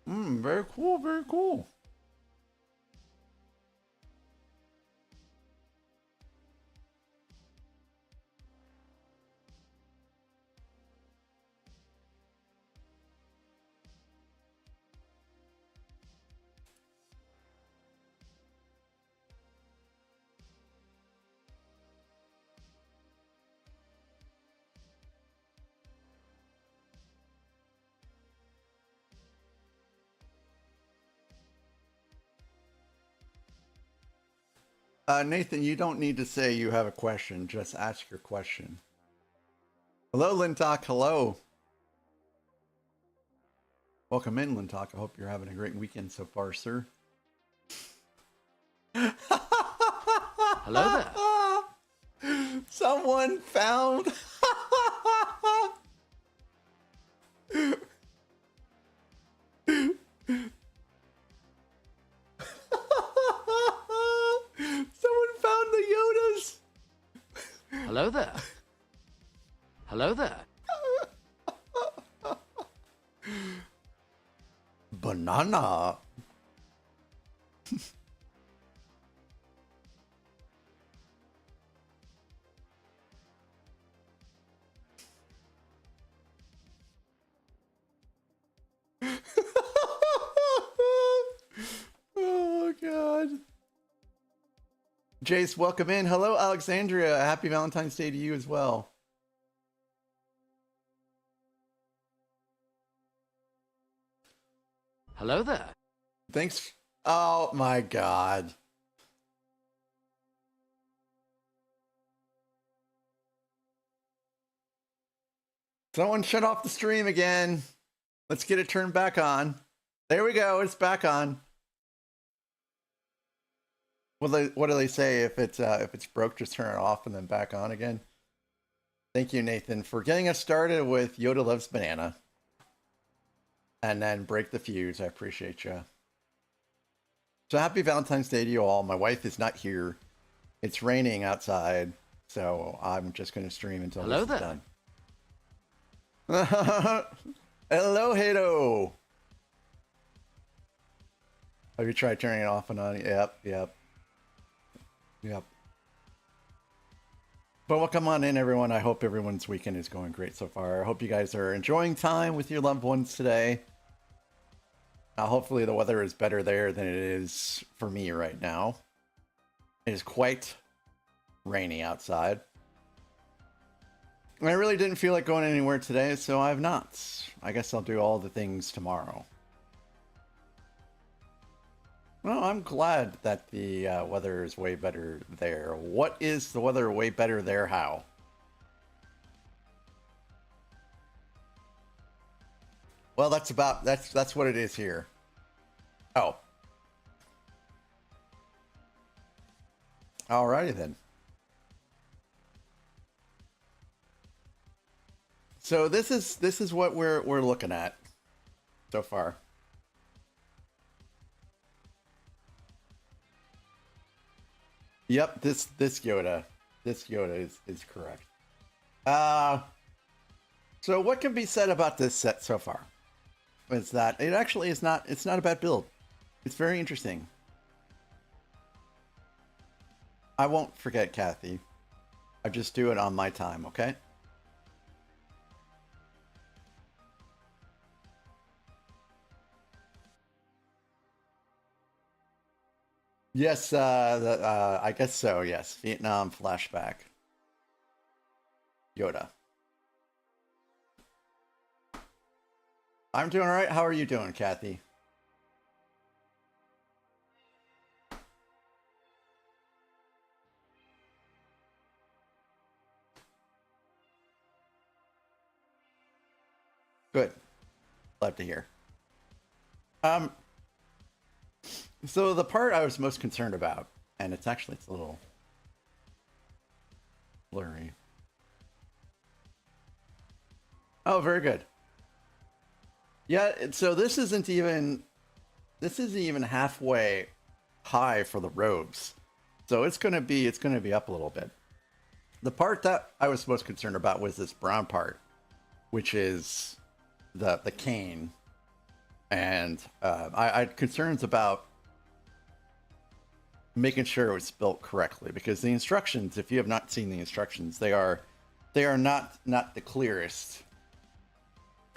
Very cool, very cool. Nathan, you don't need to say you have a question. Just ask your question. Hello, Lintok. Hello. Welcome in, Lintok. I hope you're having a great weekend so far, sir. Hello there. Someone found... Someone found the Yodas. Hello there. Hello there. Banana. Oh, God. Jace, welcome in. Hello, Alexandria. Happy Valentine's Day to you as well. Hello there. Thanks. Oh, my God. Someone shut off the stream again. Let's get it turned back on. There we go. It's back on. What do they say? If it's broke, just turn it off and then back on again. Thank you, Nathan, for getting us started with Yoda Loves Banana. And then break the fuse. I appreciate you. So happy Valentine's Day to you all. My wife is not here. It's raining outside, so I'm just going to stream until this is done. Hello, Hato. Have you tried turning it off and on? Yep. But welcome on in, everyone. I hope everyone's weekend is going great so far. I hope you guys are enjoying time with your loved ones today. Hopefully the weather is better there than it is for me right now. It is quite rainy outside. I really didn't feel like going anywhere today, so I've not. I guess I'll do all the things tomorrow. Well, I'm glad that the weather is way better there. What is the weather way better there? How? Well, that's what it is here. Oh. Alrighty then. So this is what we're looking at so far. Yep, this Yoda is correct. So what can be said about this set so far is that it actually is not, it's not a bad build. It's very interesting. I won't forget, Kathy. I just do it on my time, okay? Yes, I guess so, yes. Vietnam flashback. Yoda. I'm doing all right. How are you doing, Kathy? Good. Glad to hear. So the part I was most concerned about, and it's a little blurry. Oh, very good. Yeah, so this isn't even halfway high for the robes. So it's gonna be up a little bit. The part that I was most concerned about was this brown part, which is the cane. And I had concerns about making sure it was built correctly, because the instructions, if you have not seen the instructions, they are not the clearest.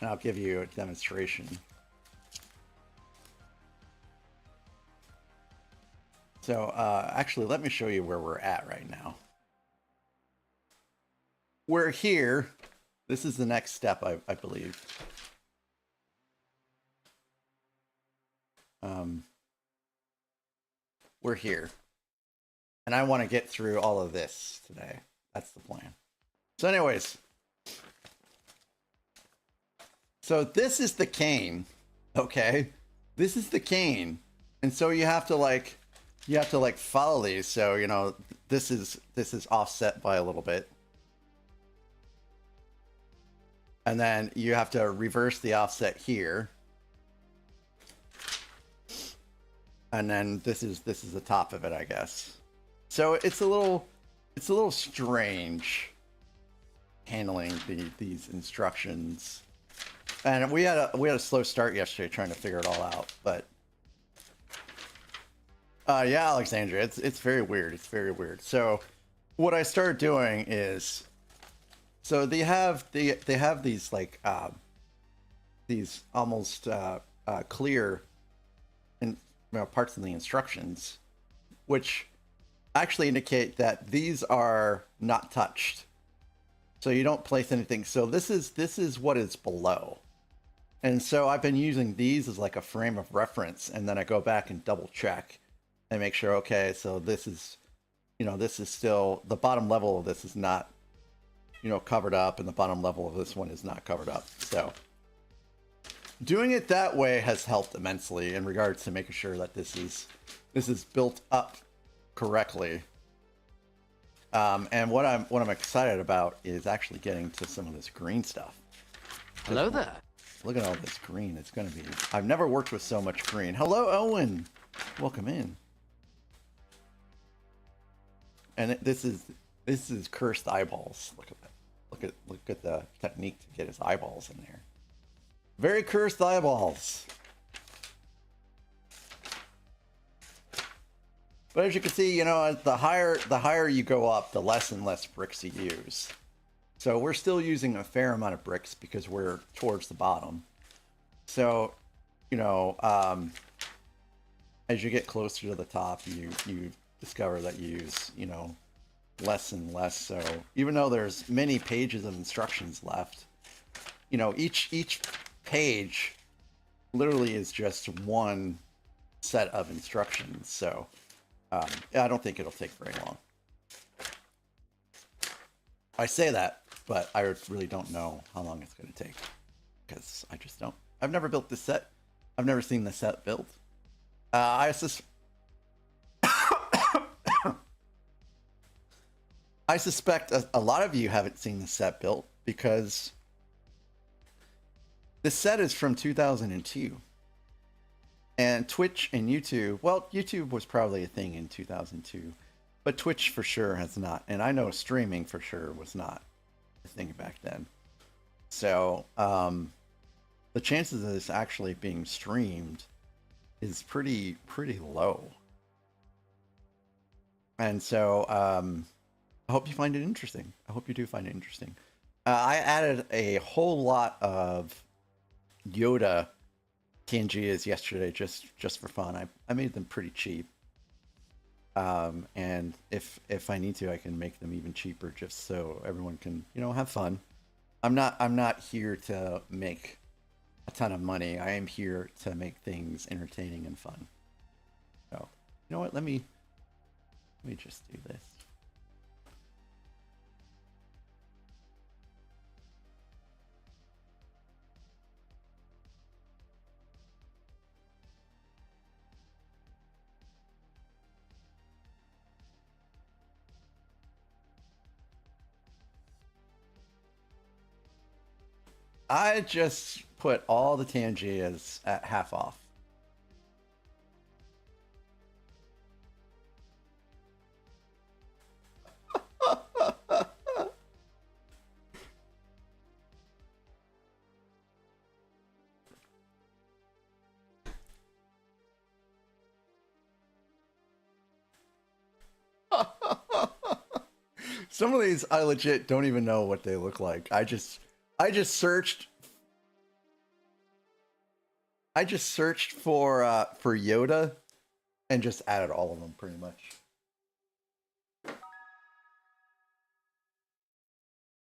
And I'll give you a demonstration. So actually, let me show you where we're at right now. We're here. This is the next step, I believe. We're here. And I want to get through all of this today. That's the plan. So anyways. So this is the cane. Okay. This is the cane. And so you have to like follow these. So, you know, this is offset by a little bit. And then you have to reverse the offset here. And then this is the top of it, I guess. So it's a little strange handling these instructions. And we had a slow start yesterday trying to figure it all out, but yeah, Alexandria, it's very weird. It's very weird. So what I started doing is, so they have these like these almost clear parts in the instructions, which actually indicate that these are not touched. So you don't place anything. So this is what is below. And so I've been using these as like a frame of reference, and then I go back and double check and make sure, okay, so this is, you know, this is still, the bottom level of this is not, you know, covered up, and the bottom level of this one is not covered up. So doing it that way has helped immensely in regards to making sure that this is built up correctly. And what I'm excited about is actually getting to some of this green stuff. Hello there. Look at all this green. It's going to be, I've never worked with so much green. Hello, Owen. Welcome in. And this is cursed eyeballs. Look at that. Look at the technique to get his eyeballs in there. Very cursed eyeballs. But as you can see, you know, the higher you go up, the less and less bricks you use. So we're still using a fair amount of bricks because we're towards the bottom. So, you know, as you get closer to the top, you discover that you use, you know, less and less. So even though there's many pages of instructions left, you know, each page literally is just one set of instructions. So I don't think it'll take very long. I say that, but I really don't know how long it's going to take, because I just don't. I've never built this set. I've never seen the set built. I suspect a lot of you haven't seen the set built because the set is from 2002. And Twitch and YouTube, well, YouTube was probably a thing in 2002, but Twitch for sure has not. And I know streaming for sure was not a thing back then. So the chances of this actually being streamed is pretty low. And so I hope you find it interesting. I hope you do find it interesting. I added a whole lot of Yoda TNGs yesterday just for fun. I made them pretty cheap. And if I need to, I can make them even cheaper just so everyone can, you know, have fun. I'm not here to make a ton of money. I am here to make things entertaining and fun. So, you know what? Let me just do this. I just put all the Tangiers at half off. Some of these I legit don't even know what they look like. I just searched for Yoda and just added all of them pretty much.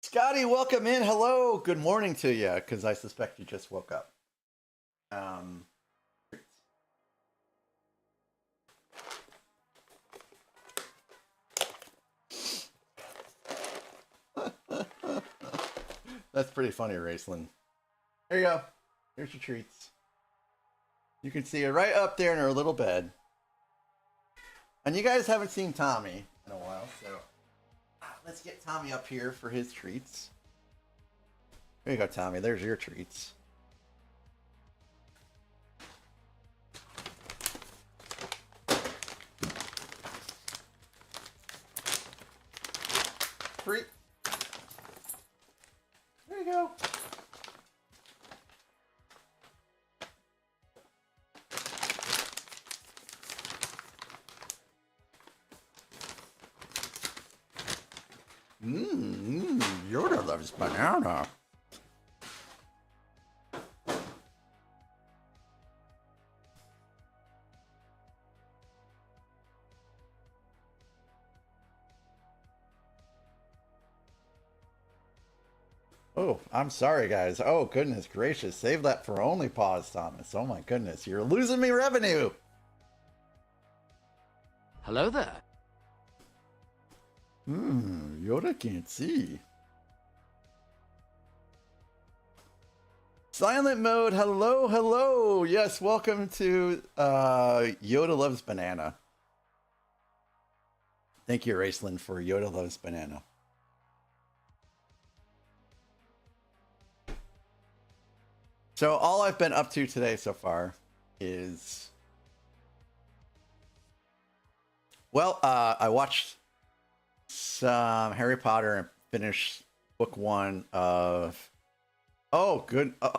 Scotty, welcome in. Hello. Good morning to you, because I suspect you just woke up. That's pretty funny, Raceland. There you go. Here's your treats. You can see it right up there in her little bed. And you guys haven't seen Tommy in a while, so let's get Tommy up here for his treats. There you go, Tommy. There's your treats. Treat. There you go. Yoda loves banana. Oh, I'm sorry, guys. Oh, goodness gracious. Save that for only pause, Thomas. Oh, my goodness. You're losing me revenue. Hello there. Yoda can't see. Silent mode. Hello, hello. Yes, welcome to Yoda Loves Banana. Thank you, Raceland, for Yoda Loves Banana. So all I've been up to today so far is, well, I watched some Harry Potter and finished book 1 of, oh, good. That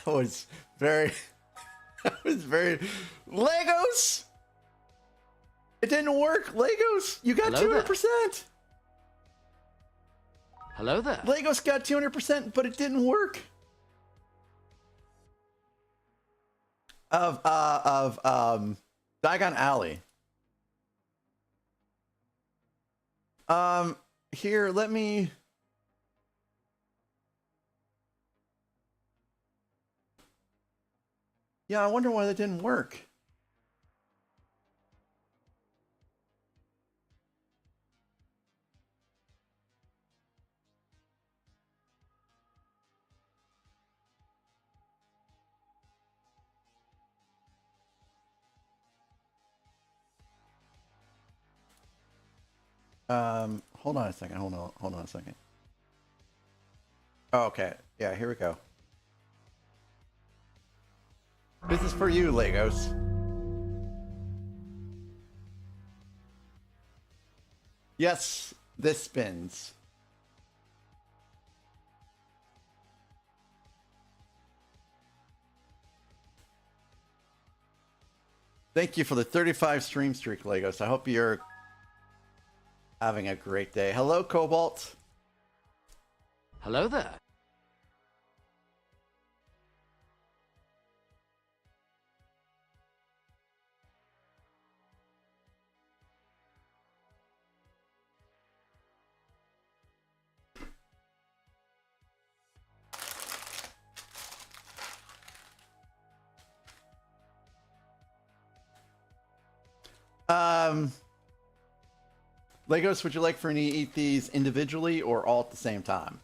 was very, Legos! It didn't work. Legos, you got 200%. Hello there. Legos got 200%, but it didn't work. Of Diagon Alley. Here, let me. Yeah, I wonder why that didn't work. Hold on a second. Hold on a second. Oh, okay. Yeah, here we go. This is for you, Legos. Yes, this spins. Thank you for the 35 stream streak, Legos. I hope you're having a great day. Hello, Cobalt. Hello there. Legos, would you like for me to eat these individually or all at the same time?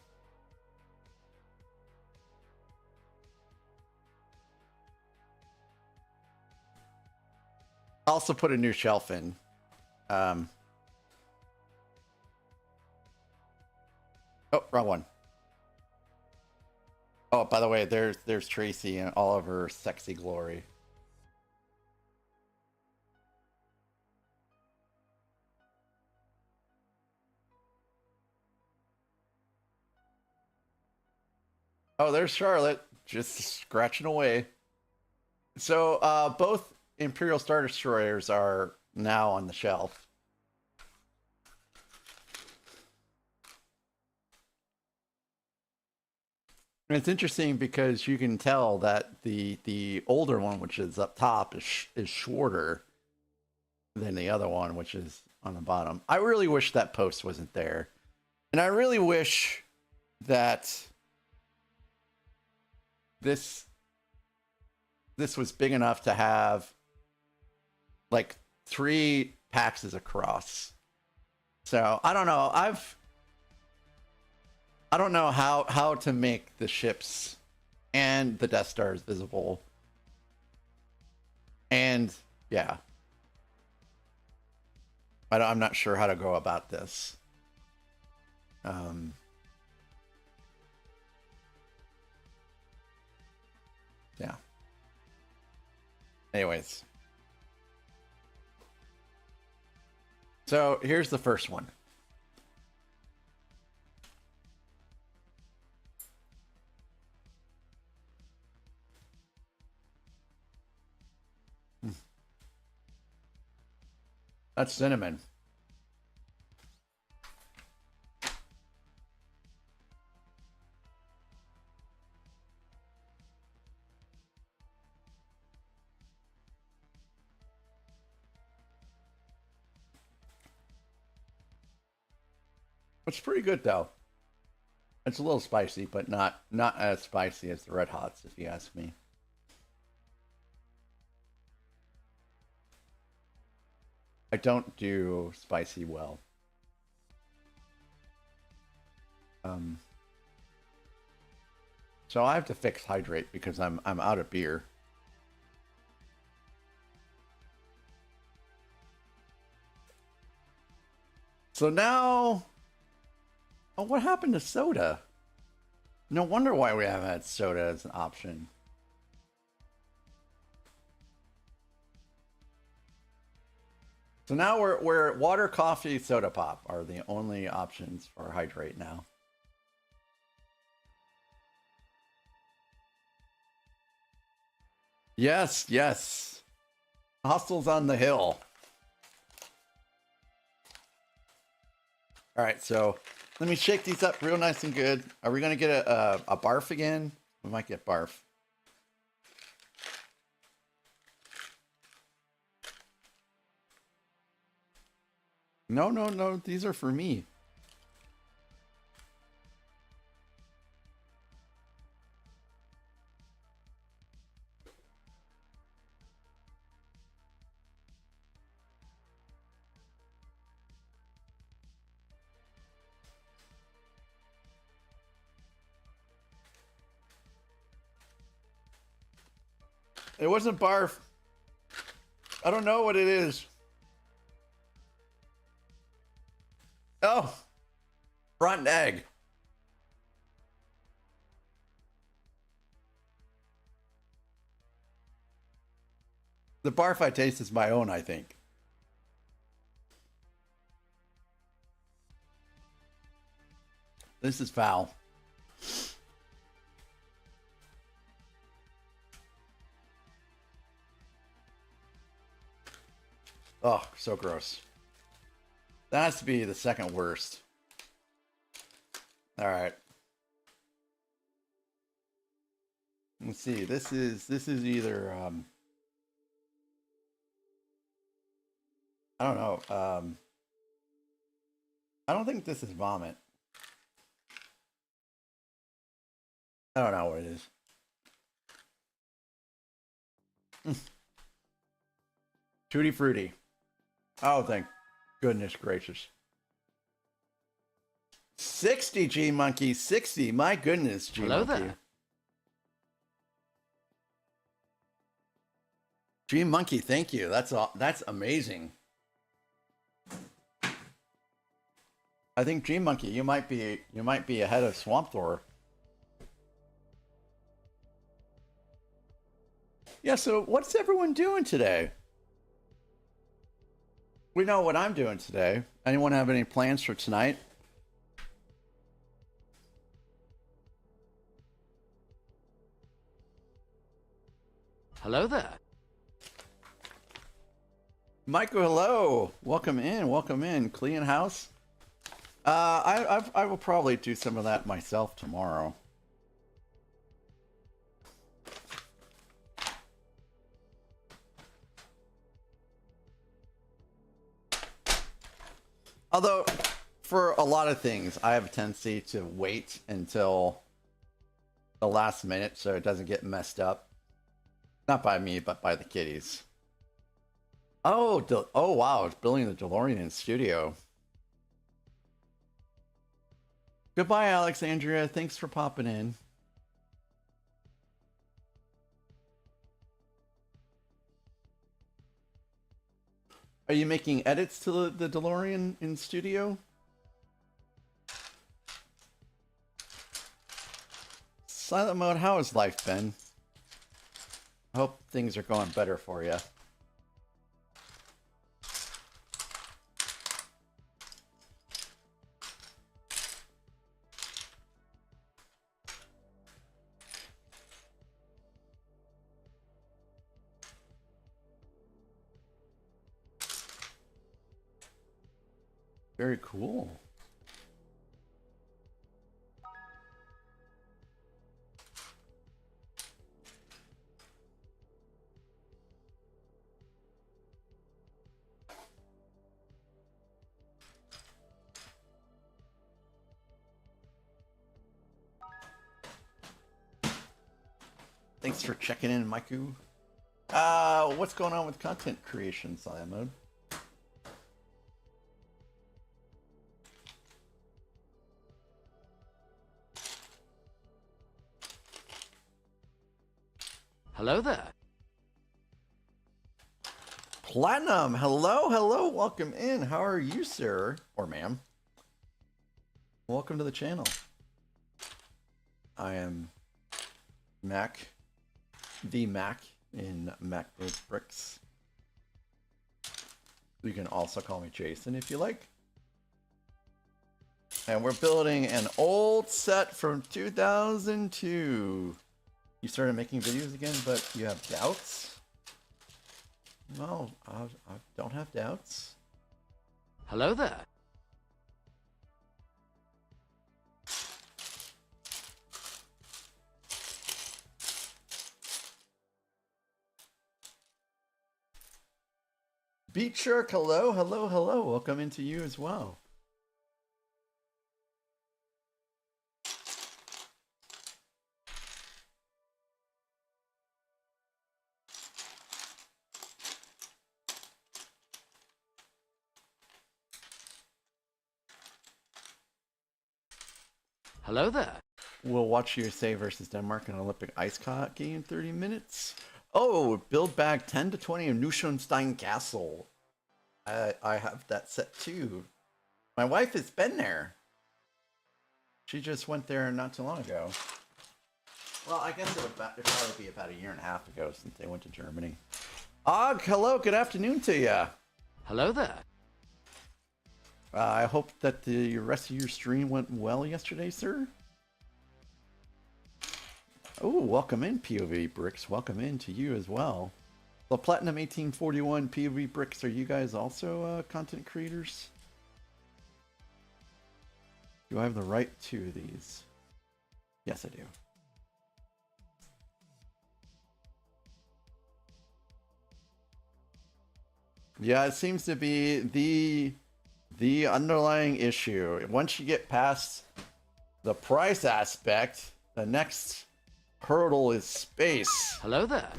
I also put a new shelf in. Oh, wrong one. Oh, by the way, there's Tracy in all of her sexy glory. Oh, there's Charlotte. just scratching away. So both Imperial Star Destroyers are now on the shelf. And it's interesting because you can tell that the older one, which is up top, is shorter than the other one, which is on the bottom. I really wish that post wasn't there. And I really wish that this was big enough to have like 3 PAXs across. So I don't know. I don't know how to make the ships and the Death Stars visible. And yeah, I'm not sure how to go about this. Yeah. Anyways. So here's the first one. That's cinnamon. It's pretty good though. It's a little spicy, but not as spicy as the Red Hots, if you ask me. I don't do spicy well. So I have to fix hydrate because I'm out of beer. So now, oh, what happened to soda? No wonder why we haven't had soda as an option. So now we're water, coffee, soda pop are the only options for hydrate now. Yes, yes. Hostels on the hill. All right, so let me shake these up real nice and good. Are we gonna get a barf again? We might get barf. No, no, no. These are for me. It wasn't barf. I don't know what it is. Oh, rotten egg. The barf I taste is my own, I think. This is foul. Oh, so gross. That has to be the second worst. All right. Let's see. This is either I don't know. I don't think this is vomit. I don't know what it is. Tutti Frutti. Oh, thank goodness gracious. 60 G Monkey, 60. My goodness, G Hello Monkey. there. G Monkey, thank you. That's amazing. I think G Monkey, you might be ahead of Swamp Thor. Yeah, so what's everyone doing today? We know what I'm doing today. Anyone have any plans for tonight? Hello there. Michael, hello. Welcome in. Welcome in. Clean house. I will probably do some of that myself tomorrow. Although, for a lot of things, I have a tendency to wait until the last minute so it doesn't get messed up. Not by me, but by the kiddies. Oh, oh wow, it's building the DeLorean in studio. Goodbye, Alexandria. Thanks for popping in. Are you making edits to the DeLorean in studio? Silent mode, how is life been? I hope things are going better for you. Very cool. Thanks for checking in, Maiku. What's going on with content creation, Silent Mode? Hello there. Platinum, hello, hello, welcome in. How are you, sir? Or ma'am? Welcome to the channel. I am Mac, the Mac in MacBook Bricks. You can also call me Jason if you like. And we're building an old set from 2002. You started making videos again, but you have doubts? No, I don't have doubts. Hello there. Beat Shark, hello, hello, hello. Welcome into you as well. Hello there. We'll watch USA versus Denmark in an Olympic ice hockey in 30 minutes. Oh, build back 10 to 20 of Neuschwanstein Castle. I have that set too. My wife has been there. She just went there not too long ago. Well, I guess it'd probably be about a year and a half ago since they went to Germany. Og, hello, good afternoon to you. Hello there. I hope that the rest of your stream went well yesterday, sir. Oh, welcome in, POV Bricks. Welcome in to you as well. The Platinum 1841 POV Bricks, are you guys also content creators? Do I have the right to these? Yes, I do. Yeah, it seems to be the underlying issue. Once you get past the price aspect, the next hurdle is space. Hello there.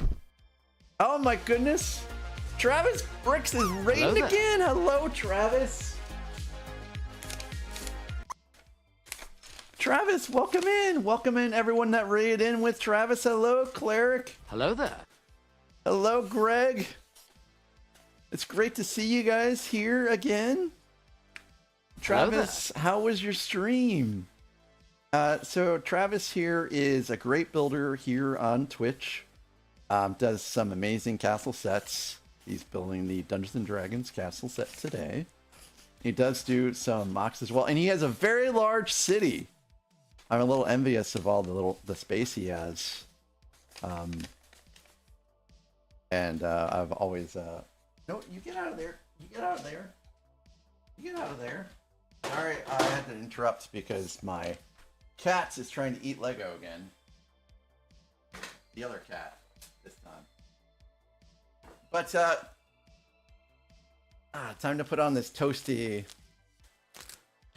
Oh my goodness. Travis Bricks is raiding again. Hello, Travis. Travis, welcome in. Welcome in everyone that raided in with Travis. Hello, Cleric. Hello there. Hello, Greg. It's great to see you guys here again. Travis, how was your stream? So Travis here is a great builder here on Twitch. Does some amazing castle sets. He's building the Dungeons and Dragons castle set today. He does do some mocks as well, and he has a very large city. I'm a little envious of all the space he has. And I've always no, you get out of there. You get out of there. You get out of there. Sorry, I had to interrupt because my cat is trying to eat Lego again. The other cat this time. But time to put on this toasty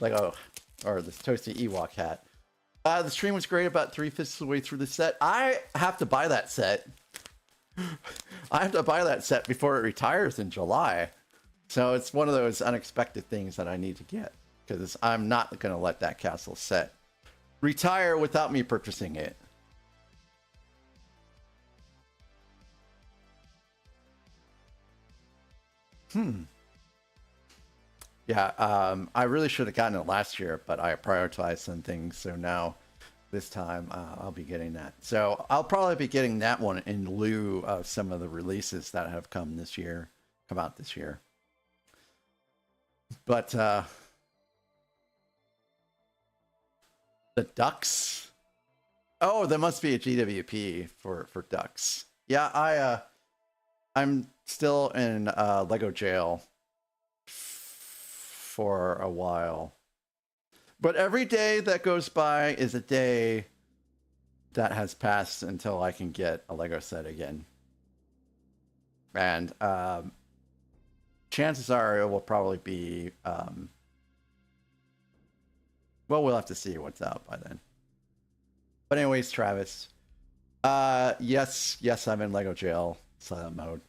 Lego, or this toasty Ewok hat. The stream was great, about 3/5 of the way through the set. I have to buy that set. I have to buy that set before it retires in July. So it's one of those unexpected things that I need to get, because I'm not going to let that castle set retire without me purchasing it. Yeah, I really should have gotten it last year, but I prioritized some things, so now this time I'll be getting that. So I'll probably be getting that one in lieu of some of the releases that have come out this year. But the ducks. Oh, there must be a GWP for ducks. Yeah, I'm still in Lego jail for a while. But every day that goes by is a day that has passed until I can get a Lego set again. And chances are it will probably be, well, we'll have to see what's out by then. But anyways, Travis, yes, I'm in Lego jail, silent mode.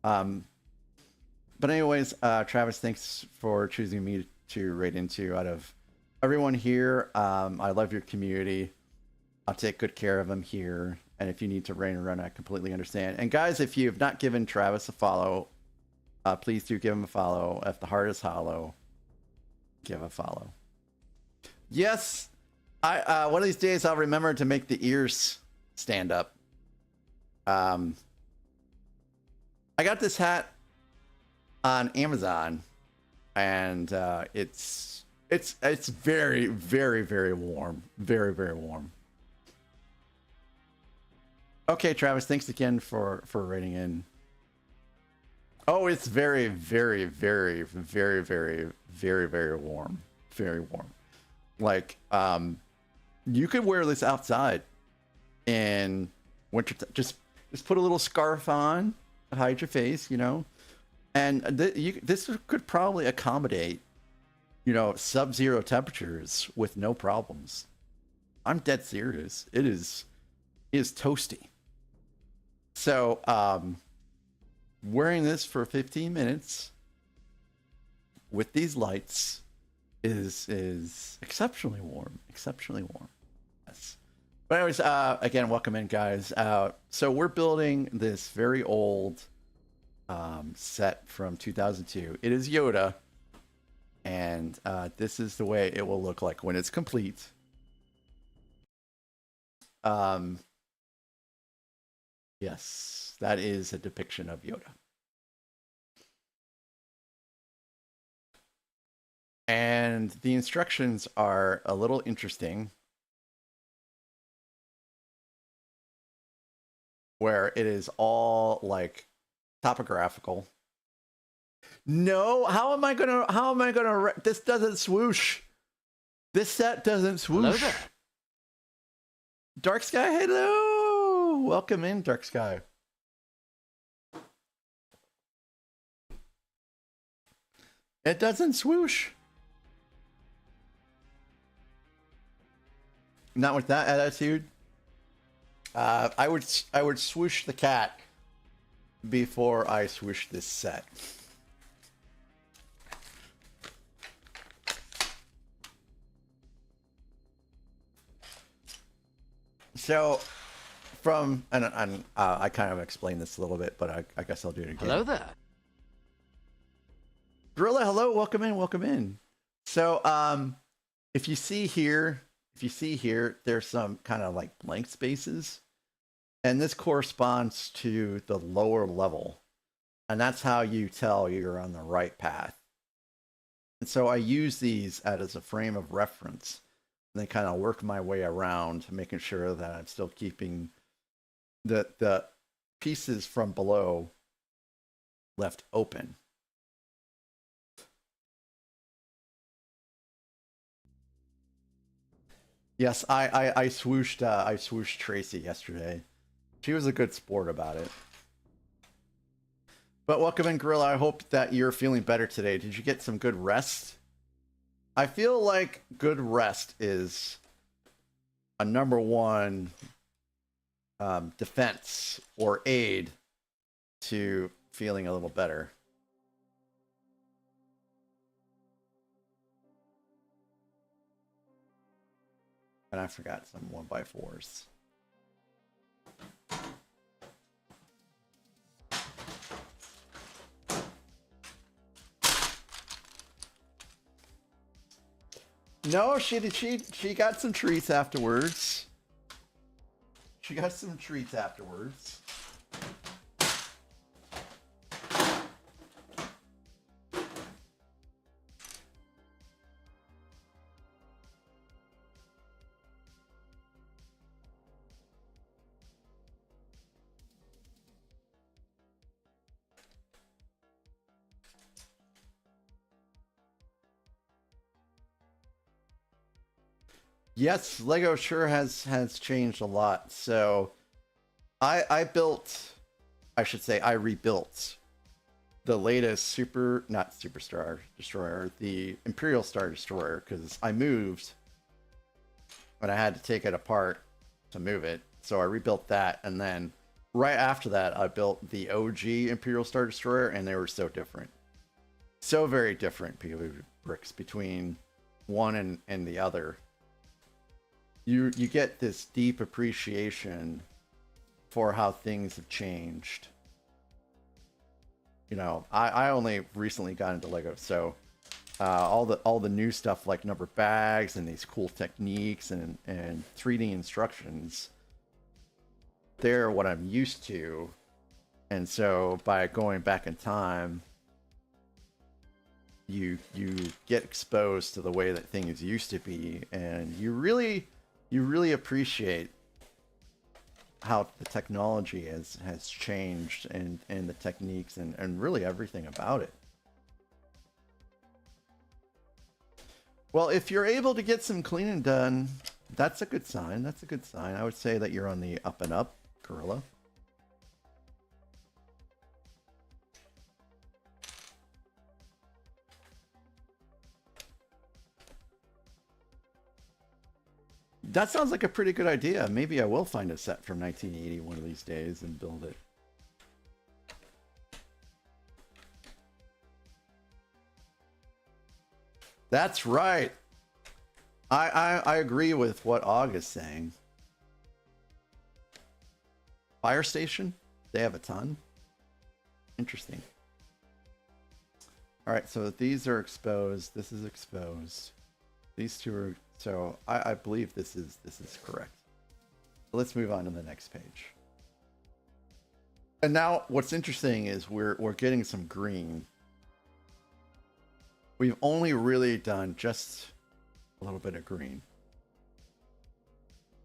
But anyways, Travis, thanks for choosing me to raid into out of everyone here. I love your community. I'll take good care of them here. And if you need to raid and run, I completely understand. And guys, if you have not given Travis a follow, please do give him a follow. If the heart is hollow, give a follow. Yes, one of these days I'll remember to make the ears stand up. I got this hat on Amazon, and it's very, very, very warm. Very, very warm. Okay, Travis, thanks again for raiding in. Oh, it's very, very, very, very, very, very, very warm. Very warm. Like, you could wear this outside in winter. Just put a little scarf on, hide your face, you know. And this could probably accommodate, you know, sub-zero temperatures with no problems. I'm dead serious. It is toasty. So, wearing this for 15 minutes with these lights is exceptionally warm. Exceptionally warm. Yes. But anyways, again, welcome in, guys. So we're building this very old set from 2002. It is Yoda, and this is the way it will look like when it's complete. Yes, that is a depiction of Yoda. And the instructions are a little interesting, where it is all like topographical. No, how am I gonna, this doesn't swoosh. This set doesn't swoosh. Hello there. Dark Sky, hello. Welcome in, Dark Sky. It doesn't swoosh. Not with that attitude. I would swoosh the cat before I swoosh this set. So, I kind of explained this a little bit, but I guess I'll do it again. Hello there. Gorilla, hello, welcome in. So, if you see here, there's some kind of like blank spaces, and this corresponds to the lower level, and that's how you tell you're on the right path. And so I use these as a frame of reference, and then kind of work my way around, making sure that I'm still keeping the pieces from below left open. Yes, I swooshed Tracy yesterday. She was a good sport about it. But welcome in, Gorilla. I hope that you're feeling better today. Did you get some good rest? I feel like good rest is a #1 defense or aid to feeling a little better. And I forgot some 1x4s. No, she got some treats afterwards. She got some treats afterwards. Yes, Lego sure has changed a lot. So I rebuilt the latest not Superstar Destroyer, the Imperial Star Destroyer, because I moved and I had to take it apart to move it. So I rebuilt that, and then right after that I built the OG Imperial Star Destroyer, and they were so different. So very different bricks between one and the other. You get this deep appreciation for how things have changed. You know, I only recently got into Lego, so all the new stuff like number bags and these cool techniques and 3D instructions, they're what I'm used to. And so by going back in time, you get exposed to the way that things used to be, and you really appreciate how the technology has changed and the techniques and really everything about it. Well, if you're able to get some cleaning done, that's a good sign. That's a good sign. I would say that you're on the up and up, Gorilla. That sounds like a pretty good idea. Maybe I will find a set from 1980 one of these days and build it. That's right. I agree with what Og is saying. Fire station? They have a ton? Interesting. Alright, so these are exposed. This is exposed. These two are... So I believe this is correct. Let's move on to the next page. And now what's interesting is we're getting some green. We've only really done just a little bit of green.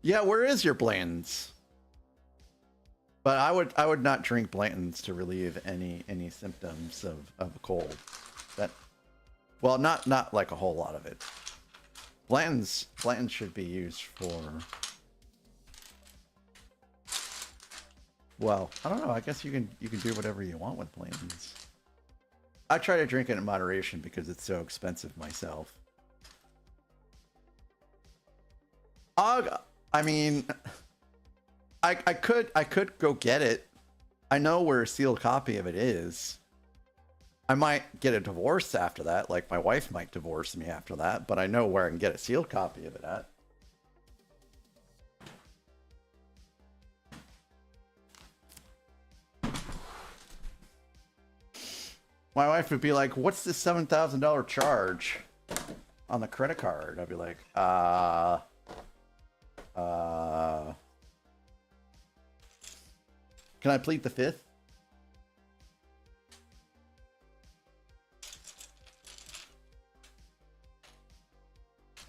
Yeah, where is your Blanton's? But I would not drink Blanton's to relieve any symptoms of a cold. That, well, not like a whole lot of it. Blanton's should be used for, well, I don't know. I guess you can do whatever you want with Blanton's. I try to drink it in moderation because it's so expensive myself. I mean, I could go get it. I know where a sealed copy of it is. I might get a divorce after that, like my wife might divorce me after that, but I know where I can get a sealed copy of it at. My wife would be like, what's this $7,000 charge on the credit card? I'd be like, can I plead the fifth?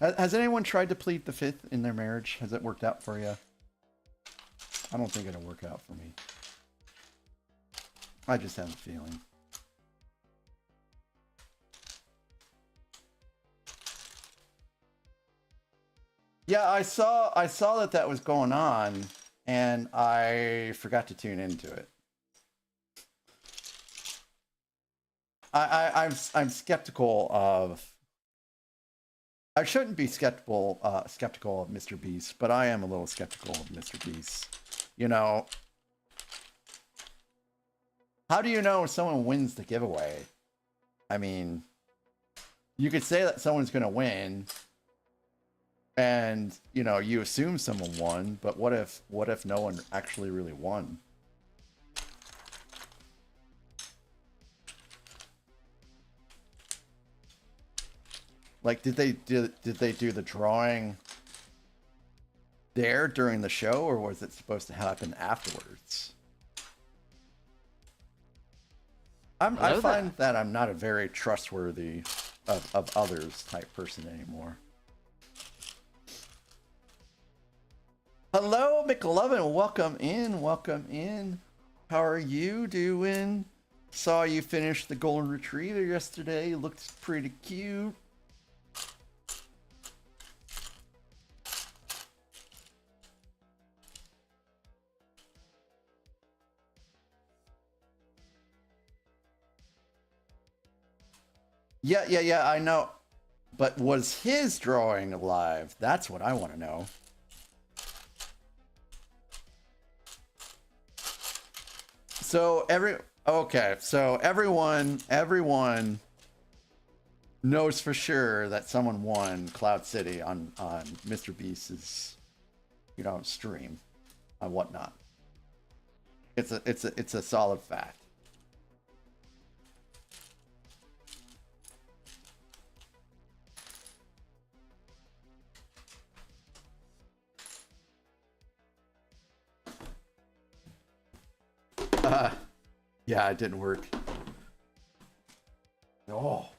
Has anyone tried to plead the fifth in their marriage? Has it worked out for you? I don't think it'll work out for me. I just have a feeling. Yeah, I saw that was going on, and I forgot to tune into it. I'm skeptical of. I shouldn't be skeptical of Mr. Beast, but I am a little skeptical of Mr. Beast. You know, how do you know if someone wins the giveaway? I mean, you could say that someone's going to win, and you know you assume someone won, but what if no one actually really won? Like, did they do the drawing there during the show, or was it supposed to happen afterwards? I find that I'm not a very trustworthy of others type person anymore. Hello, McLovin. Welcome in. Welcome in. How are you doing? Saw you finish the golden retriever yesterday. Looked pretty cute. Yeah, I know. But was his drawing live? That's what I want to know. So everyone knows for sure that someone won Cloud City on Mr. Beast's, you know, stream and whatnot. It's a solid fact. Yeah, it didn't work. Oh.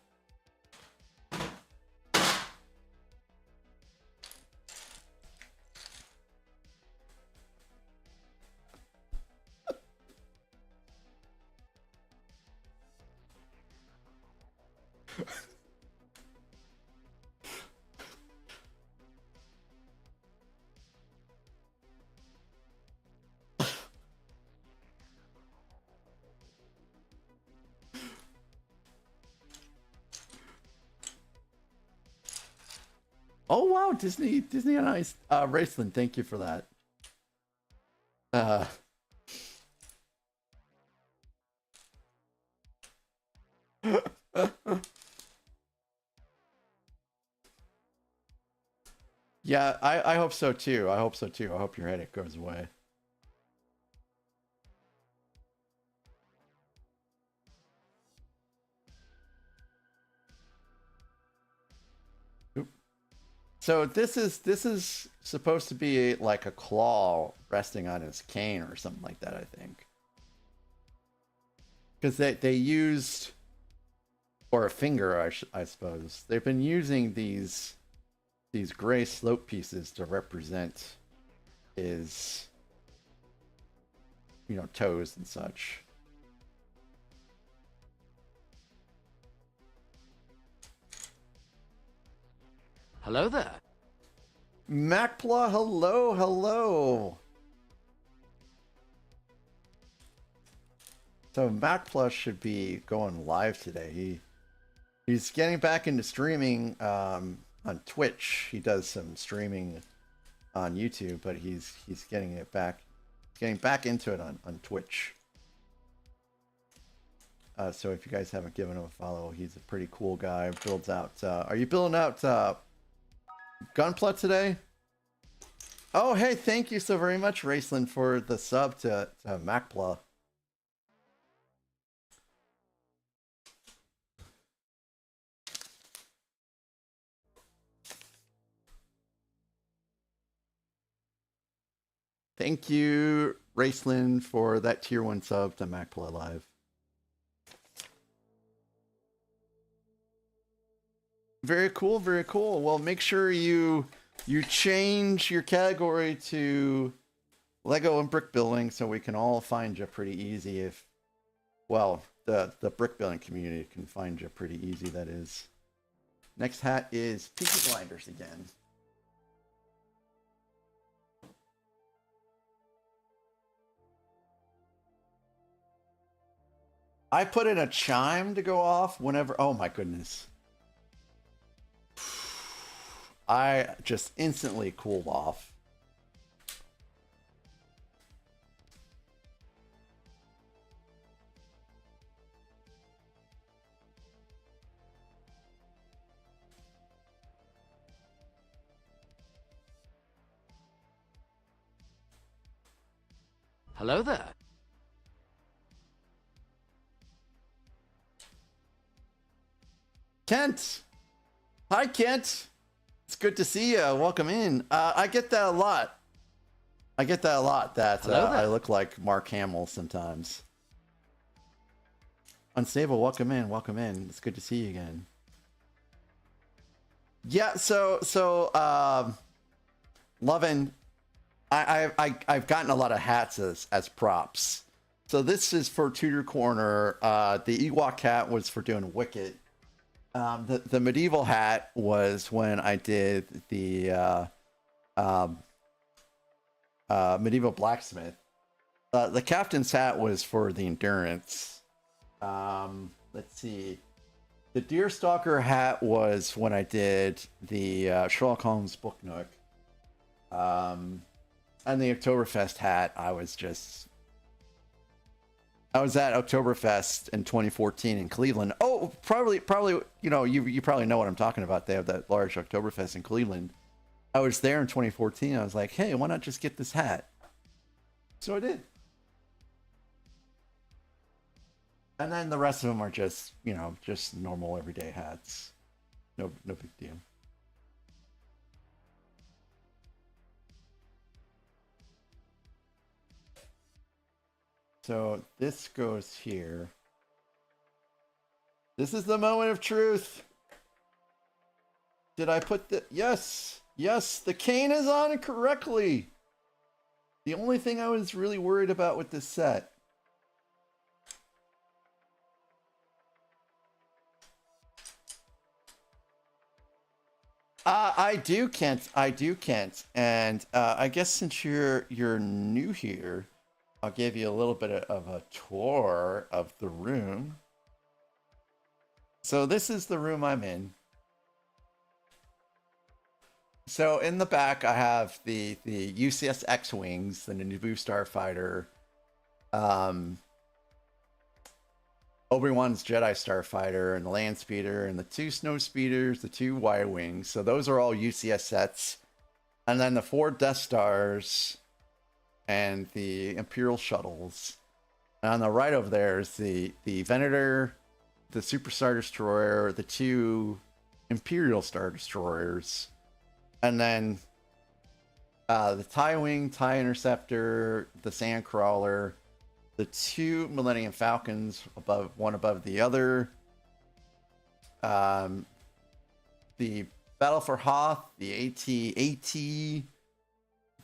Oh wow, Disney on Ice. Raceland, thank you for that. Yeah, I hope so too. I hope so too. I hope your headache goes away. So this is supposed to be like a claw resting on his cane or something like that, I think. Because they used, or a finger, I suppose. They've been using these gray slope pieces to represent his, you know, toes and such. Hello there. Macpla, hello. So Macpla should be going live today. He's getting back into streaming on Twitch. He does some streaming on YouTube, but he's getting back into it on Twitch. So if you guys haven't given him a follow, he's a pretty cool guy. Builds out. Are you building out Gunpla today? Oh, hey, thank you so very much, Raceland, for the sub to Macpla. Thank you, Raceland, for that tier 1 sub to Macpla Live. Very cool, very cool. Well, make sure you change your category to Lego and brick building so we can all find you pretty easy Well, the brick building community can find you pretty easy, that is. Next hat is Peaky Blinders again. I put in a chime to go off whenever... Oh my goodness. I just instantly cooled off. Hello there. Kent! Hi, Kent! It's good to see you. Welcome in. I get that a lot. That I look like Mark Hamill sometimes. Unstable, welcome in. It's good to see you again. Yeah, Lovin, I've gotten a lot of hats as props. So this is for Tudor Corner. The Ewok hat was for doing Wicket. The medieval hat was when I did the medieval blacksmith. The captain's hat was for the endurance. Let's see. The deerstalker hat was when I did the Sherlock Holmes book nook. And the Oktoberfest hat, I was at Oktoberfest in 2014 in Cleveland. Oh, probably, you know, you probably know what I'm talking about. They have that large Oktoberfest in Cleveland. I was there in 2014. I was like, hey, why not just get this hat? So I did. And then the rest of them are just, you know, just normal everyday hats. No big deal. So this goes here. This is the moment of truth. Did I put the... Yes, the cane is on it correctly. The only thing I was really worried about with this set. I do, Kent. And I guess since you're new here, I'll give you a little bit of a tour of the room. So this is the room I'm in. So in the back, I have the UCS X-Wings, the Naboo Starfighter, Obi-Wan's Jedi Starfighter, and the Land Speeder, and the 2 Snow Speeders, the 2 Y-Wings. So those are all UCS sets. And then the 4 Death Stars and the Imperial Shuttles. And on the right over there is the Venator, the Super Star Destroyer, the 2 Imperial Star Destroyers. And then the TIE Wing, TIE Interceptor, the Sandcrawler, the 2 Millennium Falcons, one above the other. The Battle for Hoth, the AT-AT,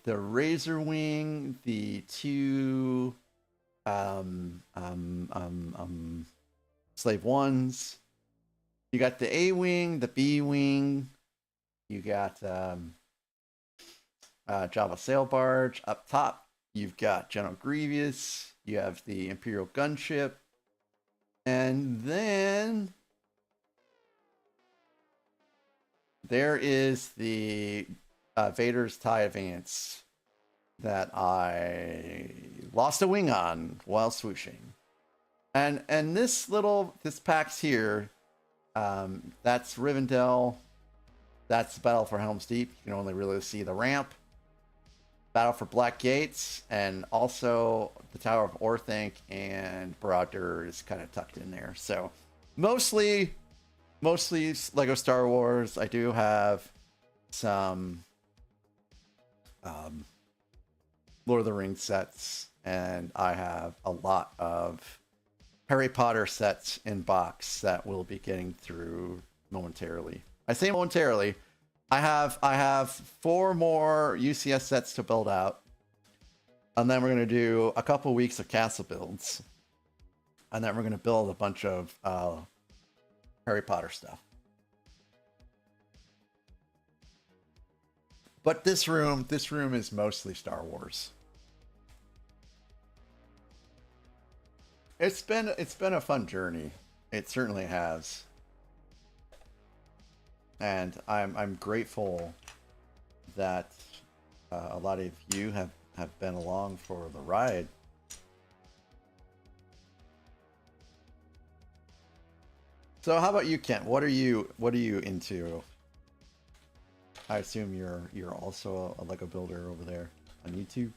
the Razor Wing, the 2 Slave Ones. You got the A-Wing, the B-Wing. You got Java Sail Barge. Up top, you've got General Grievous. You have the Imperial Gunship. And then there is the Vader's TIE Advance that I lost a wing on while swooshing. And this pack's here, that's Rivendell. That's Battle for Helm's Deep. You can only really see the ramp. Battle for Black Gates, and also the Tower of Orthanc and Barad-dûr is kind of tucked in there. So mostly Lego Star Wars. I do have some Lord of the Rings sets, and I have a lot of Harry Potter sets in box that we'll be getting through momentarily. I say momentarily. I have 4 more UCS sets to build out, and then we're gonna do a couple weeks of castle builds. And then we're going to build a bunch of Harry Potter stuff. But this room is mostly Star Wars. It's been a fun journey. It certainly has. And I'm grateful that a lot of you have been along for the ride. So how about you, Kent? What are you into? I assume you're also a Lego builder over there on YouTube.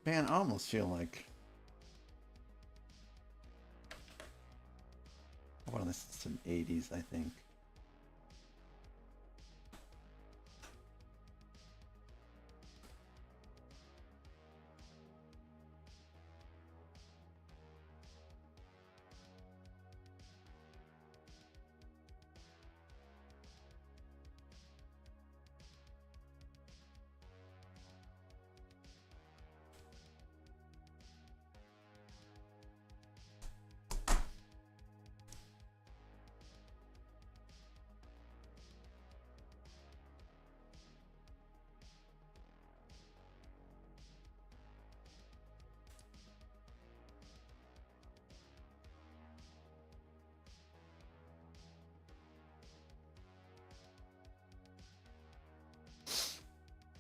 Man, I almost feel like I want to listen to some 80s, I think.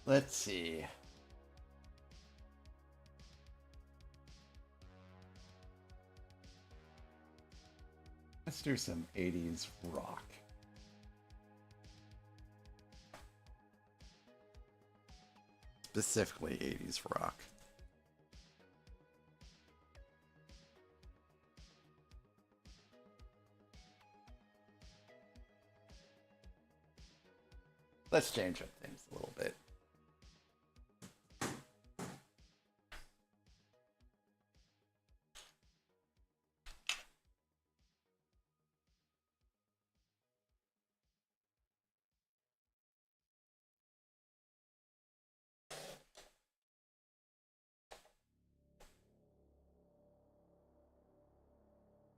Let's see. Let's do some 80s rock. Specifically 80s rock. Let's change up things a little bit.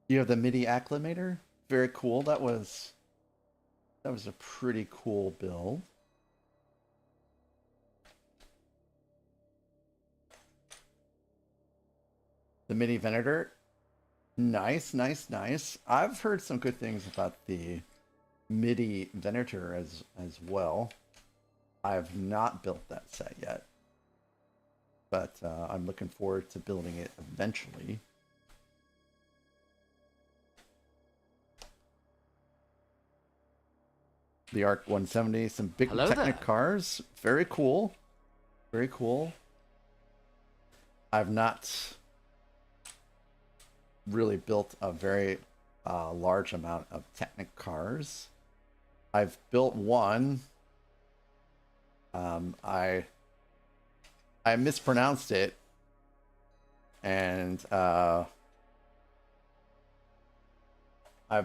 You have the MIDI acclimator? Very cool. That was a pretty cool build. The MIDI Venator. Nice, nice, nice. I've heard some good things about the MIDI Venator as well. I've not built that set yet, but I'm looking forward to building it eventually. The ARC 170, some big Technic cars. Very cool. Very cool. I've not really built a very large amount of Technic cars. I've built one. I mispronounced it, and I've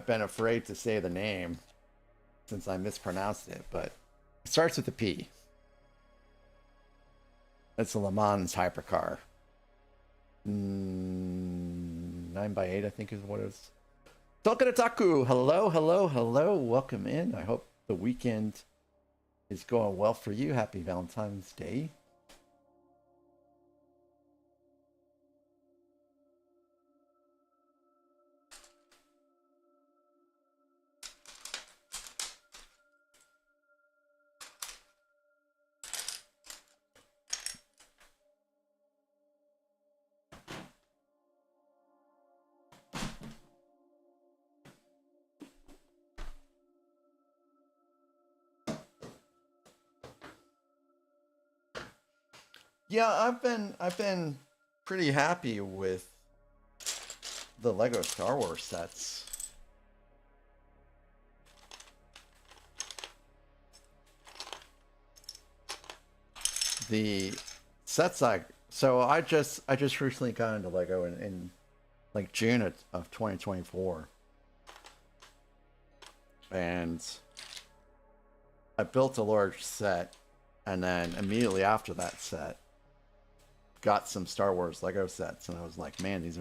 been afraid to say the name since I mispronounced it, but it starts with a P. It's a Le Mans hypercar. 9x8, I think is what it is. Tokadataku, hello, hello, hello. Welcome in. I hope the weekend is going well for you. Happy Valentine's Day. Yeah, I've been pretty happy with the Lego Star Wars sets. The sets I just recently got into Lego in like June of 2024. And I built a large set, and then immediately after that set got some Star Wars Lego sets, and I was like, man, these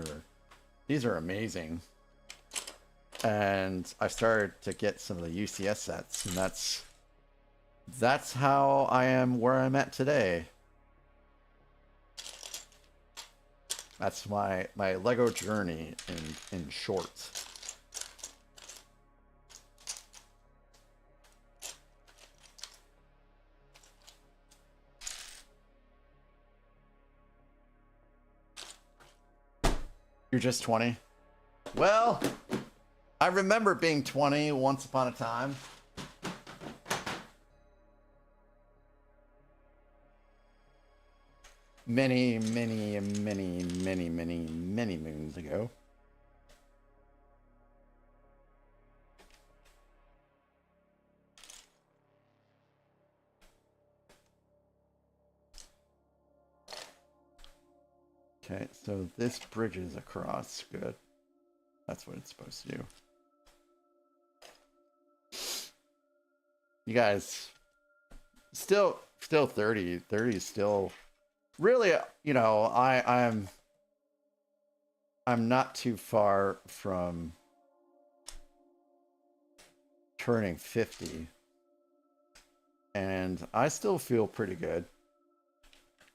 are amazing. And I started to get some of the UCS sets, and that's how I am where I'm at today. That's my Lego journey in short. You're just 20? Well, I remember being 20 once upon a time. Many moons ago. Okay, so this bridges across. Good. That's what it's supposed to do. You guys, still 30. 30 is still really, you know, I'm not too far from turning 50. And I still feel pretty good.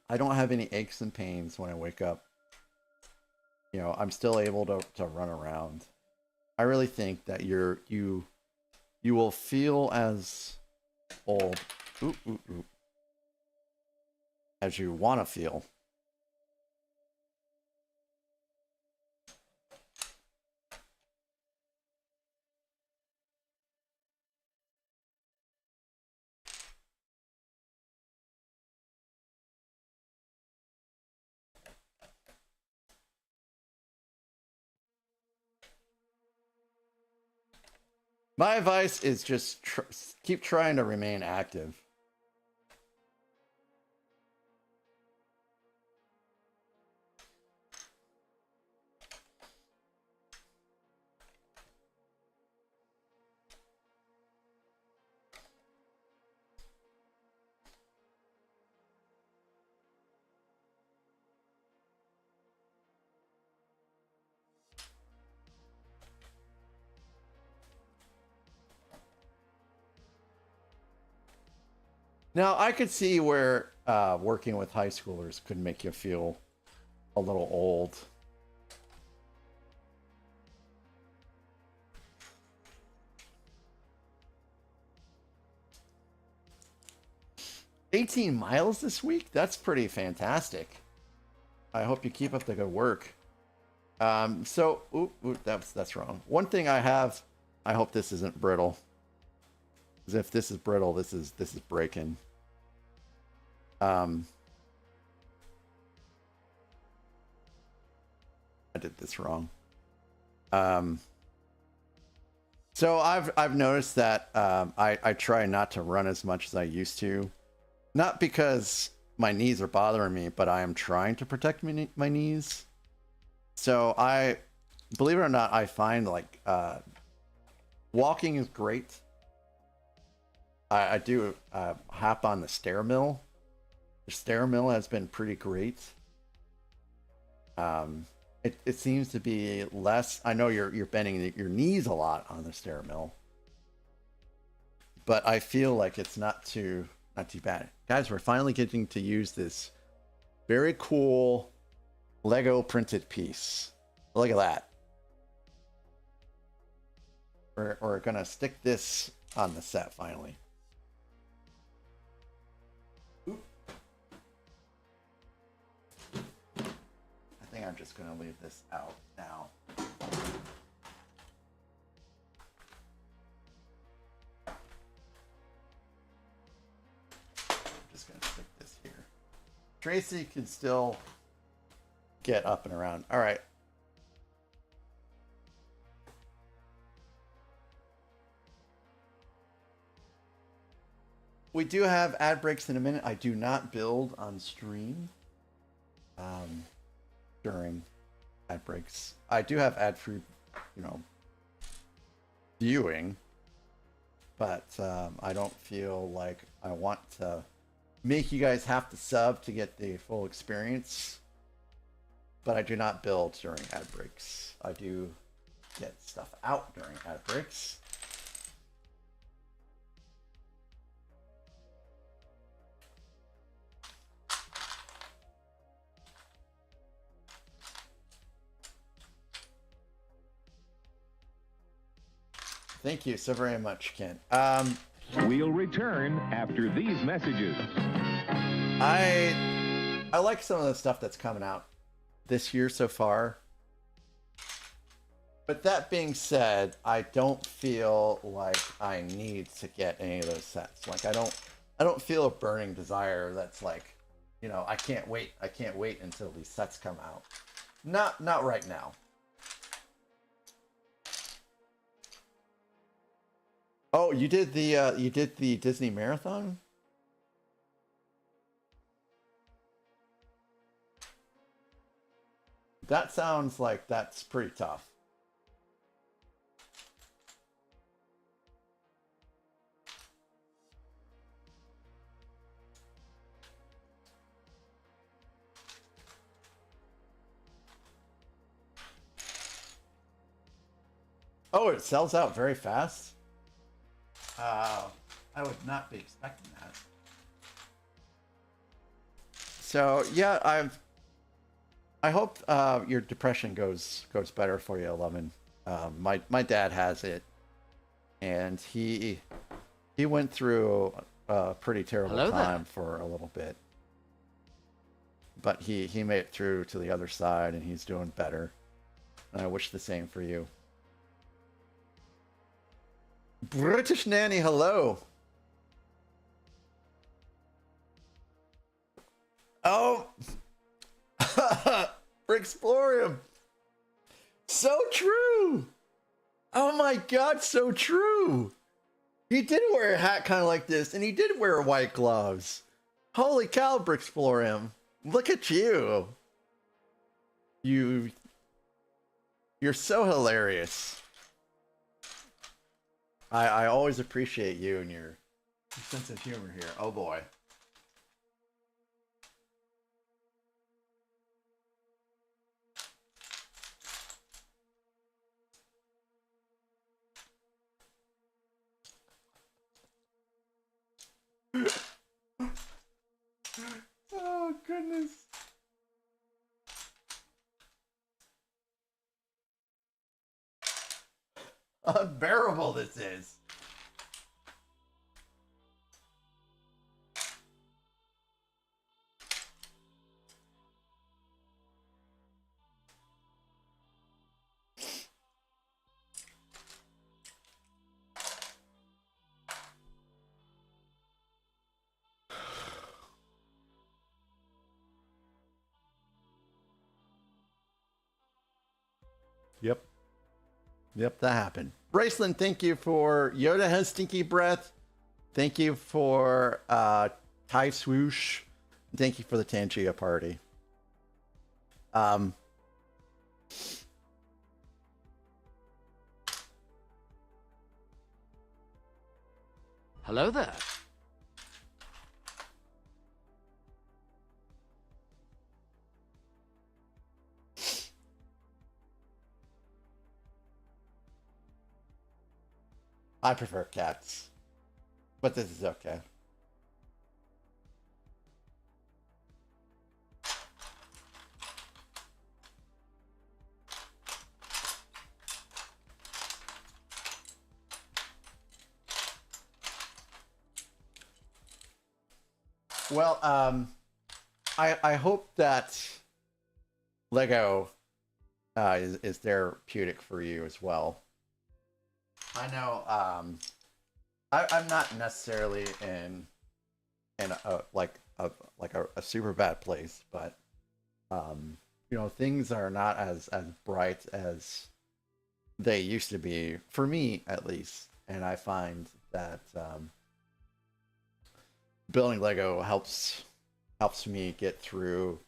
I don't have any aches and pains when I wake up. You know, I'm still able to run around. I really think that you will feel as old as you want to feel. My advice is just keep trying to remain active. Now, I could see where working with high schoolers could make you feel a little old. $18 miles this week? That's pretty fantastic. I hope you keep up the good work. That's wrong. One thing I have, I hope this isn't brittle. Because if this is brittle, this is breaking. I did this wrong. So I've noticed that I try not to run as much as I used to. Not because my knees are bothering me, but I am trying to protect my knees. So believe it or not, I find like walking is great. I do hop on the stair mill. The stair mill has been pretty great. It seems to be less. I know you're bending your knees a lot on the stair mill, but I feel like it's not too bad. Guys, we're finally getting to use this very cool Lego printed piece. Look at that. We're gonna stick this on the set finally. Oop. I think I'm just gonna leave this out now. Just gonna stick this here. Tracy can still get up and around. All right. We do have ad breaks in a minute. I do not build on stream during ad breaks. I do have ad-free, viewing, but I don't feel like I want to make you guys have to sub to get the full experience. But I do not build during ad breaks. I do get stuff out during ad breaks. Thank you so very much, Ken. We'll return after these messages. I like some of the stuff that's coming out this year so far. But that being said, I don't feel like I need to get any of those sets. Like I don't feel a burning desire that's like, I can't wait until these sets come out. Not right now. Oh, you did the Disney Marathon? That sounds like that's pretty tough. Oh, it sells out very fast? I would not be expecting that. So yeah, I hope your depression goes better for you, 11. My dad has it, and he went through a pretty terrible time for a little bit, but he made it through to the other side, and he's doing better. And I wish the same for you. British Nanny, hello. Oh, Brixplorium. So true. Oh my God, so true. He did wear a hat kind of like this, and he did wear white gloves. Holy cow, Brixplorium. Look at you. You're so hilarious. I always appreciate you and your sense of humor here. Oh boy. Oh goodness. Unbearable this is. Yep, that happened. Braceland, thank you for Yoda has stinky breath. Thank you for Thai swoosh. Thank you for the Tangia party. Hello there. I prefer cats, but this is okay. Well, I hope that Lego is therapeutic for you as well. I know I'm not necessarily in like a super bad place, but you know, things are not as bright as they used to be, for me at least. And I find that building Lego helps me get through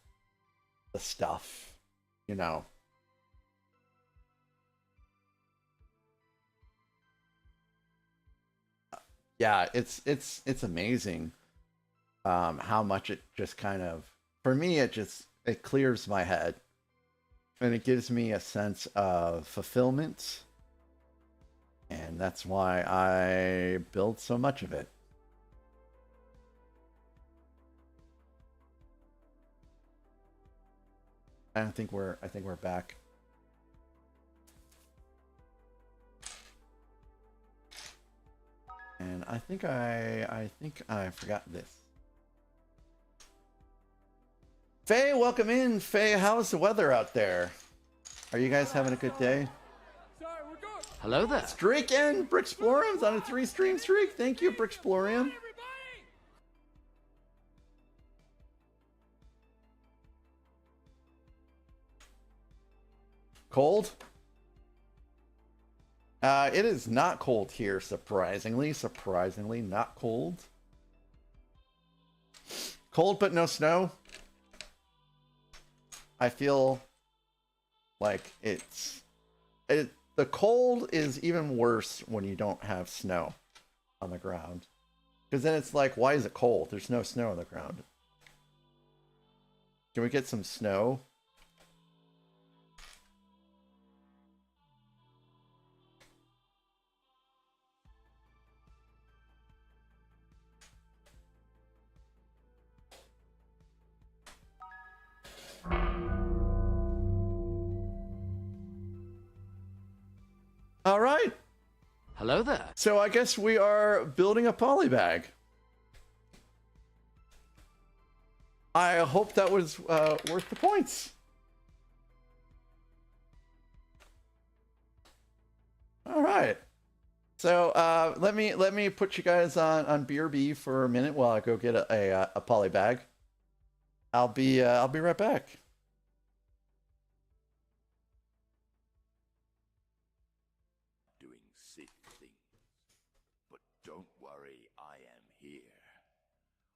the stuff, you know. Yeah, it's amazing how much it just kind of, for me, it clears my head, and it gives me a sense of fulfillment, and that's why I build so much of it. I think we're back. And I think I forgot this. Faye, welcome in. Faye, how's the weather out there? Are you guys having a good day? Hello there. Streak and Brixplorium's on a 3-stream streak. Thank you, Brixplorium. Cold? It is not cold here, surprisingly. Surprisingly, not cold. Cold, but no snow. I feel like the cold is even worse when you don't have snow on the ground. Because then it's like, why is it cold? There's no snow on the ground. Can we get some snow? All right. Hello there. So I guess we are building a polybag. I hope that was worth the points. All right. So let me put you guys on BRB for a minute while I go get a polybag. I'll be right back.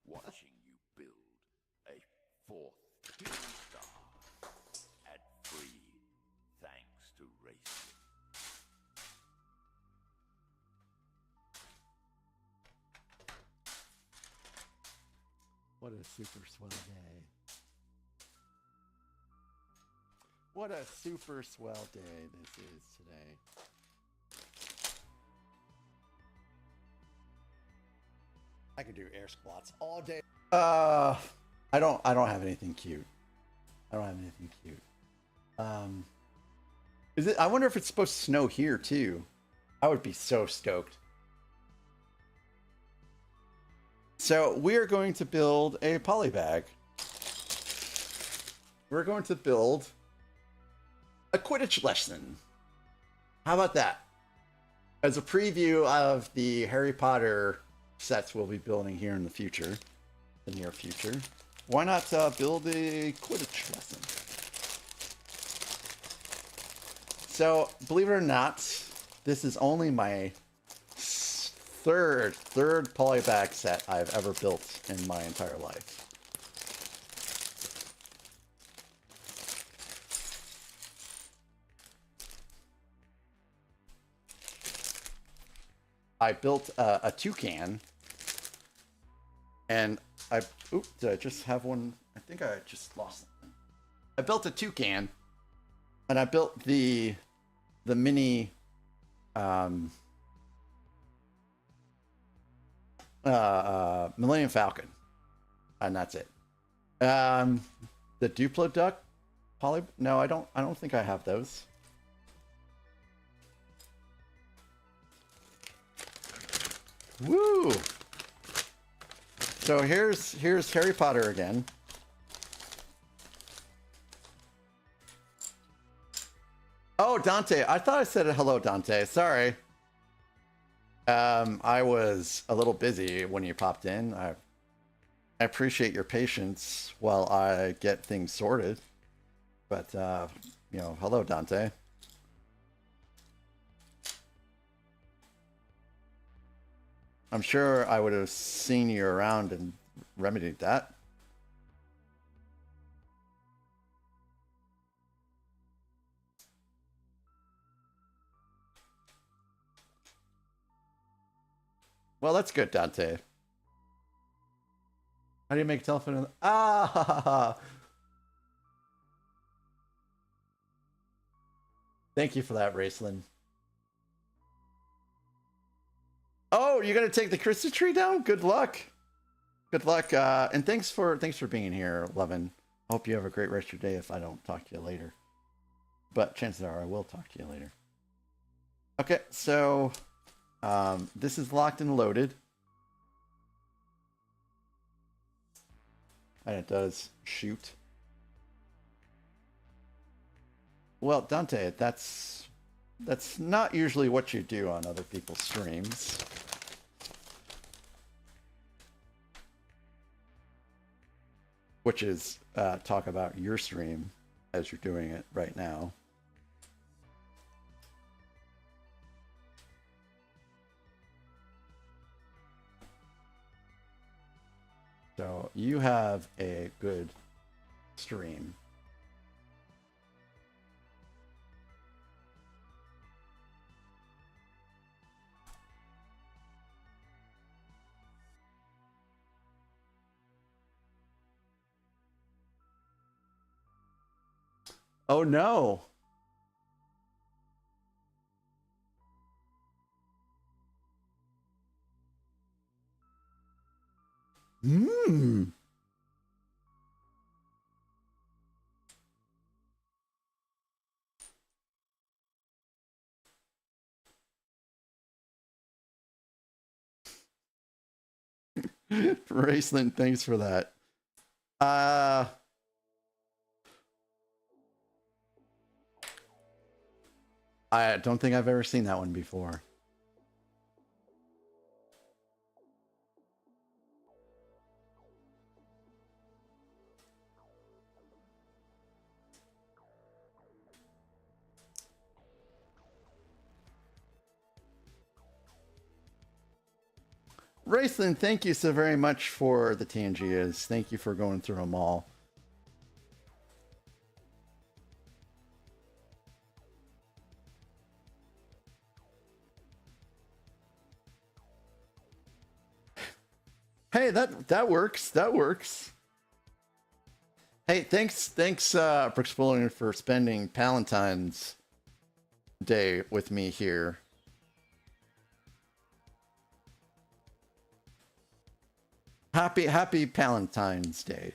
Watching you build a 4th star at free thanks to racing. What a super swell day. What a super swell day this is today. I could do air squats all day. I don't have anything cute. I don't have anything cute. Is it? I wonder if it's supposed to snow here too. I would be so stoked. So we are going to build a polybag. We're going to build a Quidditch lesson. How about that? As a preview of the Harry Potter sets we'll be building here in the future, the near future. Why not build a Quidditch lesson? So, believe it or not, this is only my third polybag set I've ever built in my entire life. I built a toucan. And did I just have one? I think I just lost something. I built a toucan, and I built the mini Millennium Falcon, and that's it. The Duplo duck, no, I don't think I have those. Woo! So here's Harry Potter again. Oh, Dante. I thought I said hello, Dante. Sorry. I was a little busy when you popped in. I appreciate your patience while I get things sorted. But, you know, hello, Dante. I'm sure I would have seen you around and remedied that. Well, that's good, Dante. How do you make a telephone? Ah! Thank you for that, Raceland. Oh, you're gonna take the Christmas tree down? Good luck. Good luck. And thanks for being here, Levin. I hope you have a great rest of your day if I don't talk to you later. But chances are I will talk to you later. Okay, so this is locked and loaded. And it does shoot. Well, Dante, that's not usually what you do on other people's streams. Which is talk about your stream as you're doing it right now. So you have a good stream. Oh no. Hmm. Raceland, thanks for that. I don't think I've ever seen that one before. Raceland, thank you so very much for the TNGs. Thank you for going through them all. Hey, that works. That works. Hey, thanks, Brixpolian, for spending Palentine's Day with me here. Happy Palentine's Day.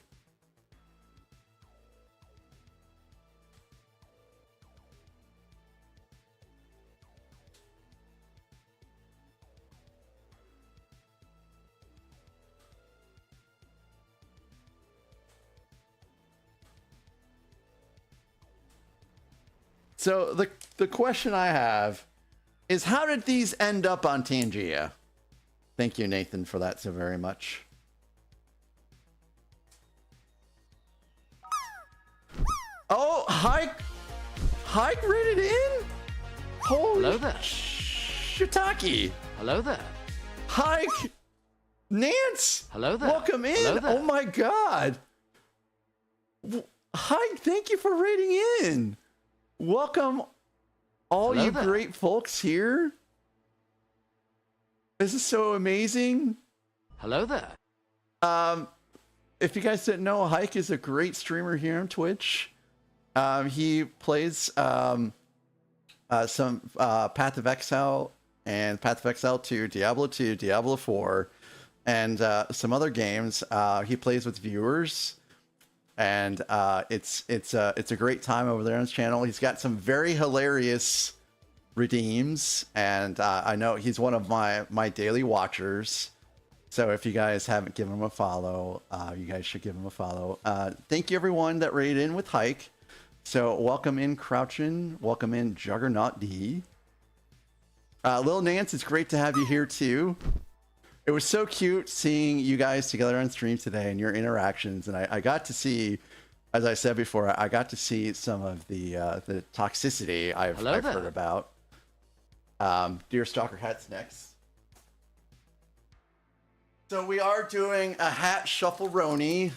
So the question I have is, how did these end up on Tangia? Thank you, Nathan, for that so very much. Oh, Hike rated in? Holy Hello there. shiitake. Hello there. Hike, Nance. Hello there. Welcome in. Hello there. Oh my God. Hike, thank you for rating in. Welcome, all Hello you there. great folks here. This is so amazing. Hello there. If you guys didn't know, Hike is a great streamer here on Twitch. He plays some Path of Exile and Path of Exile 2, Diablo 2, Diablo 4, and some other games. He plays with viewers, and it's a great time over there on his channel. He's got some very hilarious redeems, and I know he's one of my daily watchers. So if you guys haven't given him a follow, you guys should give him a follow. Thank you everyone that raided in with Hike. So welcome in Crouchin, welcome in Juggernaut D. Lil Nance, it's great to have you here too. It was so cute seeing you guys together on stream today and your interactions, and I got to see, as I said before, I got to see some of the toxicity I've Hello there. heard about. Dear Stalker Hat's next. So we are doing a hat shuffle-roni,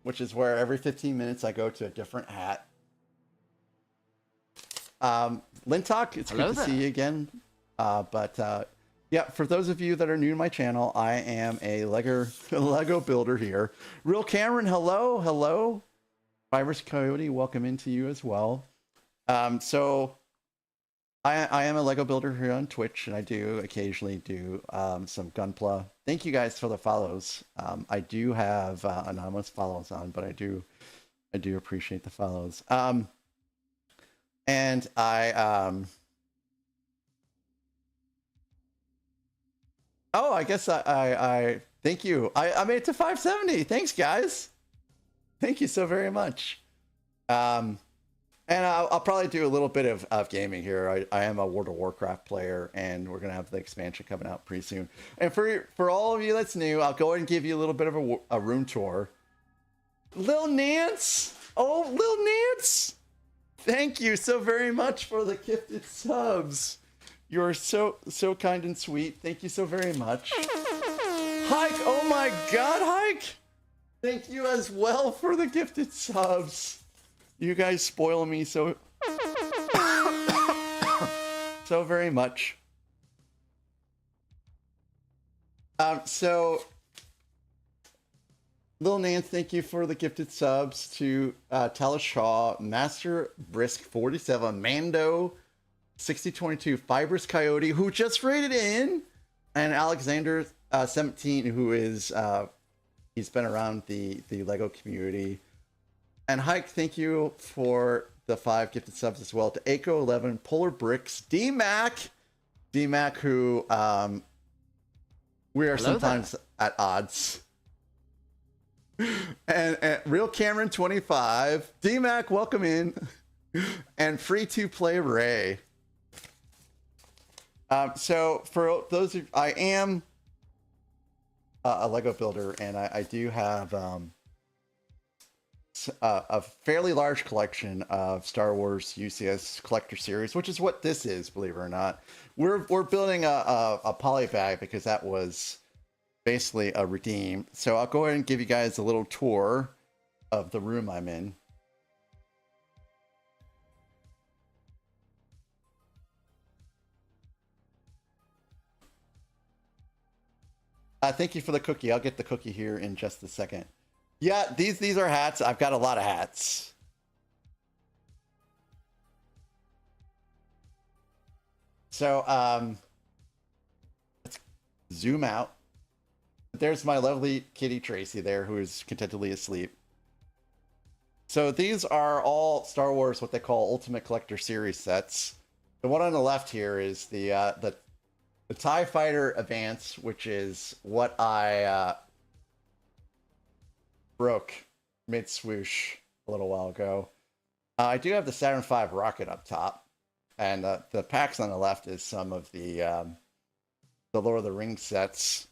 which is where every 15 minutes I go to a different hat. Lintok, it's Hello good to there. see you again. Yeah, for those of you that are new to my channel, I am a Lego builder here. Real Cameron, hello. Fibrous Coyote, welcome into you as well. So I am a Lego builder here on Twitch, and I do occasionally do some Gunpla. Thank you guys for the follows. I do have anonymous follows on, but I do appreciate the follows. And oh, I guess I thank you. I made it to 570. Thanks, guys. Thank you so very much. And I'll probably do a little bit of gaming here. I am a World of Warcraft player, and we're gonna have the expansion coming out pretty soon. And for all of you that's new, I'll go ahead and give you a little bit of a room tour. Lil Nance, oh Lil Nance, thank you so very much for the gifted subs. You're so kind and sweet. Thank you so very much. Hike, oh my God, Hike. Thank you as well for the gifted subs. You guys spoil me so very much. So Lil Nance, thank you for the gifted subs to Talis Shaw, Master Brisk 47, Mando 6022, Fibrous Coyote, who just raided in, and Alexander 17, who is he's been around the Lego community. And Hike, thank you for the 5 gifted subs as well to Aiko 11, Polar Bricks, D-Mac, who we are Hello sometimes at odds. And Real Cameron 25, D-Mac, welcome in, and Free to Play Ray. So for those of I am a Lego builder, and I do have a fairly large collection of Star Wars UCS collector series, which is what this is, believe it or not. We're building a poly bag because that was basically a redeem. So I'll go ahead and give you guys a little tour of the room I'm in. Thank you for the cookie. I'll get the cookie here in just a second. Yeah, these are hats. I've got a lot of hats. So let's zoom out. There's my lovely kitty Tracy there, who is contentedly asleep. So these are all Star Wars, what they call Ultimate Collector Series sets. The one on the left here is the TIE Fighter Advance, which is what I broke mid-swoosh a little while ago. I do have the Saturn V rocket up top, and the packs on the left is some of the Lord of the Rings sets.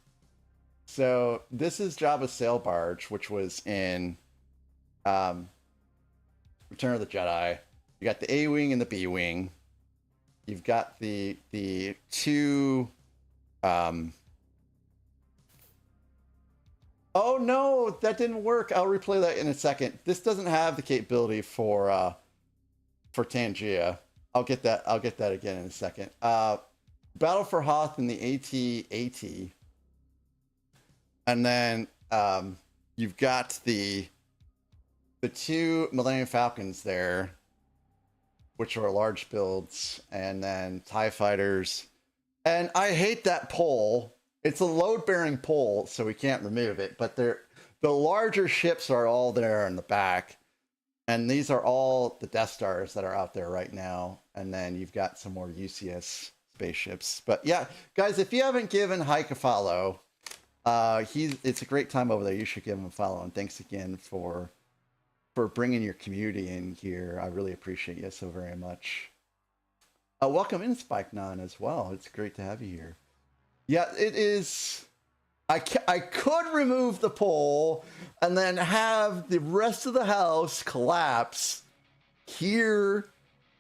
So this is Jabba's sail barge, which was in Return of the Jedi. You got the A-wing and the B-wing. You've got the two. Oh no, that didn't work. I'll replay that in a second. This doesn't have the capability for Tangia. I'll get that again in a second. Battle for Hoth and the AT-AT. And then you've got the two Millennium Falcons there, which are large builds, and then TIE Fighters. And I hate that pole. It's a load-bearing pole, so we can't remove it. But the larger ships are all there in the back. And these are all the Death Stars that are out there right now. And then you've got some more UCS spaceships. But yeah, guys, if you haven't given Hike a follow, it's a great time over there. You should give him a follow. And thanks again for bringing your community in here. I really appreciate you so very much. Welcome in, Spike Non, as well. It's great to have you here. Yeah, it is. I could remove the pole and then have the rest of the house collapse here,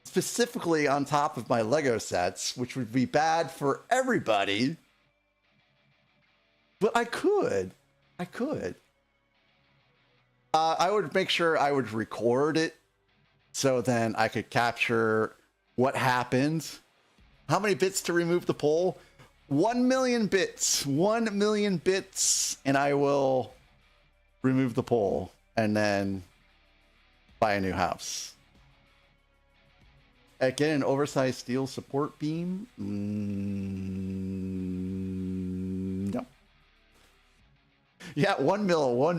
specifically on top of my Lego sets, which would be bad for everybody. But I could. I would make sure I would record it so then I could capture what happened. How many bits to remove the pole? 1 million bits. 1 million bits, and I will remove the pole and then buy a new house. Get an oversized steel support beam? No. Yeah, 1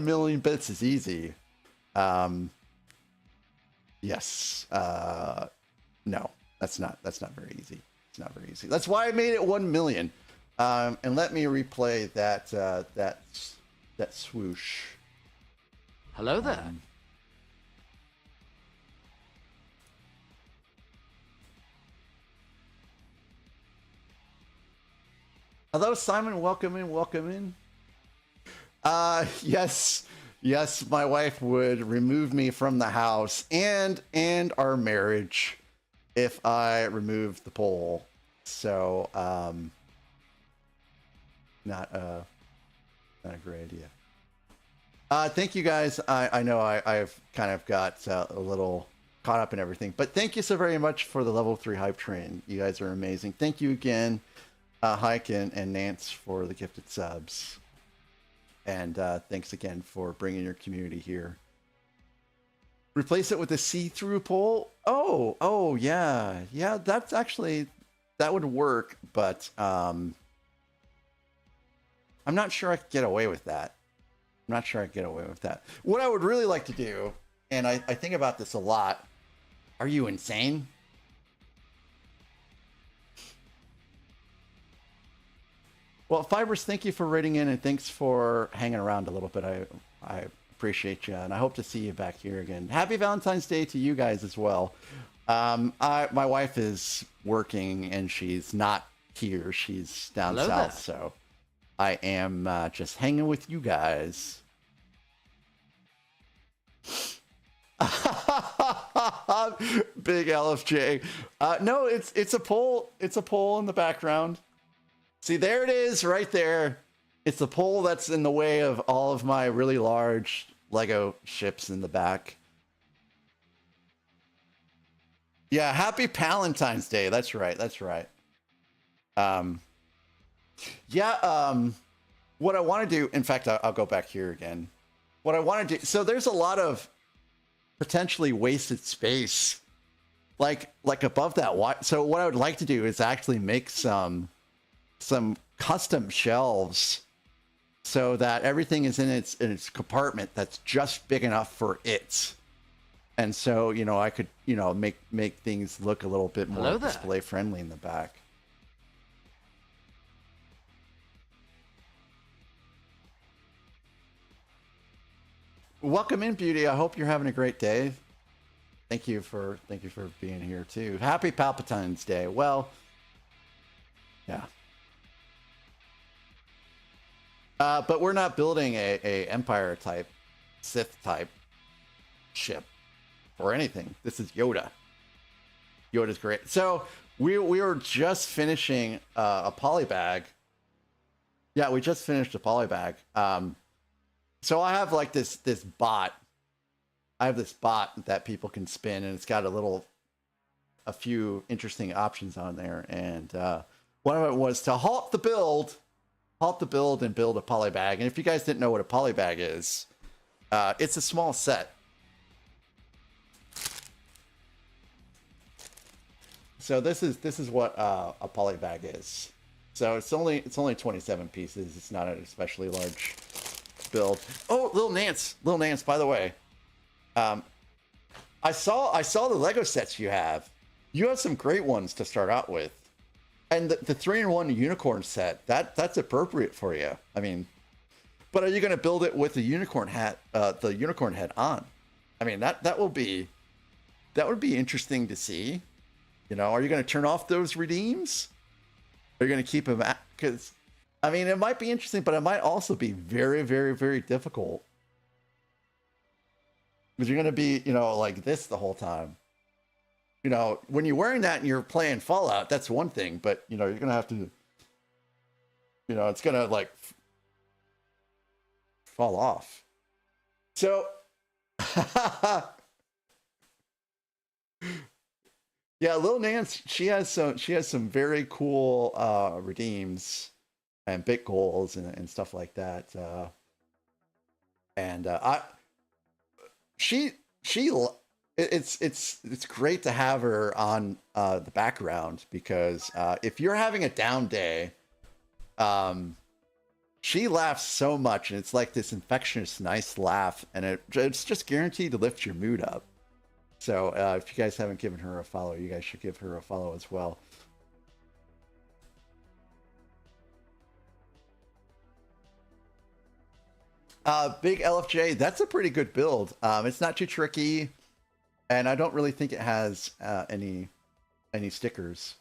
million bits is easy. Yes. No, that's not very easy. It's not very easy. That's why I made it 1 million. And let me replay that swoosh. Hello there. Hello, Simon. Welcome in. Yes, my wife would remove me from the house and our marriage if I removed the pole. So, not a great idea. Thank you guys. I know I've kind of got a little caught up in everything, but thank you so very much for the level 3 hype train. You guys are amazing. Thank you again, Hike and Nance, for the gifted subs. And thanks again for bringing your community here. Replace it with a see-through pole. Oh, yeah. That's actually, that would work, but I'm not sure I could get away with that. What I would really like to do, and I think about this a lot. Are you insane? Well, Fibers, thank you for writing in, and thanks for hanging around a little bit. I appreciate you, and I hope to see you back here again. Happy Valentine's Day to you guys as well. My wife is working, and she's not here. She's down Hello south, there. so I am just hanging with you guys. Big LFJ. No, it's a pole. It's a pole in the background. See, there it is right there. It's the pole that's in the way of all of my really large Lego ships in the back. Yeah, happy Valentine's Day. That's right. What I want to do, in fact, I'll go back here again. What I want to do, so there's a lot of potentially wasted space, like above that. So what I would like to do is actually make some custom shelves so that everything is in its compartment that's just big enough for it. And so, I could, make things look a little bit more display friendly in the back. Welcome in, Beauty. I hope you're having a great day. Thank you for being here too. Happy Palpatine's Day. Well, yeah. But we're not building a Empire type, Sith type ship or anything. This is Yoda. Yoda's great. So we were just finishing a polybag. Yeah, we just finished a polybag. So I have like this bot. I have this bot that people can spin, and it's got a few interesting options on there. And one of it was to halt the build and build a polybag. And if you guys didn't know what a polybag is, it's a small set. So this is what a polybag is. So it's only 27 pieces. It's not an especially large build. Oh, Lil Nance, by the way. I saw the Lego sets you have. You have some great ones to start out with. And the 3-in-1 unicorn set, that's appropriate for you. I mean, but are you going to build it with the unicorn head on? I mean, that would be interesting to see. Are you going to turn off those redeems? Are you going to keep them? Because I mean, it might be interesting, but it might also be very, very, very difficult. Because you're going to be, you know, like this the whole time. You know, when you're wearing that and you're playing Fallout, that's one thing. But, you know, you're going to have to, you know, it's going to, like, fall off. So, yeah, Lil Nance, she has some very cool redeems and bit goals and stuff like that. It's great to have her on the background because if you're having a down day, she laughs so much and it's like this infectious, nice laugh, and it's just guaranteed to lift your mood up. So if you guys haven't given her a follow, you guys should give her a follow as well. Big LFJ, that's a pretty good build. It's not too tricky, and I don't really think it has any stickers.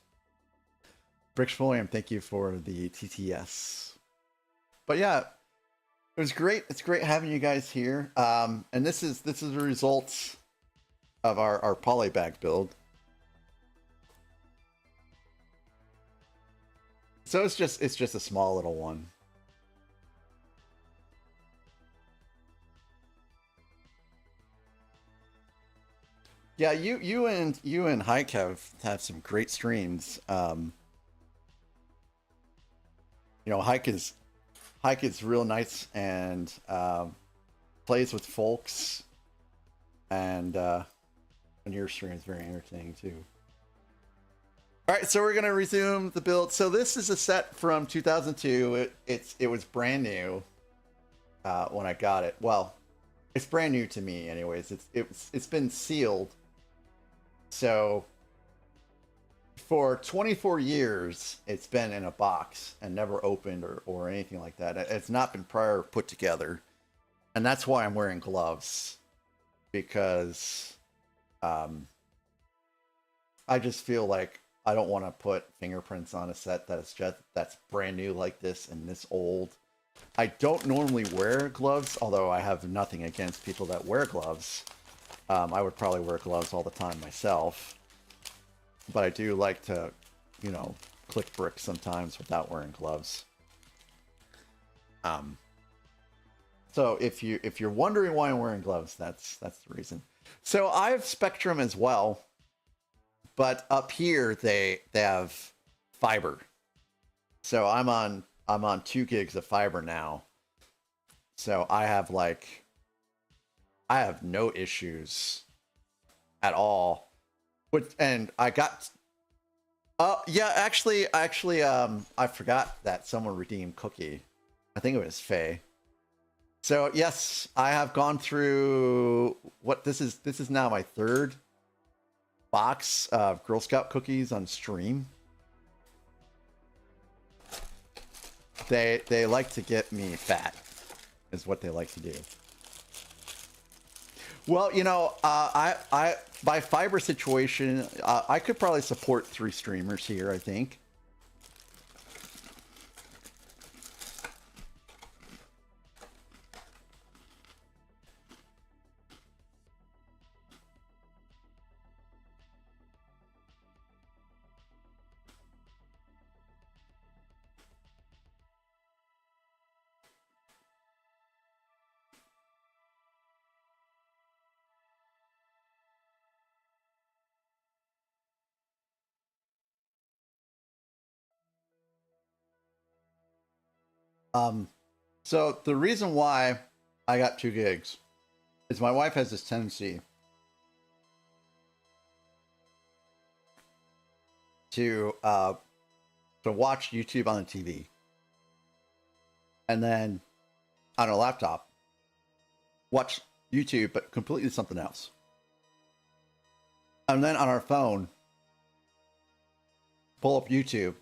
Brixfolium, thank you for the TTS. But yeah, it was great. It's great having you guys here. And this is the results of our polybag build. So it's just a small little one. Yeah, you and Hike have some great streams. You know, Hike is real nice and plays with folks, and your stream is very entertaining too. All right, so we're gonna resume the build. So this is a set from 2002. It was brand new when I got it. Well, it's brand new to me, anyways. It's been sealed. So for 24 years, it's been in a box and never opened or anything like that. It's not been prior put together, and that's why I'm wearing gloves, because I just feel like I don't want to put fingerprints on a set that's brand new like this and this old. I don't normally wear gloves, although I have nothing against people that wear gloves. I would probably wear gloves all the time myself, but I do like to, you know, click bricks sometimes without wearing gloves. So if you're wondering why I'm wearing gloves, that's the reason. So I have Spectrum as well, but up here they have fiber. So I'm on 2 gigs of fiber now. So I have no issues at all. And I got yeah, actually I forgot that someone redeemed Cookie. I think it was Faye. So yes, I have gone through this is now my 3rd box of Girl Scout cookies on stream. They like to get me fat, is what they like to do. Well, you know, I by fiber situation, I could probably support 3 streamers here, I think. So the reason why I got 2 gigs is my wife has this tendency to watch YouTube on the TV, and then on her laptop watch YouTube but completely something else, and then on our phone pull up YouTube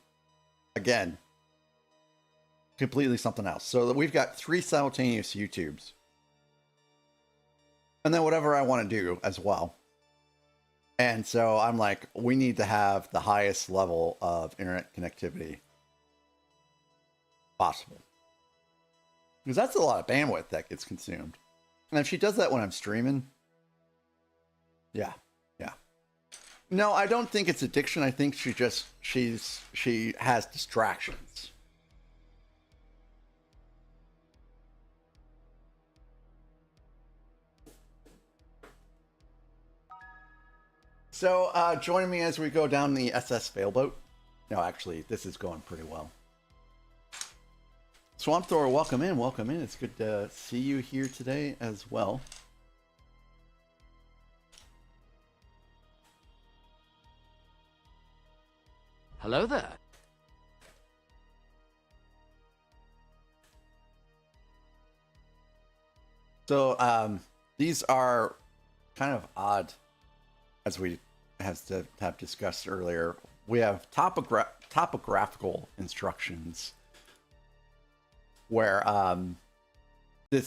again, completely something else. So we've got 3 simultaneous YouTubes, and then whatever I want to do as well. And so I'm like, we need to have the highest level of internet connectivity. possible. Because that's a lot of bandwidth that gets consumed. And if she does that when I'm streaming, yeah. No, I don't think it's addiction. I think she has distractions. So, join me as we go down the SS Failboat. No, actually, this is going pretty well. Swamp Thor, welcome in, welcome in. It's good to see you here today as well. Hello there. So, these are kind of odd, as we have discussed earlier. We have topographical instructions where the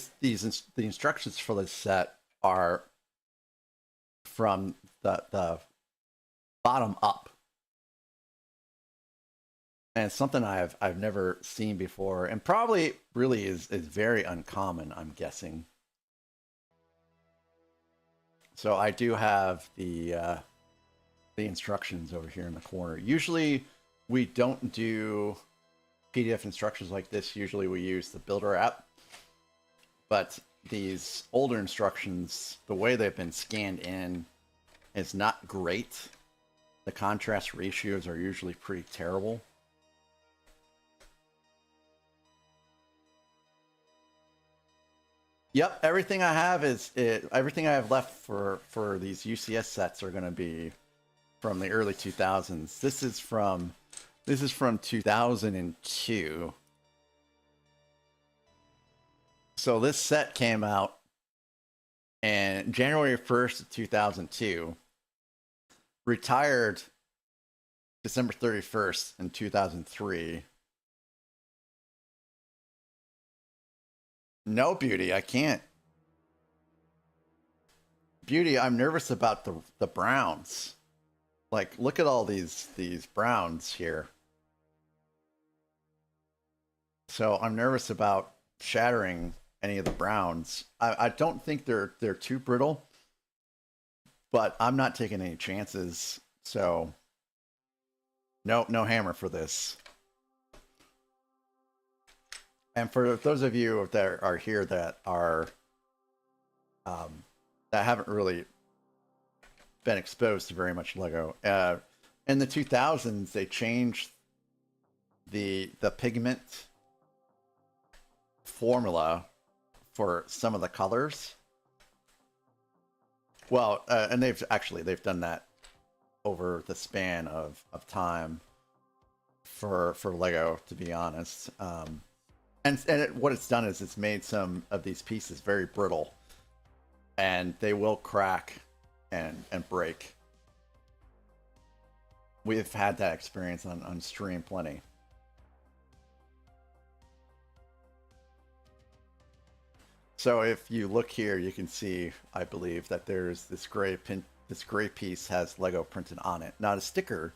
instructions for this set are from the bottom up. And it's something I've never seen before, and probably really is very uncommon, I'm guessing. So I do have the instructions over here in the corner. Usually we don't do PDF instructions like this. Usually we use the Builder app. But these older instructions, the way they've been scanned in is not great. The contrast ratios are usually pretty terrible. Yep, everything I have everything I have left for these UCS sets are going to be from the early 2000s. This is from 2002. So this set came out in January 1st of 2002. Retired December 31st in 2003. No, Beauty, I can't. Beauty, I'm nervous about the browns. Like, look at all these browns here. So I'm nervous about shattering any of the browns. I don't think they're too brittle, but I'm not taking any chances. So no hammer for this. And for those of you that are here that are that haven't really been exposed to very much Lego, in the 2000s they changed the pigment formula for some of the colors. Well, and they've done that over the span of time for Lego, to be honest. What it's done is it's made some of these pieces very brittle, and they will crack and break. We've had that experience on stream plenty. So if you look here, you can see, I believe, that there's this gray piece has Lego printed on it. Not a sticker,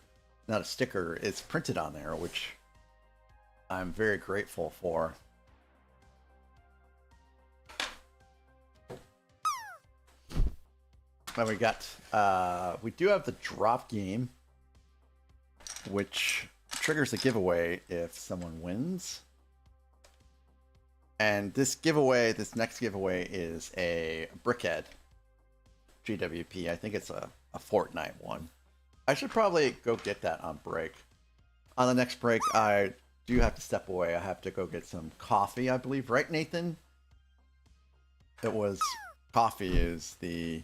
it's printed on there, which I'm very grateful for. And we do have the drop game, which triggers a giveaway if someone wins. And this next giveaway is a Brickhead GWP. I think it's a Fortnite one. I should probably go get that on break. On the next break, I do have to step away. I have to go get some coffee, I believe. Right, Nathan? Coffee is the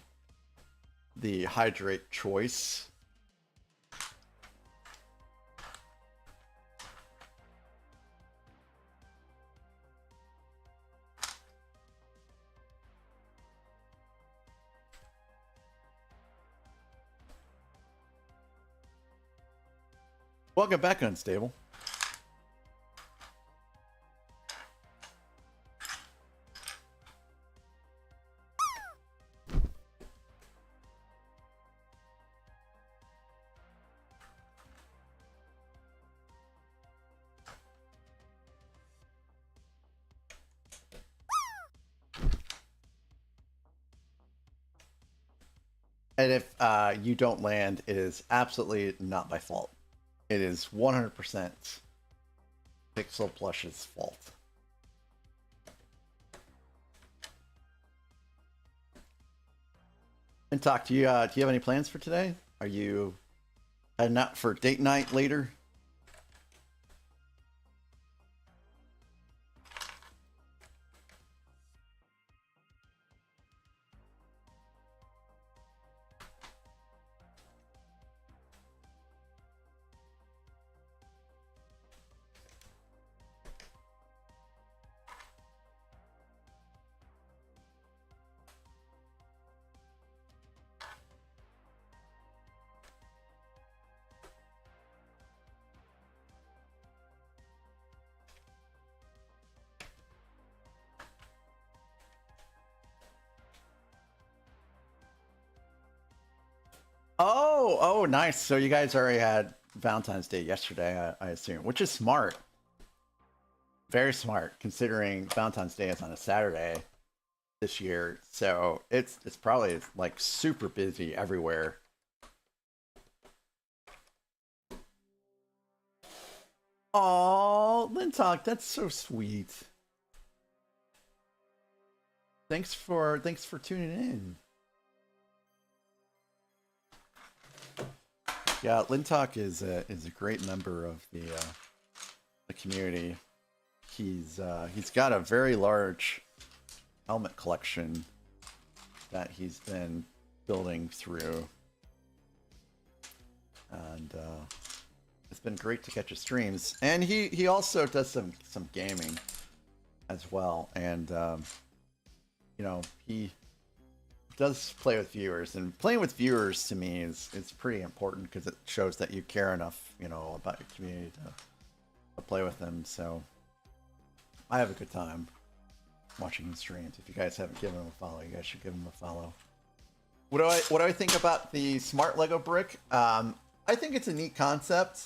hydrate choice. Welcome back, Unstable. And if you don't land, it is absolutely not my fault. It is 100% Pixel Plush's fault. And talk to you. Do you have any plans for today? Are you heading out for date night later? Oh, nice. So you guys already had Valentine's Day yesterday, I assume, which is smart. Very smart, considering Valentine's Day is on a Saturday this year. So it's probably like super busy everywhere. Oh, Lintalk, that's so sweet. Thanks for tuning in. Yeah, Lintalk is a great member of the community. He's got a very large helmet collection that he's been building through, and it's been great to catch his streams. And he also does some gaming as well, and you know, he does play with viewers, and playing with viewers to me is pretty important because it shows that you care enough, you know, about your community to play with them. So I have a good time watching his streams. If you guys haven't given him a follow, you guys should give him a follow. What do I think about the smart Lego brick? I think it's a neat concept.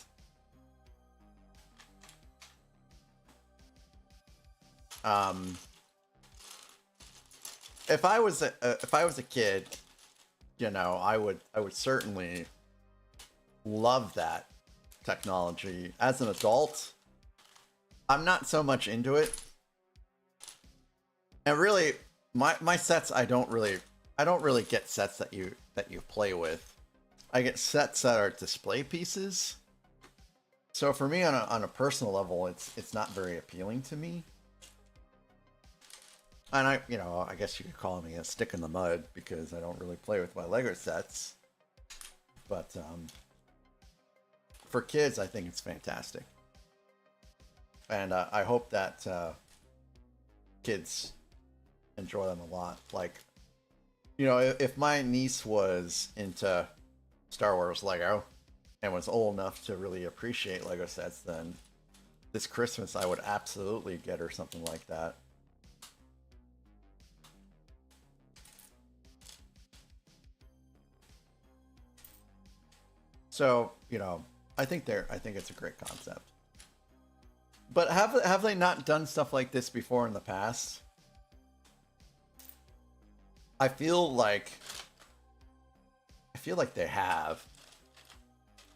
If I was a kid, you know, I would certainly love that technology. As an adult, I'm not so much into it. And really, my sets, I don't really get sets that you play with. I get sets that are display pieces. So for me, on a personal level, it's not very appealing to me. And I guess you could call me a stick in the mud because I don't really play with my Lego sets. But for kids, I think it's fantastic. And I hope that kids enjoy them a lot. Like, you know, if my niece was into Star Wars Lego and was old enough to really appreciate Lego sets, then this Christmas I would absolutely get her something like that. So, you know, I think it's a great concept. But have they not done stuff like this before in the past? I feel like they have.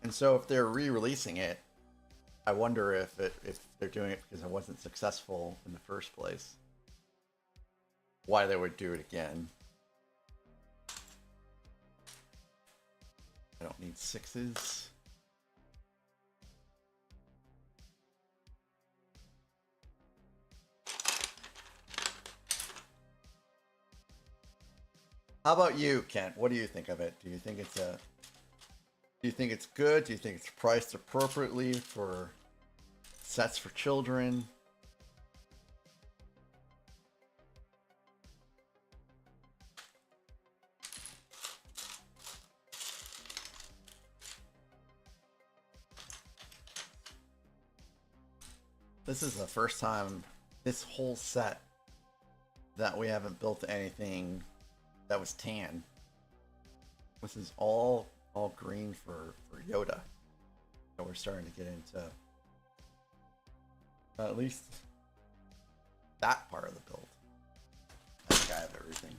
And so if they're re-releasing it, I wonder if they're doing it because it wasn't successful in the first place. Why they would do it again. I don't need sixes. How about you, Kent? What do you think of it? Do you think it's good? Do you think it's priced appropriately for sets for children? This is the first time this whole set that we haven't built anything that was tan. This is all green for Yoda. So we're starting to get into at least that part of the build. I think I have everything.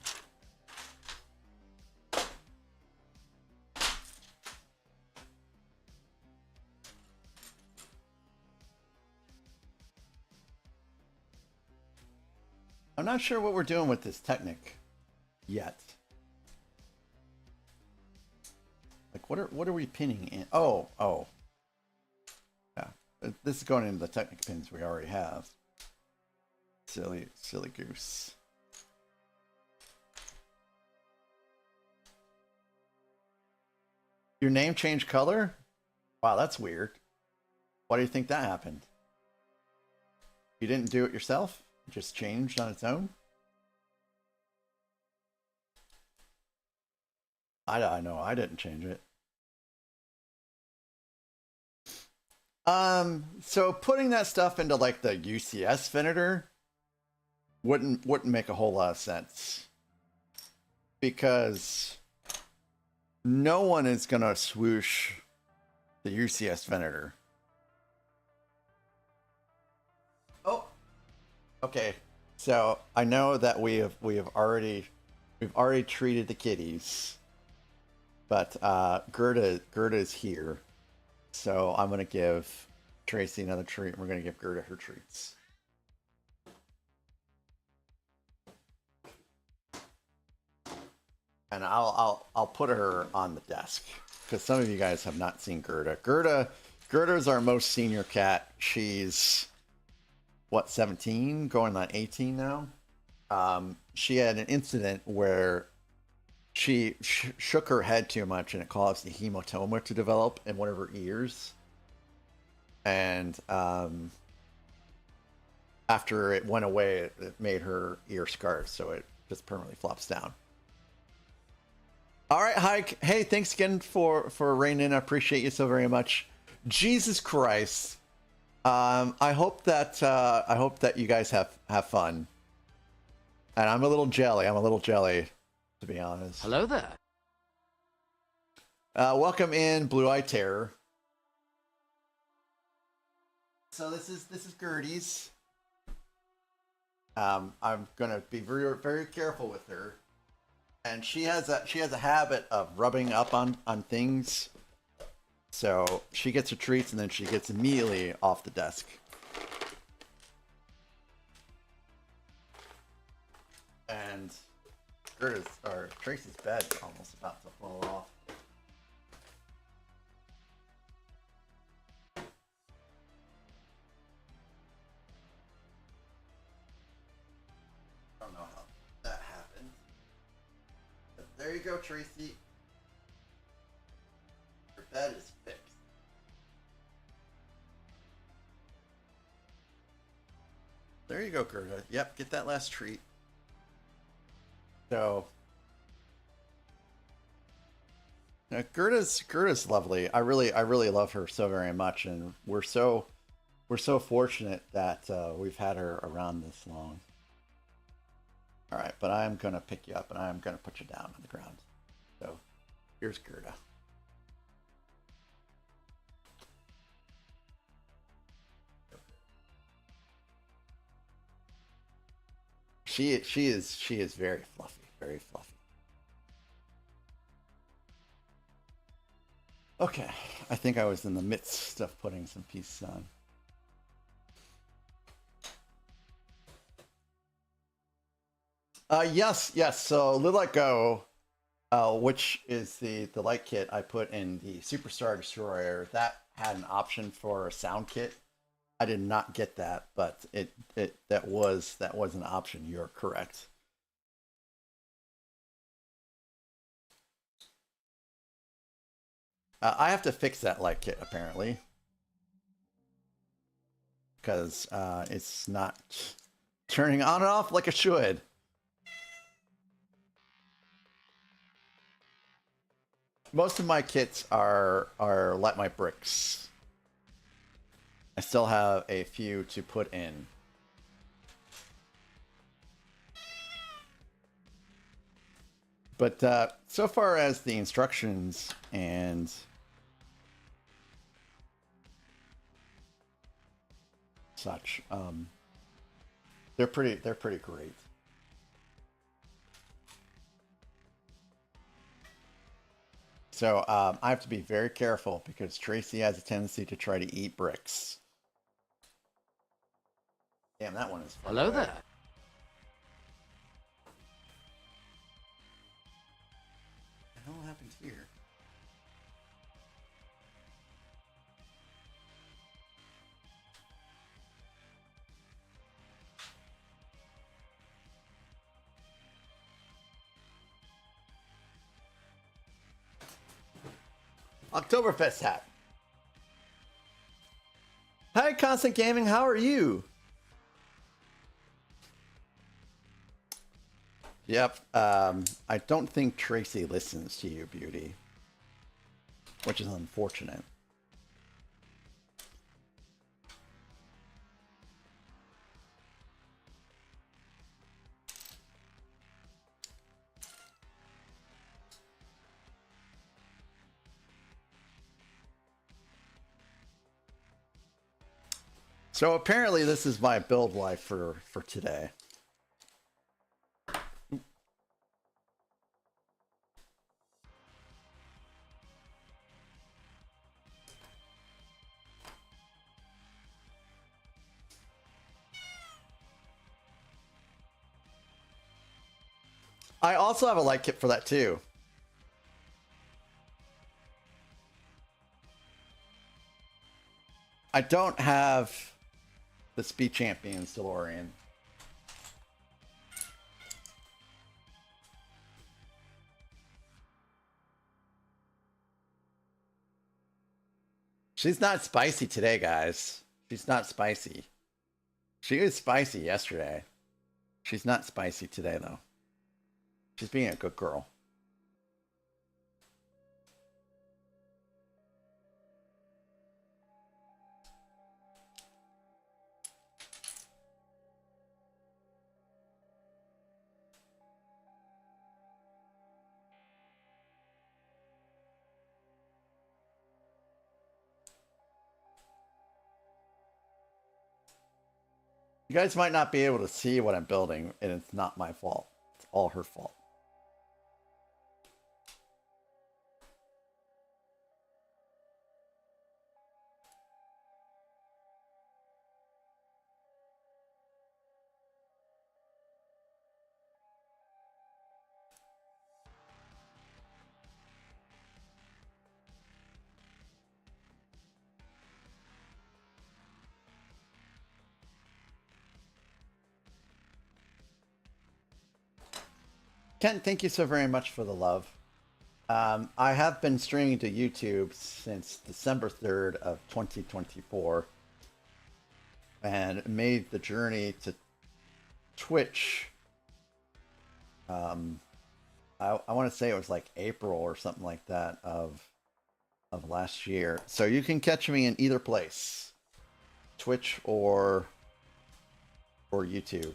I'm not sure what we're doing with this Technic yet. Like, what are we pinning in? Oh. Yeah. This is going into the Technic pins we already have. Silly goose. Your name changed color? Wow, that's weird. Why do you think that happened? You didn't do it yourself? It just changed on its own? I know I didn't change it. So putting that stuff into like the UCS Venator wouldn't make a whole lot of sense. Because no one is gonna swoosh the UCS Venator. Oh, okay. So I know that we've already treated the kitties, but Gerda is here, so I'm gonna give Tracy another treat. And we're gonna give Gerda her treats. And I'll put her on the desk because some of you guys have not seen Gerda. Gerda's our most senior cat. She's what, 17, going on 18 now. She had an incident where she shook her head too much and it caused a hematoma to develop in one of her ears. And after it went away, it made her ear scarred, so it just permanently flops down. All right, Hike. Hey, thanks again for reining in. I appreciate you so very much. Jesus Christ. I hope that you guys have fun. And I'm a little jelly. To be honest. Hello there. Welcome in, Blue Eye Terror. So this is Gertie's. I'm gonna be very, very careful with her. And she has a habit of rubbing up on things. So she gets her treats and then she gets immediately off the desk. And Tracy's bed is almost about to fall off. I don't know how that happened. But there you go, Tracy. Your bed is fixed. There you go, Gerda. Yep, get that last treat. So, Gerda's lovely. I really love her so very much, and we're so fortunate that we've had her around this long. All right, but I'm gonna pick you up and I'm gonna put you down on the ground. So, here's Gerda. She is very fluffy, very fluffy. Okay, I think I was in the midst of putting some pieces on. Yes. So Live Let Go, which is the light kit I put in the Superstar Destroyer, that had an option for a sound kit. I did not get that, but that was an option. You're correct. I have to fix that light kit apparently, because it's not turning on and off like it should. Most of my kits are Light My Bricks. I still have a few to put in. But so far as the instructions and such, they're pretty great. So I have to be very careful because Tracy has a tendency to try to eat bricks. Damn, that one is far Hello away. there. hell happened here? Oktoberfest hat. Hi, Constant Gaming. How are you? Yep. I don't think Tracy listens to you, Beauty, which is unfortunate. So apparently this is my build life for today. I also have a light kit for that too. I don't have the Speed Champion DeLorean. She's not spicy today, guys. She's not spicy. She was spicy yesterday. She's not spicy today, though. She's being a good girl. You guys might not be able to see what I'm building, and it's not my fault. It's all her fault. Kent, thank you so very much for the love. I have been streaming to YouTube since December 3rd of 2024 and made the journey to Twitch. I want to say it was like April or something like that of last year. So you can catch me in either place, Twitch or YouTube.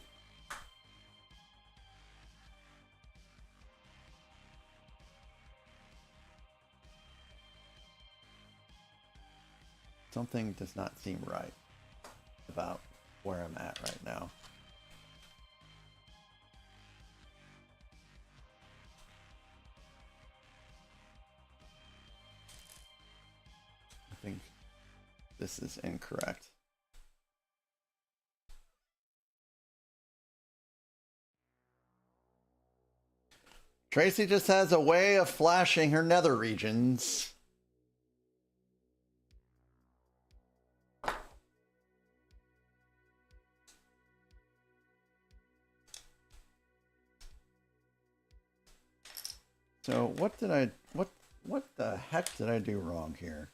Something does not seem right about where I'm at right now. I think this is incorrect. Tracy just has a way of flashing her nether regions. So what the heck did I do wrong here?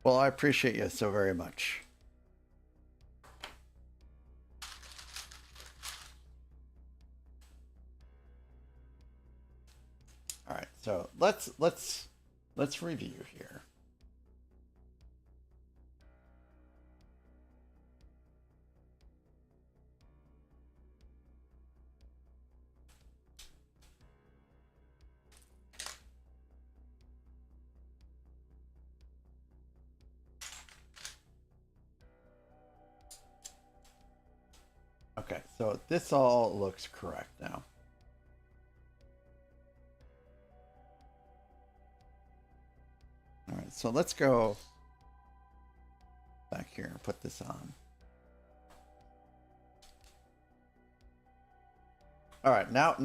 Well, I appreciate you so very much. All right, so let's review here. Okay, so this all looks correct now. So let's go back here and put this on. All right, now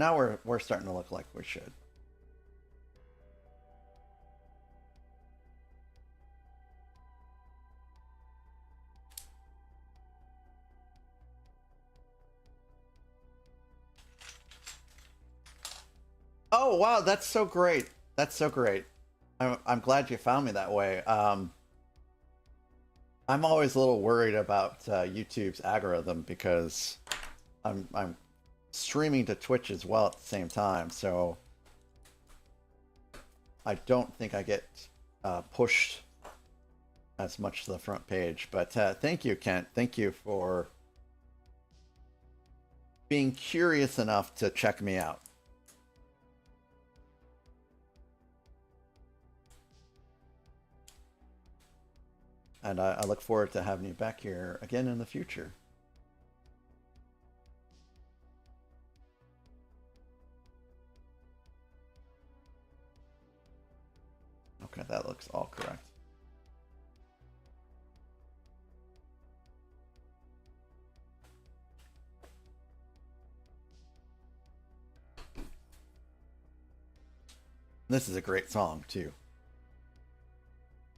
we're starting to look like we should. Oh wow, that's so great. That's so great. I'm glad you found me that way. I'm always a little worried about YouTube's algorithm because I'm streaming to Twitch as well at the same time, so I don't think I get pushed as much to the front page. But thank you, Kent. Thank you for being curious enough to check me out. And I look forward to having you back here again in the future. Okay, that looks all correct. This is a great song, too.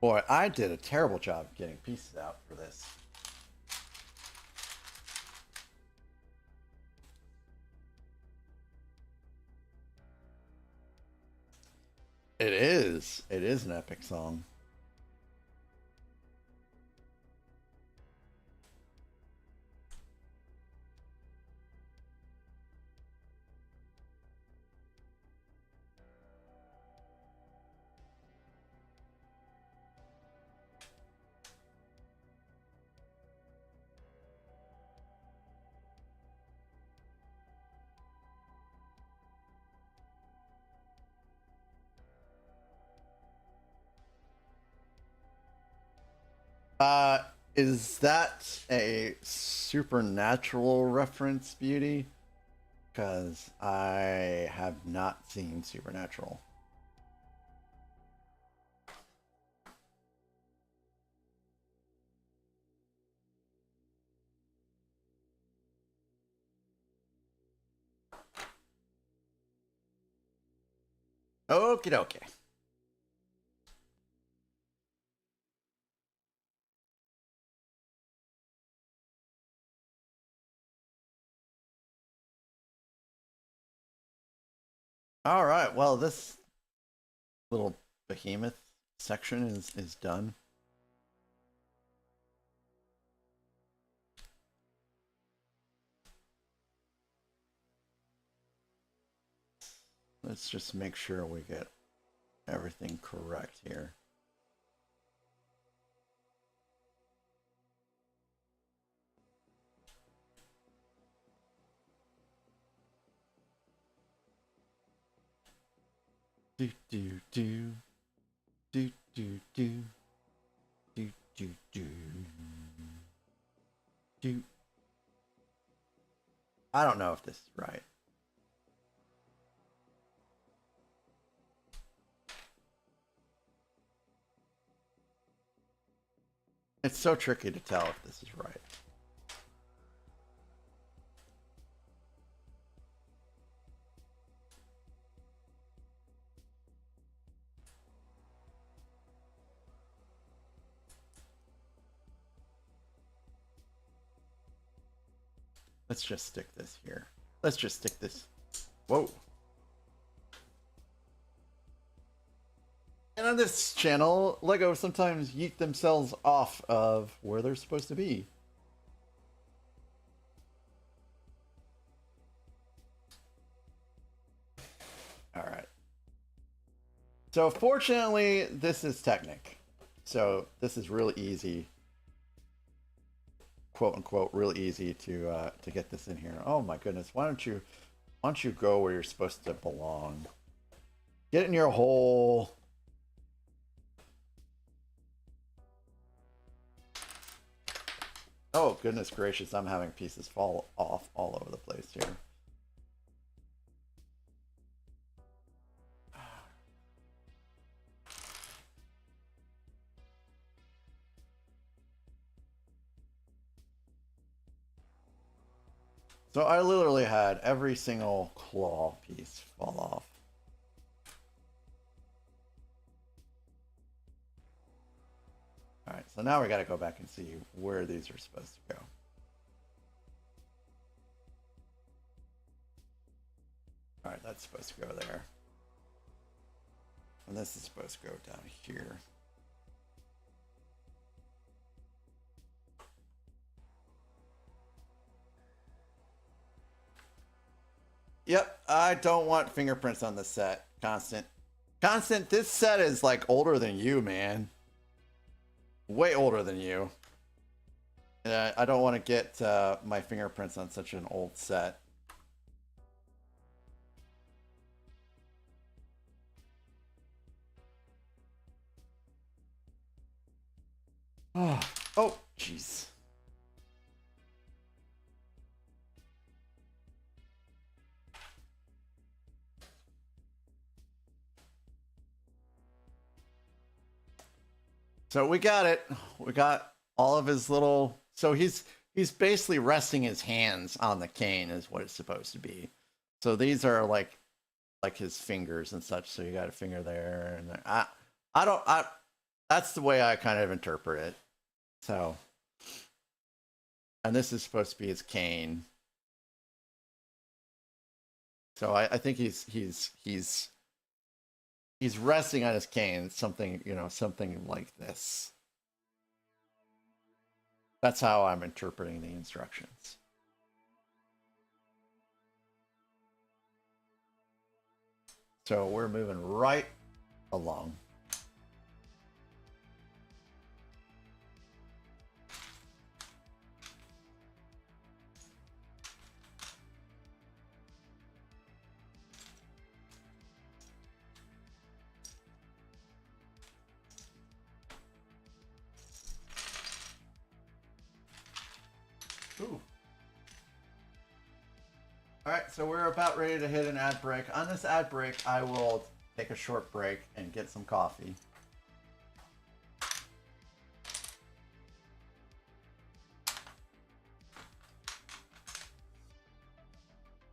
Boy, I did a terrible job getting pieces out for this. It is. It is an epic song. Is that a supernatural reference, Beauty? Because I have not seen Supernatural. Okie dokie. All right, well, this little behemoth section is done. Let's just make sure we get everything correct here. Do do do do do do do do do do. I don't know if this is right. It's so tricky to tell if this is right. Let's just stick this here. Let's just stick this. Whoa. And on this channel, LEGO sometimes yeet themselves off of where they're supposed to be. All right. So fortunately, this is Technic. So this is really easy. Quote unquote, really easy to get this in here. Oh my goodness, why don't you go where you're supposed to belong? Get in your hole. Oh goodness gracious, I'm having pieces fall off all over the place here. So I literally had every single claw piece fall off. All right, so now we got to go back and see where these are supposed to go. All right, that's supposed to go there. And this is supposed to go down here. Yep, I don't want fingerprints on this set. Constant. Constant, this set is like older than you, man. Way older than you. I don't want to get my fingerprints on such an old set. Oh, jeez. So we got it. We got all of his little. So he's basically resting his hands on the cane is what it's supposed to be. So these are like his fingers and such. So you got a finger there and there. I that's the way I kind of interpret it. So, and this is supposed to be his cane. So I think he's resting on his cane, something, you know, something like this. That's how I'm interpreting the instructions. So we're moving right along. Ooh. All right, so we're about ready to hit an ad break. On this ad break, I will take a short break and get some coffee.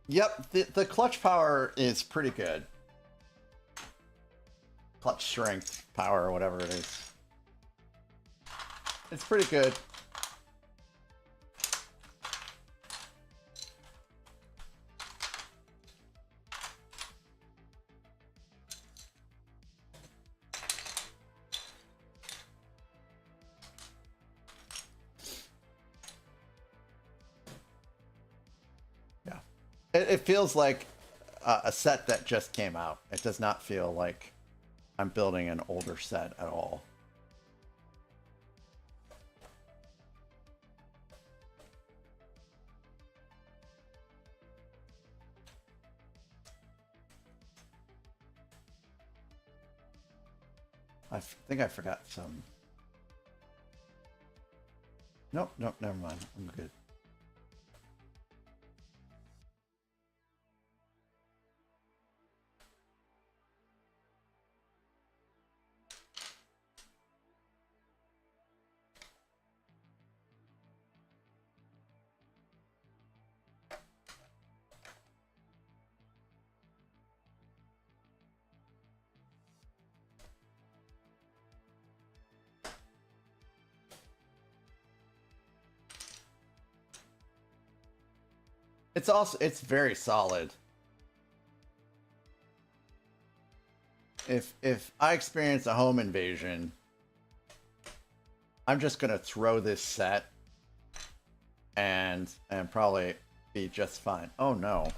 Yep, the clutch power is pretty good. Clutch strength, power, whatever it is. It's pretty good. It feels like a set that just came out. It does not feel like I'm building an older set at all. I think I forgot some. Nope, never mind. I'm good. It's very solid. If I experience a home invasion, I'm just gonna throw this set and probably be just fine. Oh no.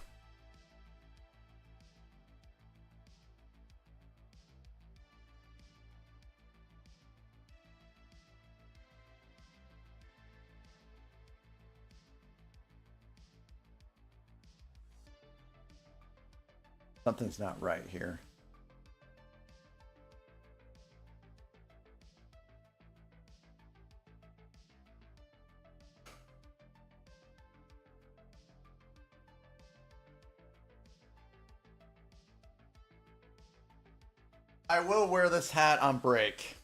Something's not right here. I will wear this hat on break.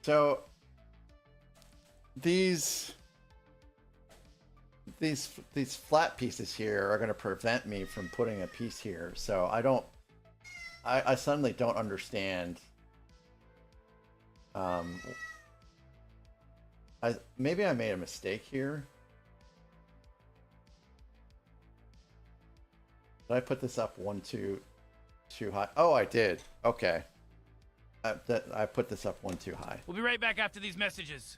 So these flat pieces here are going to prevent me from putting a piece here. So I suddenly don't understand. Maybe I made a mistake here. Did I put this up too high? Oh, I did. Okay. I put this up one too high. We'll be right back after these messages.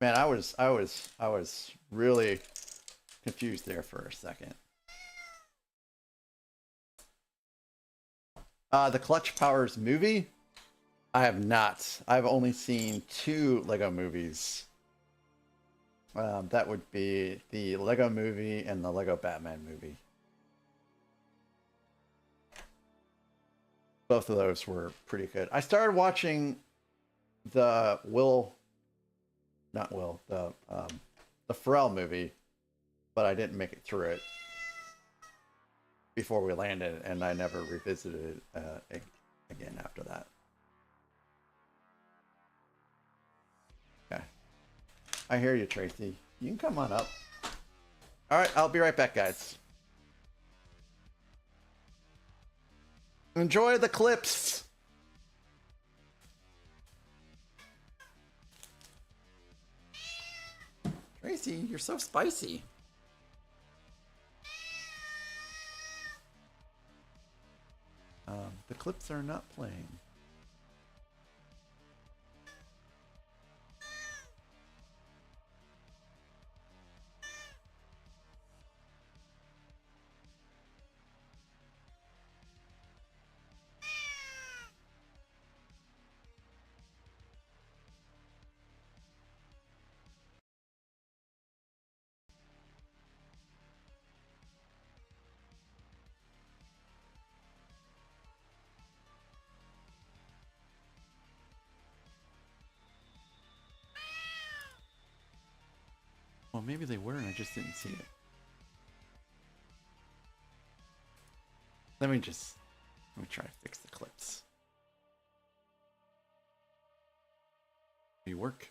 Man, I was really confused there for a second. The Clutch Powers movie? I have not. I've only seen 2 Lego movies. That would be the Lego movie and the Lego Batman movie. Both of those were pretty good. I started watching the the Pharrell movie, but I didn't make it through it before we landed, and I never revisited it again after that. Okay. I hear you, Tracy. You can come on up. All right, I'll be right back, guys. Enjoy the clips. Tracy, you're so spicy. The clips are not playing. Well, maybe they were and I just didn't see it. Let me try to fix the clips. May work.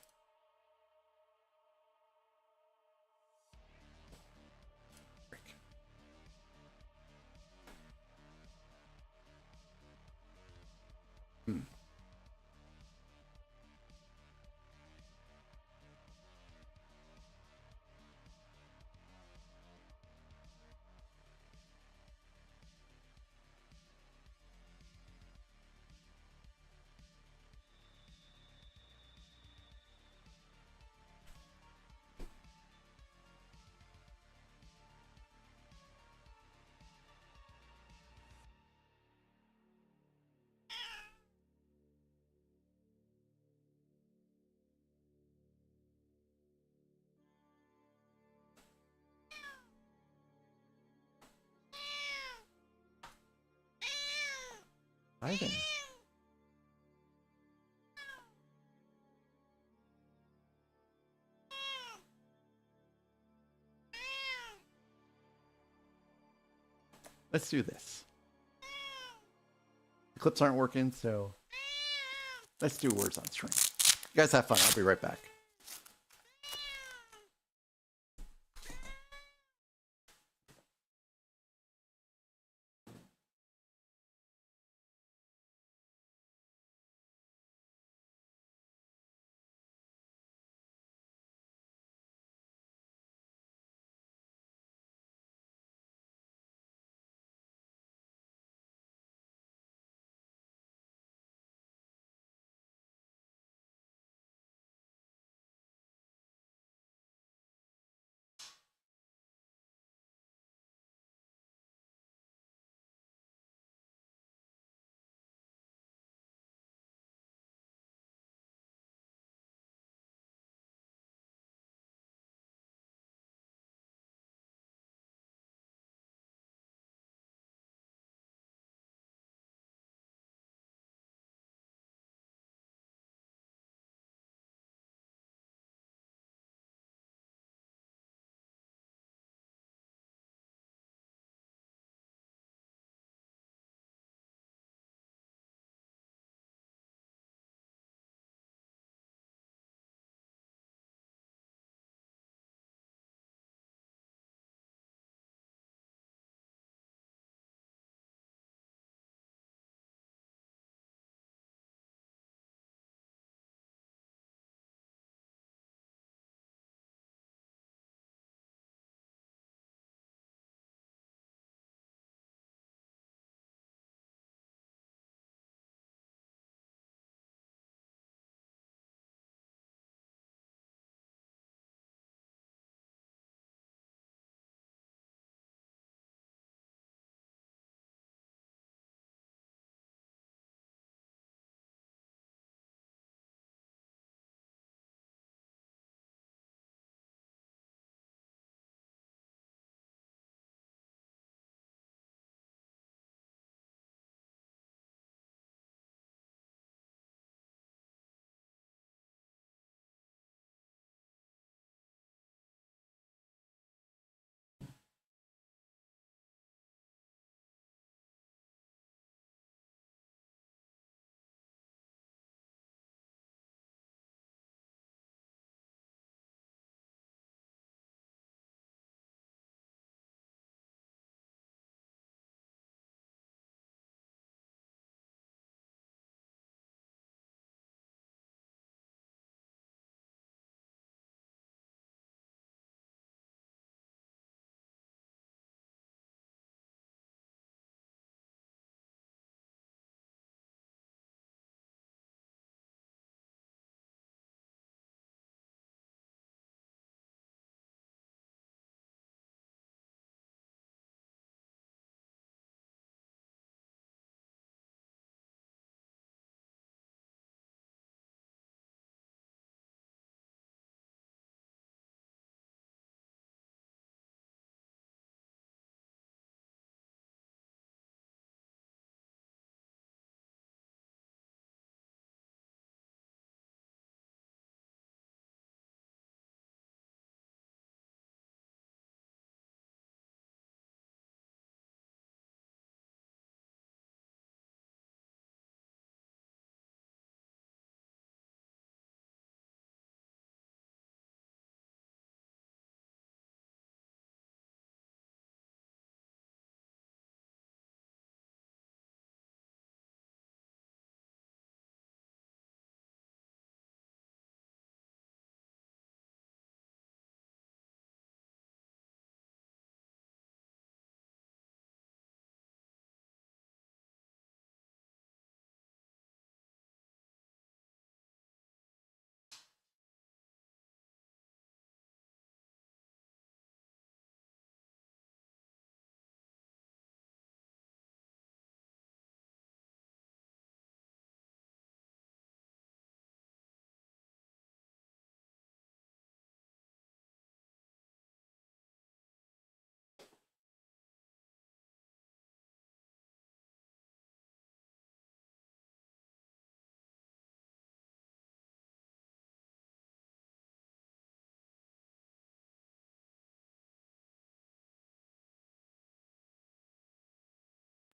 Frick. Hi there. Let's do this. The clips aren't working, so let's do words on stream. You guys have fun. I'll be right back.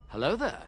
Hello there.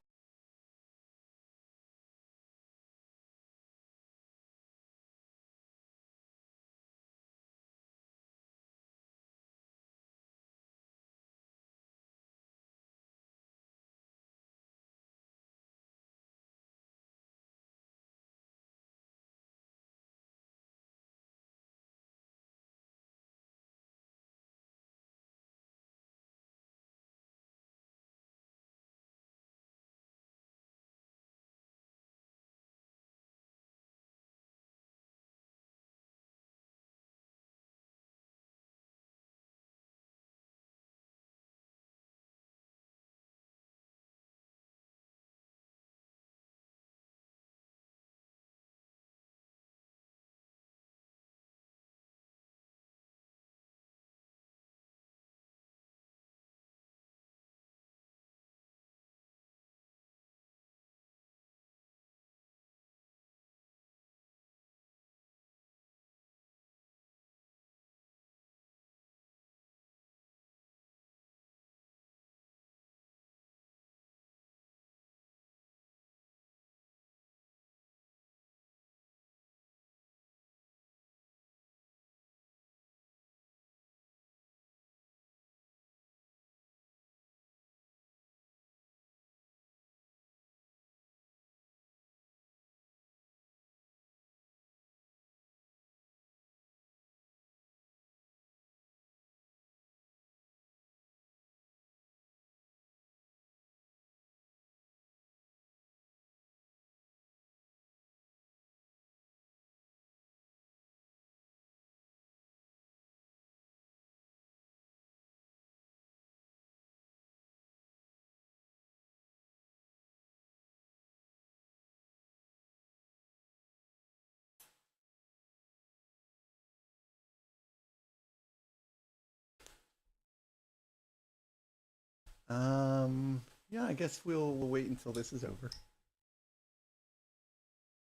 Yeah, I guess we'll wait until this is over.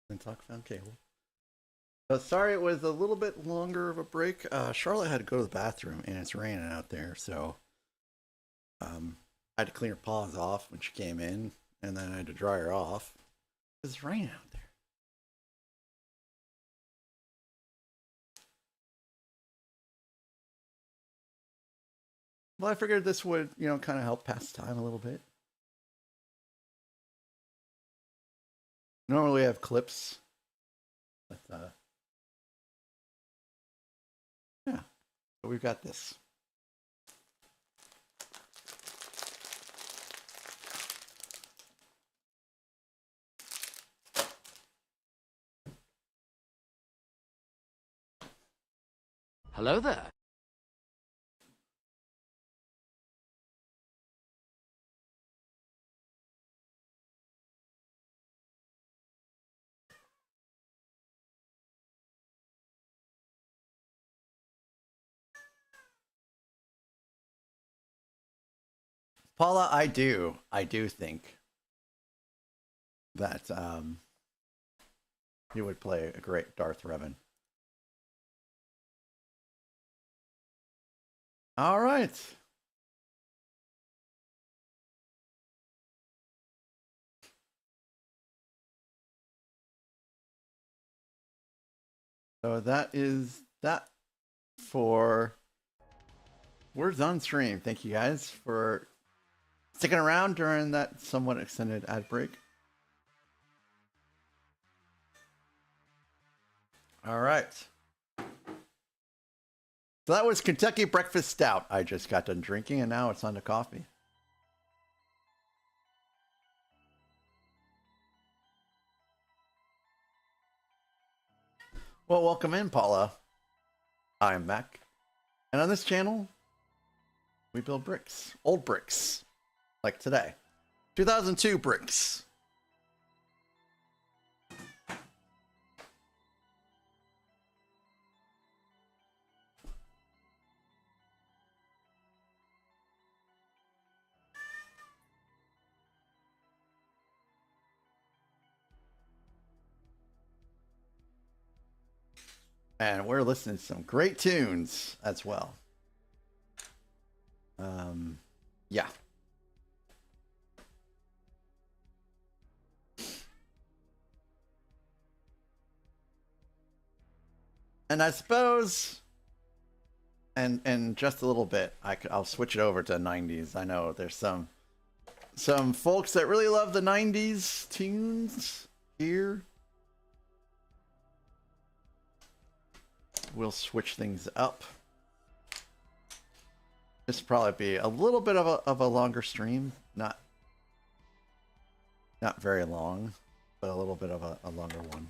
And talk found cable. Sorry it was a little bit longer of a break. Charlotte had to go to the bathroom and it's raining out there, so I had to clean her paws off when she came in, and then I had to dry her off. It's raining out there. Well, I figured this would, kind of help pass time a little bit. Normally we have clips, but yeah, but we've got this. Hello there. Paula, I do think that you would play a great Darth Revan. All right. So that is that for Words on Stream. Thank you guys for sticking around during that somewhat extended ad break. All right. So that was Kentucky Breakfast Stout I just got done drinking, and now it's on to coffee. Well, welcome in, Paula. I'm Mac. And on this channel, we build bricks. Old bricks. Like today. 2002 bricks. And we're listening to some great tunes as well. Yeah. And I suppose, and just a little bit, I'll switch it over to 90s. I know there's some folks that really love the 90s tunes here. We'll switch things up. This will probably be a little bit of a longer stream, not very long, but a little bit of a longer one.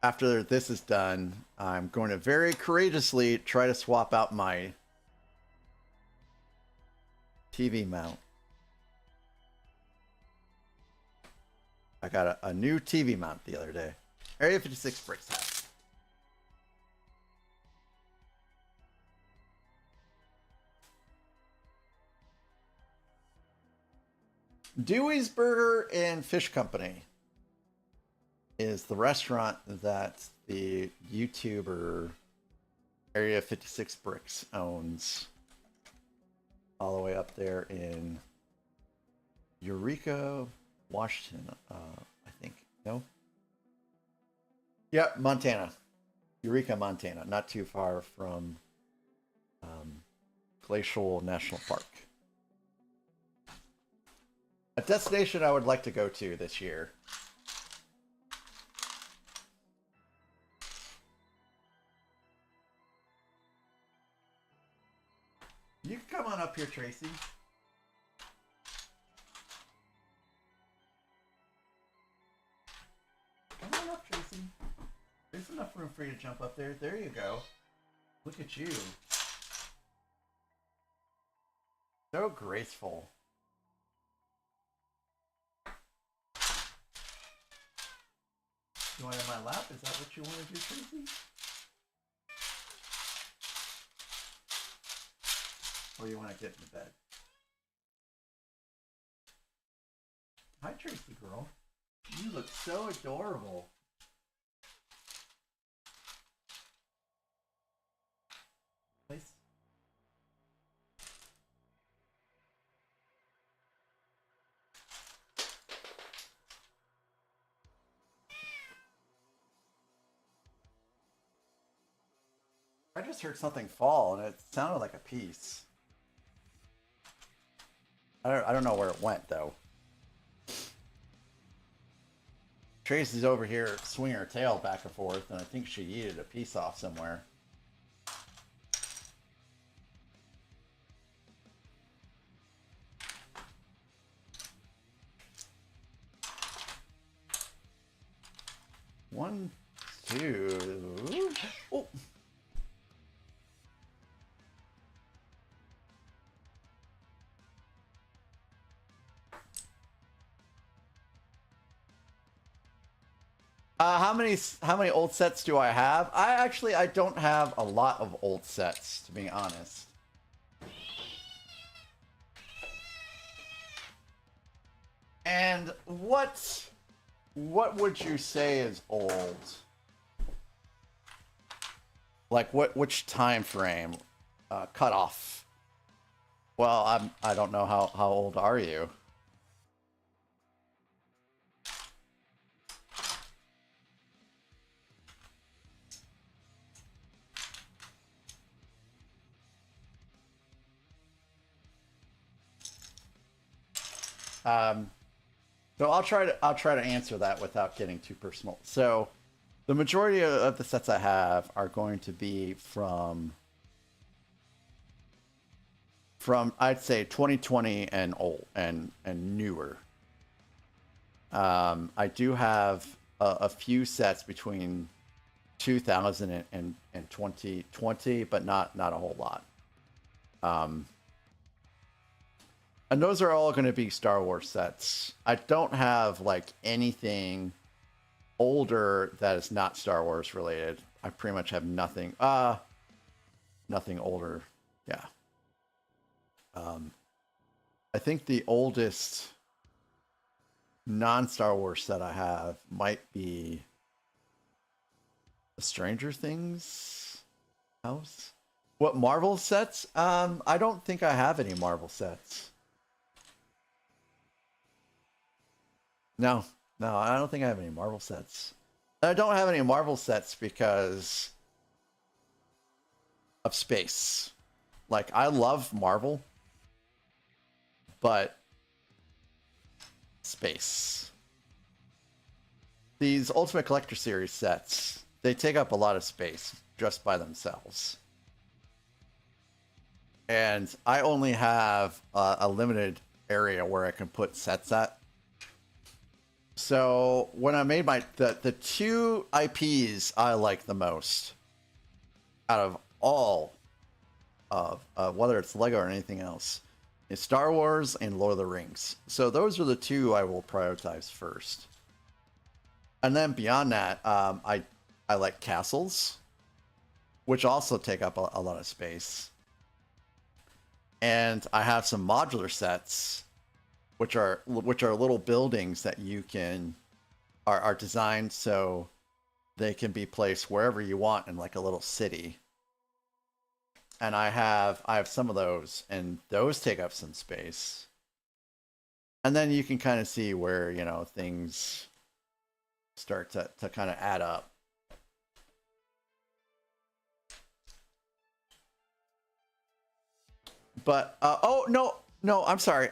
After this is done, I'm going to very courageously try to swap out my TV mount. I got a new TV mount the other day. Area 56 bricks hat. Dewey's Burger and Fish Company is the restaurant that the YouTuber Area 56 Bricks owns. All the way up there in Eureka, Washington, I think. No? Yep, Montana. Eureka, Montana. Not too far from Glacial National Park. A destination I would like to go to this year. You can come on up here, Tracy. Come on up, Tracy. There's enough room for you to jump up there. There you go. Look at you. So graceful. You want in my lap? Is that what you want to do, Tracy? Or you want to get in the bed? Hi, Tracy girl. You look so adorable. Place. I just heard something fall and it sounded like a piece. I don't know where it went though. Tracy's over here swinging her tail back and forth, and I think she yeeted a piece off somewhere. One, two. Oh. How many old sets do I have? I don't have a lot of old sets, to be honest. And what would you say is old? Like which time frame? Cut off. Well, I don't know how old are you? So I'll try to answer that without getting too personal. So the majority of the sets I have are going to be from I'd say 2020 and old and newer. I do have a few sets between 2000 and 2020, but not a whole lot. And those are all going to be Star Wars sets. I don't have like anything older that is not Star Wars related. I pretty much have nothing. Nothing older. Yeah. I think the oldest non-Star Wars set I have might be the Stranger Things house. What Marvel sets? I don't think I have any Marvel sets. No, I don't think I have any Marvel sets. I don't have any Marvel sets because of space. Like, I love Marvel, but space. These Ultimate Collector Series sets, they take up a lot of space just by themselves. And I only have a limited area where I can put sets at. So when I made the two IPs I like the most out of all of whether it's Lego or anything else is Star Wars and Lord of the Rings. So those are the two I will prioritize first. And then beyond that, I like castles, which also take up a lot of space. And I have some modular sets, which are little buildings that you can are designed so they can be placed wherever you want in like a little city. And I have some of those, and those take up some space. And then you can kind of see where, you know, things start to kind of add up. But oh no, I'm sorry.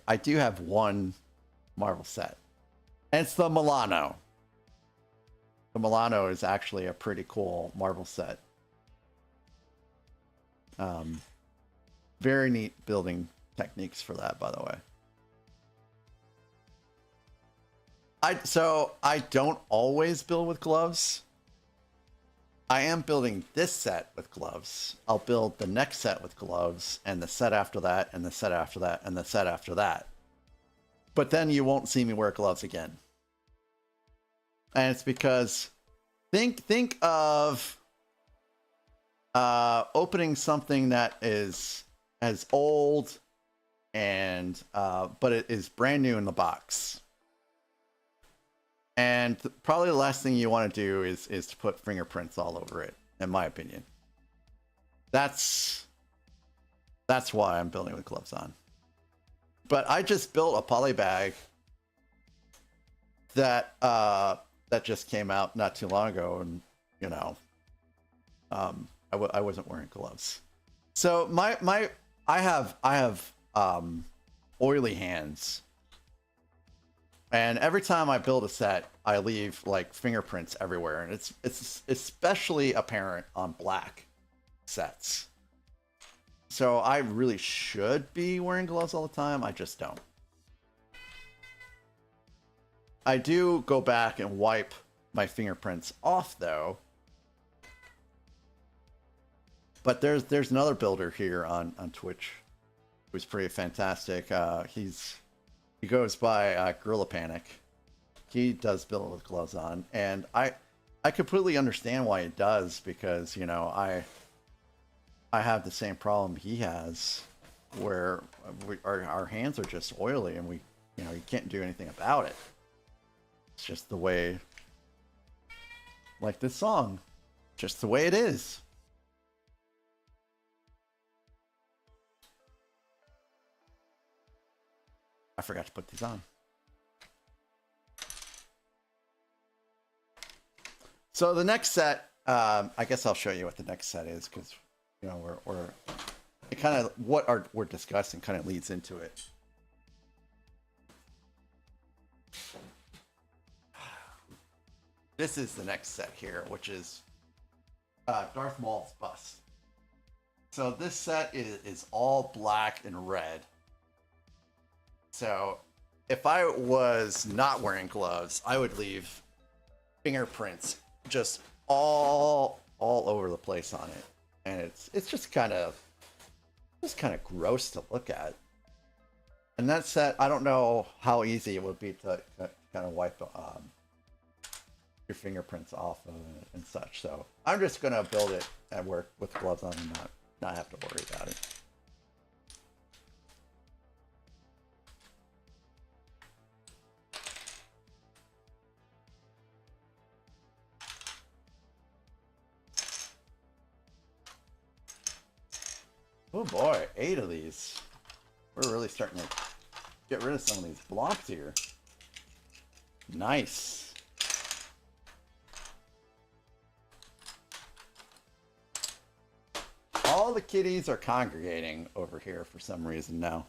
I do have one Marvel set, and it's the Milano. The Milano is actually a pretty cool Marvel set. Very neat building techniques for that, by the way. I don't always build with gloves. I am building this set with gloves. I'll build the next set with gloves, and the set after that, and the set after that, and the set after that. But then you won't see me wear gloves again. And it's because think of opening something that is as old and but it is brand new in the box. And probably the last thing you want to do is to put fingerprints all over it, in my opinion. That's why I'm building with gloves on. But I just built a poly bag that that just came out not too long ago, and you know, I wasn't wearing gloves. So I have oily hands. And every time I build a set, I leave like fingerprints everywhere, and it's especially apparent on black sets. So I really should be wearing gloves all the time. I just don't. I do go back and wipe my fingerprints off though. But there's another builder here on Twitch who's pretty fantastic. He goes by Gorilla Panic. He does build with gloves on, and I completely understand why he does, because you know I have the same problem he has, where our hands are just oily, and you can't do anything about it. It's just the way, like this song, just the way it is. I forgot to put these on. So the next set, I guess I'll show you what the next set is, because you know we're it kind of we're discussing kind of leads into it. This is the next set here, which is Darth Maul's bust. So this set is all black and red. So if I was not wearing gloves, I would leave fingerprints just all over the place on it, and it's just kind of gross to look at. And that set, I don't know how easy it would be to kind of wipe your fingerprints off of it and such. So I'm just gonna build it at work with gloves on and not have to worry about it. Oh boy, 8 of these. We're really starting to get rid of some of these blocks here. Nice. All the kitties are congregating over here for some reason now.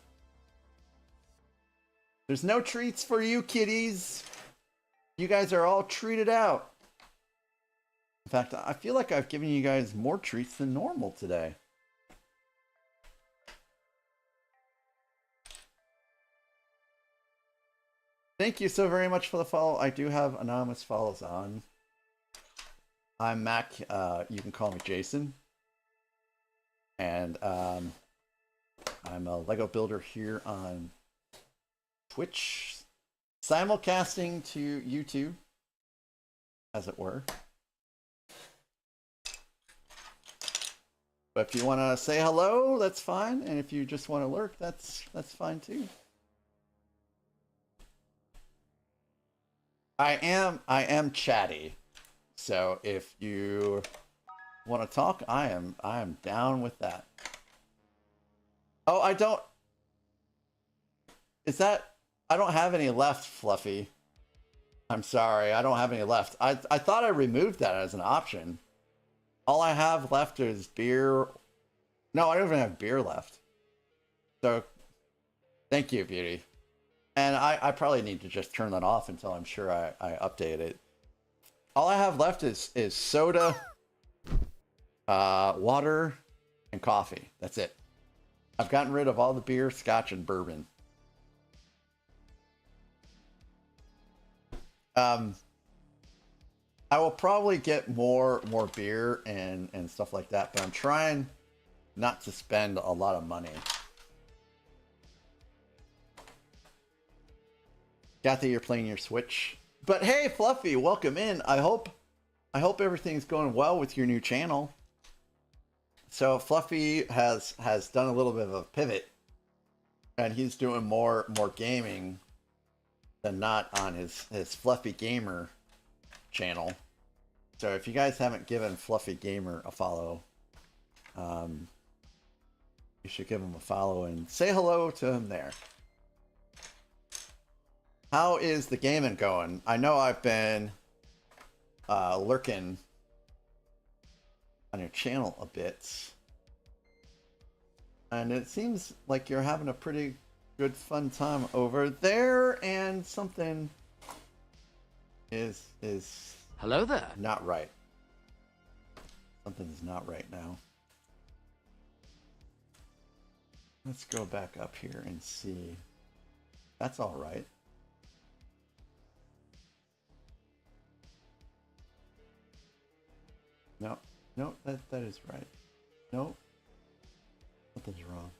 There's no treats for you kitties. You guys are all treated out. In fact, I feel like I've given you guys more treats than normal today. Thank you so very much for the follow. I do have anonymous follows on. I'm Mac. You can call me Jason. And I'm a Lego builder here on Twitch, simulcasting to YouTube, as it were. But if you want to say hello, that's fine. And if you just want to lurk, that's fine too. I am chatty. So if you want to talk, I am down with that. Oh, I don't. Is that? I don't have any left, Fluffy. I'm sorry, I don't have any left. I thought I removed that as an option. All I have left is beer. No, I don't even have beer left. So, thank you, Beauty. And I probably need to just turn that off until I'm sure I update it. All I have left is soda, water, and coffee. That's it. I've gotten rid of all the beer, scotch, and bourbon. I will probably get more beer and stuff like that, but I'm trying not to spend a lot of money. Kathy, you're playing your Switch. But hey, Fluffy, welcome in. I hope everything's going well with your new channel. So Fluffy has done a little bit of a pivot, and he's doing more gaming than not on his Fluffy Gamer channel. So if you guys haven't given Fluffy Gamer a follow, you should give him a follow and say hello to him there. How is the gaming going? I know I've been lurking on your channel a bit, and it seems like you're having a pretty good fun time over there, and something is Hello there. not right. Something's not right now. Let's go back up here and see. That's all right. No, that is right. No, something's wrong.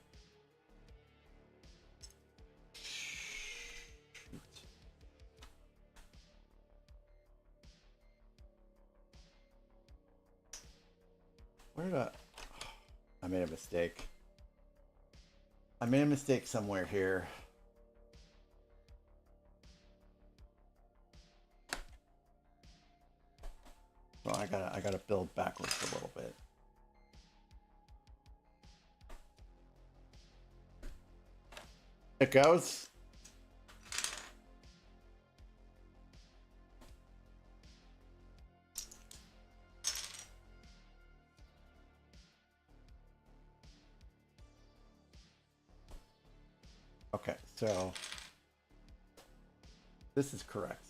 Shoot. Where did I made a mistake. I made a mistake somewhere here. So I gotta build backwards a little bit. It goes. Okay, so this is correct.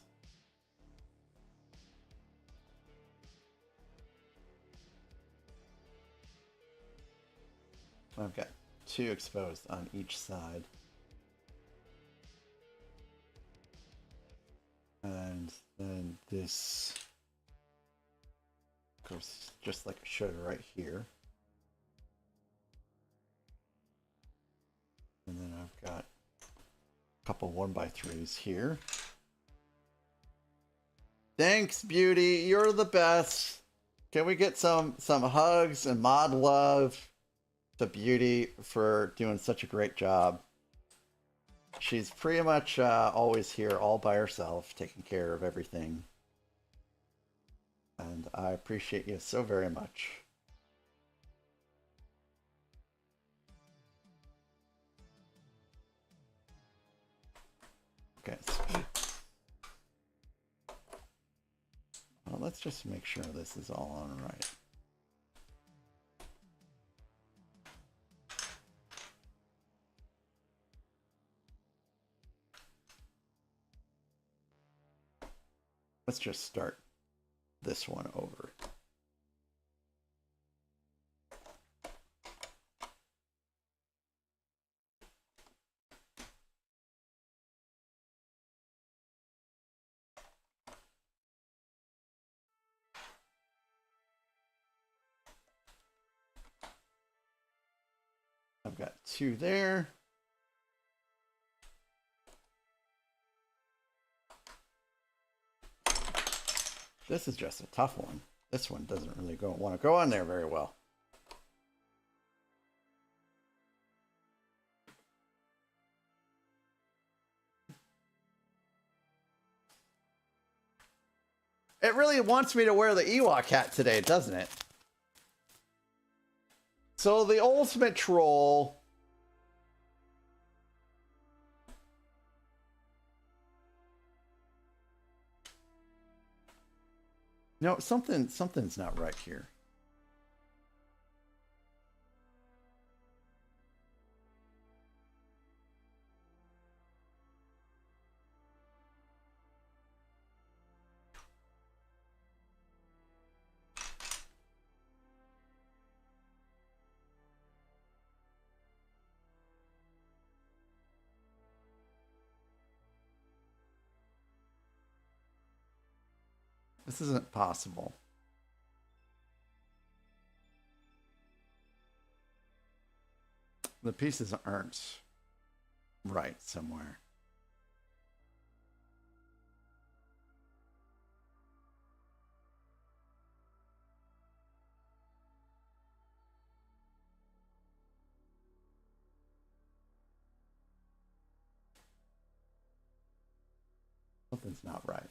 I've got 2 exposed on each side. And then this goes just like it should right here. And then I've got a couple 1x3s here. Thanks, Beauty. You're the best. Can we get some hugs and mod love to Beauty for doing such a great job? She's pretty much always here all by herself, taking care of everything. And I appreciate you so very much. Okay. let's just make sure this is all on right. Let's just start this one over. I've got 2 there. This is just a tough one. This one doesn't really want to go on there very well. It really wants me to wear the Ewok hat today, doesn't it? So the ultimate troll. No, something's not right here. This isn't possible. The pieces aren't right somewhere. Something's not right.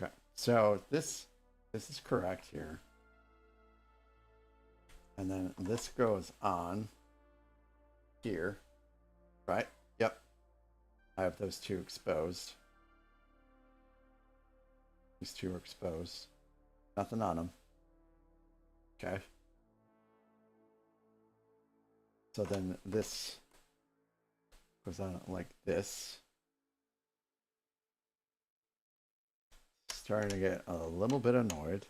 Okay, so this is correct here. And then this goes on here, right? Yep. I have those 2 exposed. These 2 are exposed. Nothing on them. Okay. So then this goes on like this. Starting to get a little bit annoyed.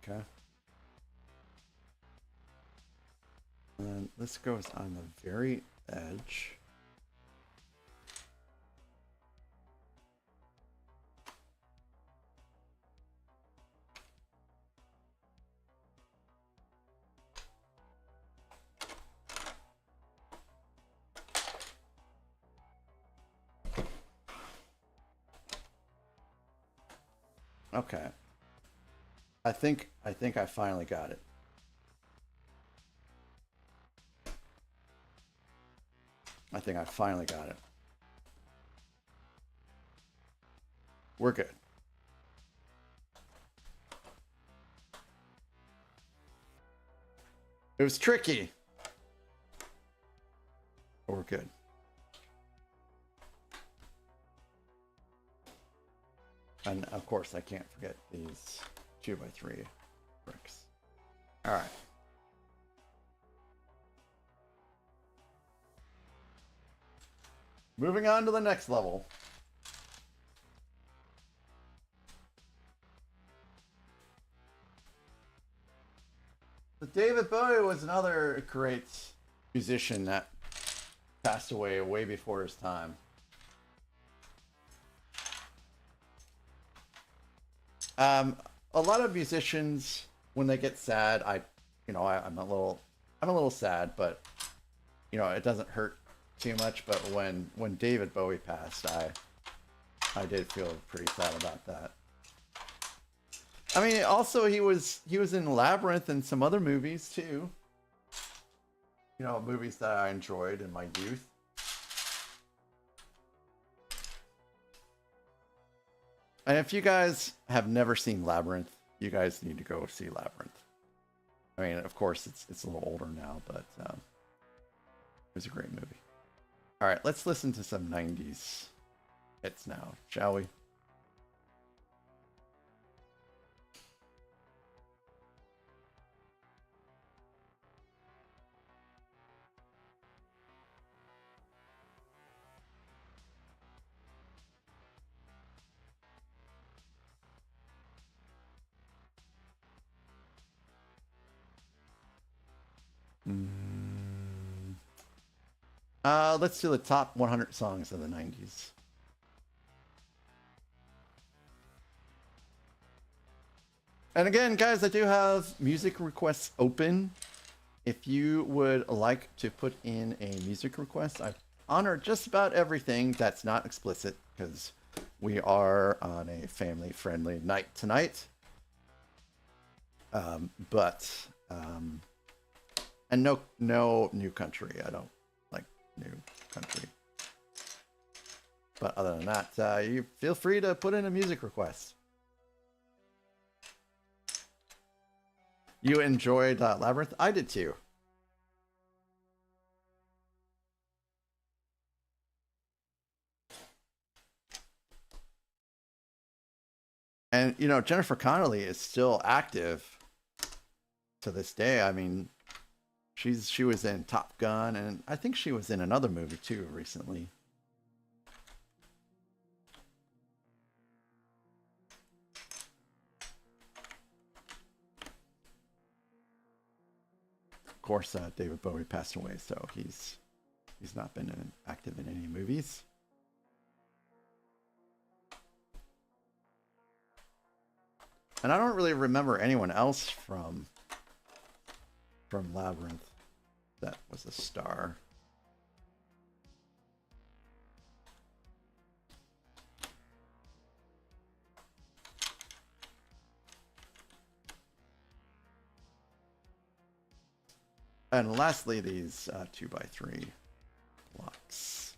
Okay. And then this goes on the very edge. Okay. I think I finally got it. I think I finally got it. We're good. It was tricky. But we're good. And of course, I can't forget these 2x3 bricks. All right. Moving on to the next level. But David Bowie was another great musician that passed away way before his time. A lot of musicians, when they get sad, I'm a little sad, but it doesn't hurt too much. But when David Bowie passed, I did feel pretty sad about that. I mean, also he was in Labyrinth and some other movies too. Movies that I enjoyed in my youth. And if you guys have never seen Labyrinth, you guys need to go see Labyrinth. I mean, of course, it's a little older now, but it was a great movie. All right, let's listen to some 90s hits now, shall we? Let's do the top 100 songs of the 90s. And again, guys, I do have music requests open. If you would like to put in a music request, I honor just about everything that's not explicit because we are on a family-friendly night tonight. And no new country. I don't like new country. But other than that, you feel free to put in a music request. You enjoyed Labyrinth? I did too. And, Jennifer Connelly is still active to this day. I mean, she was in Top Gun, and I think she was in another movie too recently. Of course, David Bowie passed away, so he's not been active in any movies. And I don't really remember anyone else from Labyrinth that was a star. And lastly, these 2x3 blocks.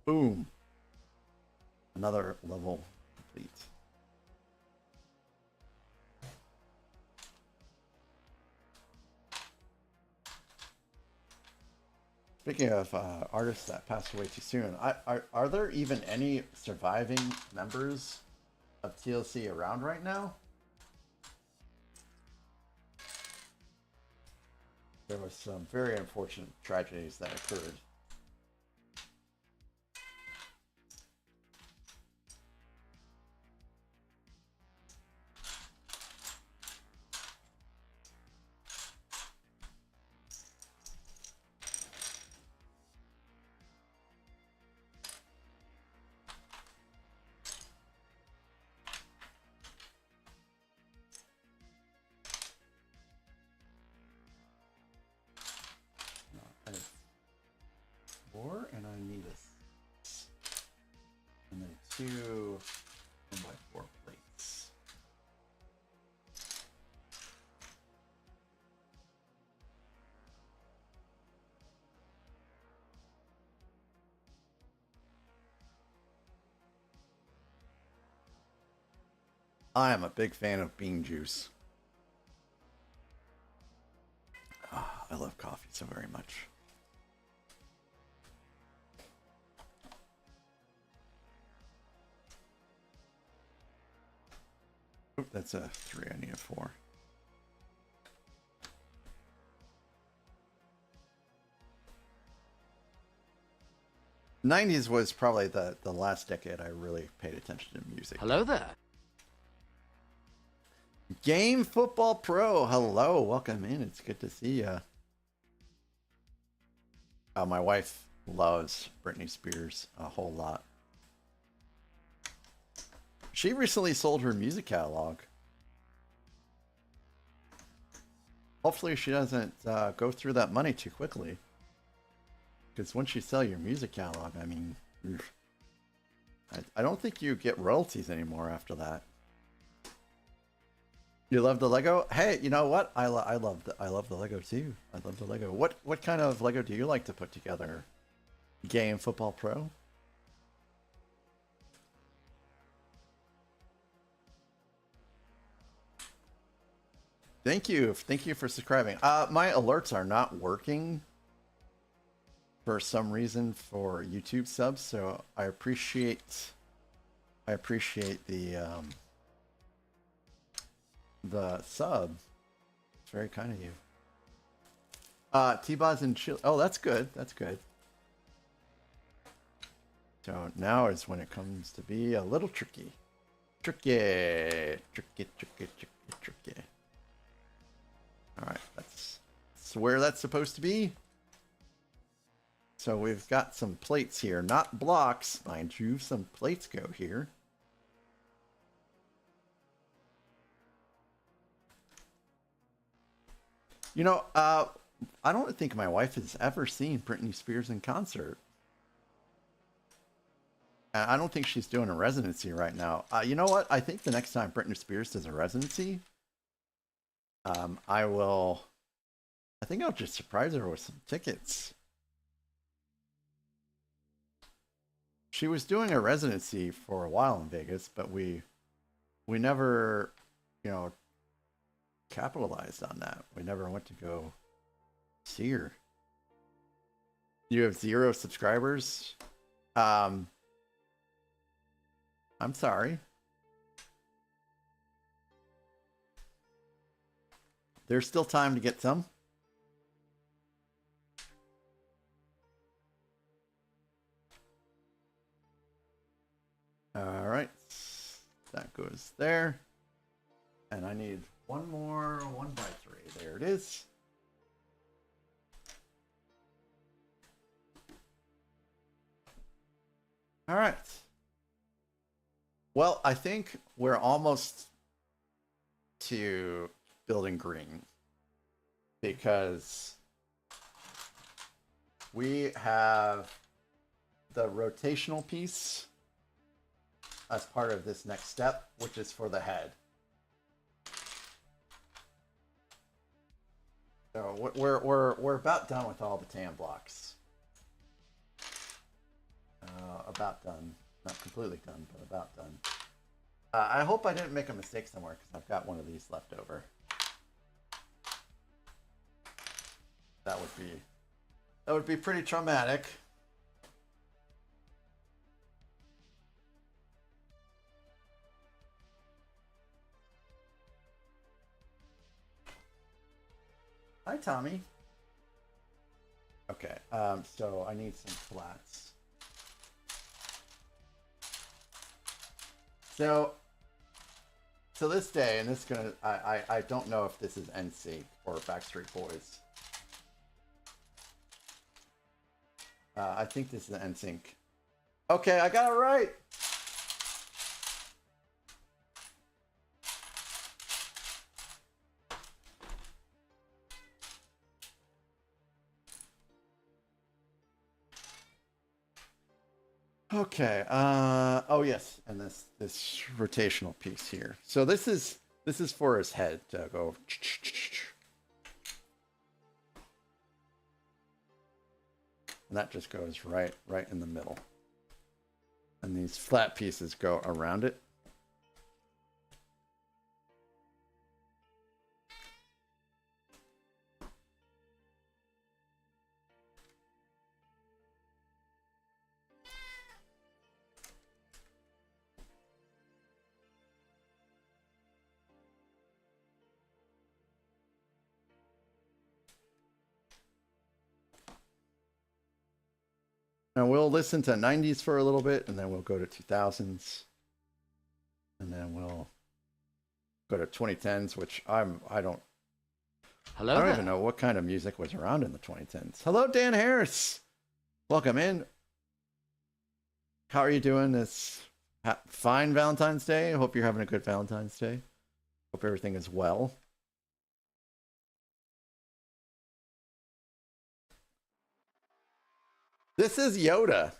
Boom. Another level complete. Speaking of artists that passed away too soon, are there even any surviving members of TLC around right now? There was some very unfortunate tragedies that occurred. And I need and then 2 1x4 plates. I am a big fan of bean juice. I love coffee so very much. Oop, that's a 3. I need a 4. '90s was probably the last decade I really paid attention to music. Hello there. Game Football Pro, hello, welcome in. It's good to see you. My wife loves Britney Spears a whole lot. She recently sold her music catalog. Hopefully she doesn't go through that money too quickly. Because once you sell your music catalog, I mean, I don't think you get royalties anymore after that. You love the Lego? Hey, you know what? I love the Lego too. I love the Lego. What kind of Lego do you like to put together? Game Football Pro? Thank you for subscribing. My alerts are not working for some reason for YouTube subs, so I appreciate the sub. It's very kind of you. T-Boz and Chile. Oh, that's good. That's good. So now is when it comes to be a little tricky. Tricky. All right, that's where that's supposed to be. So we've got some plates here, not blocks, mind you. Some plates go here. You know, I don't think my wife has ever seen Britney Spears in concert. I don't think she's doing a residency right now. You know what? I think the next time Britney Spears does a residency, I think I'll just surprise her with some tickets. She was doing a residency for a while in Vegas, but we never, you know, capitalized on that. We never went to go see her. You have 0 subscribers? I'm sorry. There's still time to get some. All right, that goes there. And I need one more 1x3. There it is. All right. Well, I think we're almost to building green because we have the rotational piece as part of this next step, which is for the head. So we're about done with all the tan blocks. About done. Not completely done, but about done. I hope I didn't make a mistake somewhere because I've got one of these left over. That would be pretty traumatic. Hi, Tommy. Okay, so I need some flats. So, to this day, and this is gonna, I don't know if this is NSYNC or Backstreet Boys. I think this is NSYNC. Okay, I got it right. Okay. Oh yes, and this rotational piece here. So this is for his head to go. And that just goes right in the middle. And these flat pieces go around it. Now we'll listen to 90s for a little bit, and then we'll go to 2000s. And then we'll go to 2010s, which I don't Hello I don't there. even know what kind of music was around in the 2010s. Hello, Dan Harris. Welcome in. How are you doing this fine Valentine's Day? I hope you're having a good Valentine's Day. Hope everything is well. This is Yoda.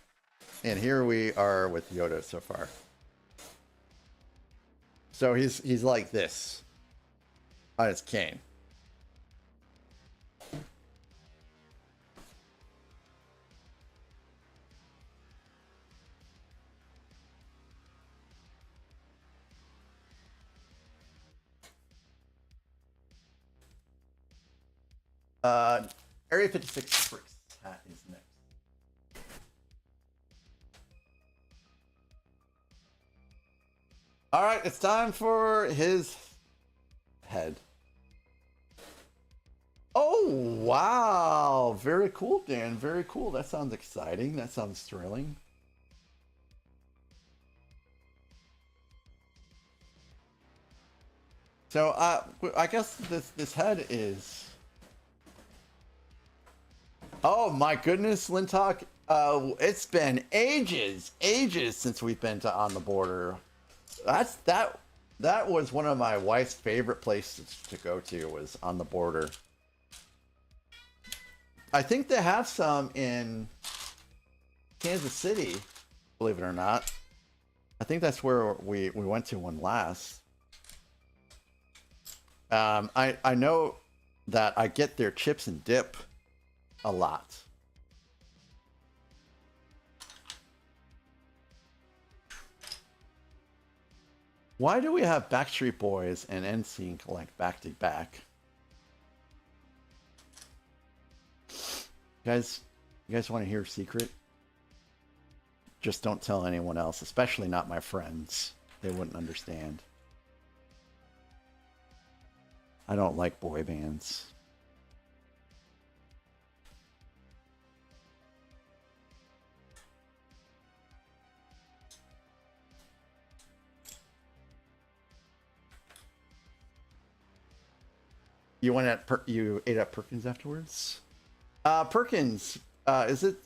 And here we are with Yoda so far. So he's like this on his cane. Area 56 Bricks hat is next. All right, it's time for his head. Oh, wow. Very cool, Dan. Very cool. That sounds exciting. That sounds thrilling. So, I guess this head is... Oh my goodness, Lintalk. It's been ages since we've been to On the Border. That was one of my wife's favorite places to go to, was On the Border. I think they have some in Kansas City, believe it or not. I think that's where we went to one last. I know that I get their chips and dip a lot. Why do we have Backstreet Boys and NSYNC like back to back? You guys want to hear a secret? Just don't tell anyone else, especially not my friends. They wouldn't understand. I don't like boy bands. You ate at Perkins afterwards? Perkins,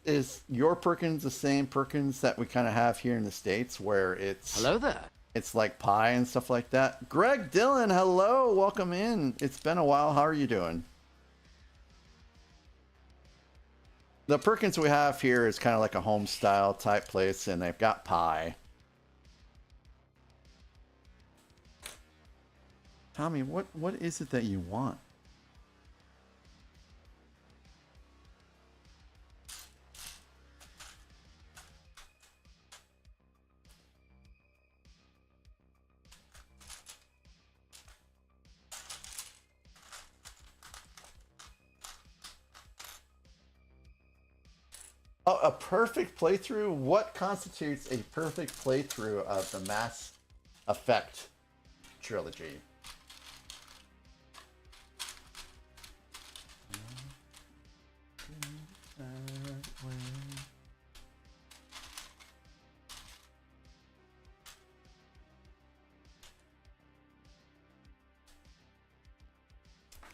is your Perkins the same Perkins that we kind of have here in the States, where it's Hello there. it's like pie and stuff like that? Greg Dillon, hello, welcome in. It's been a while. How are you doing? The Perkins we have here is kind of like a home style type place, and they've got pie. Tommy, what is it that you want? Oh, a perfect playthrough? What constitutes a perfect playthrough of the Mass Effect trilogy?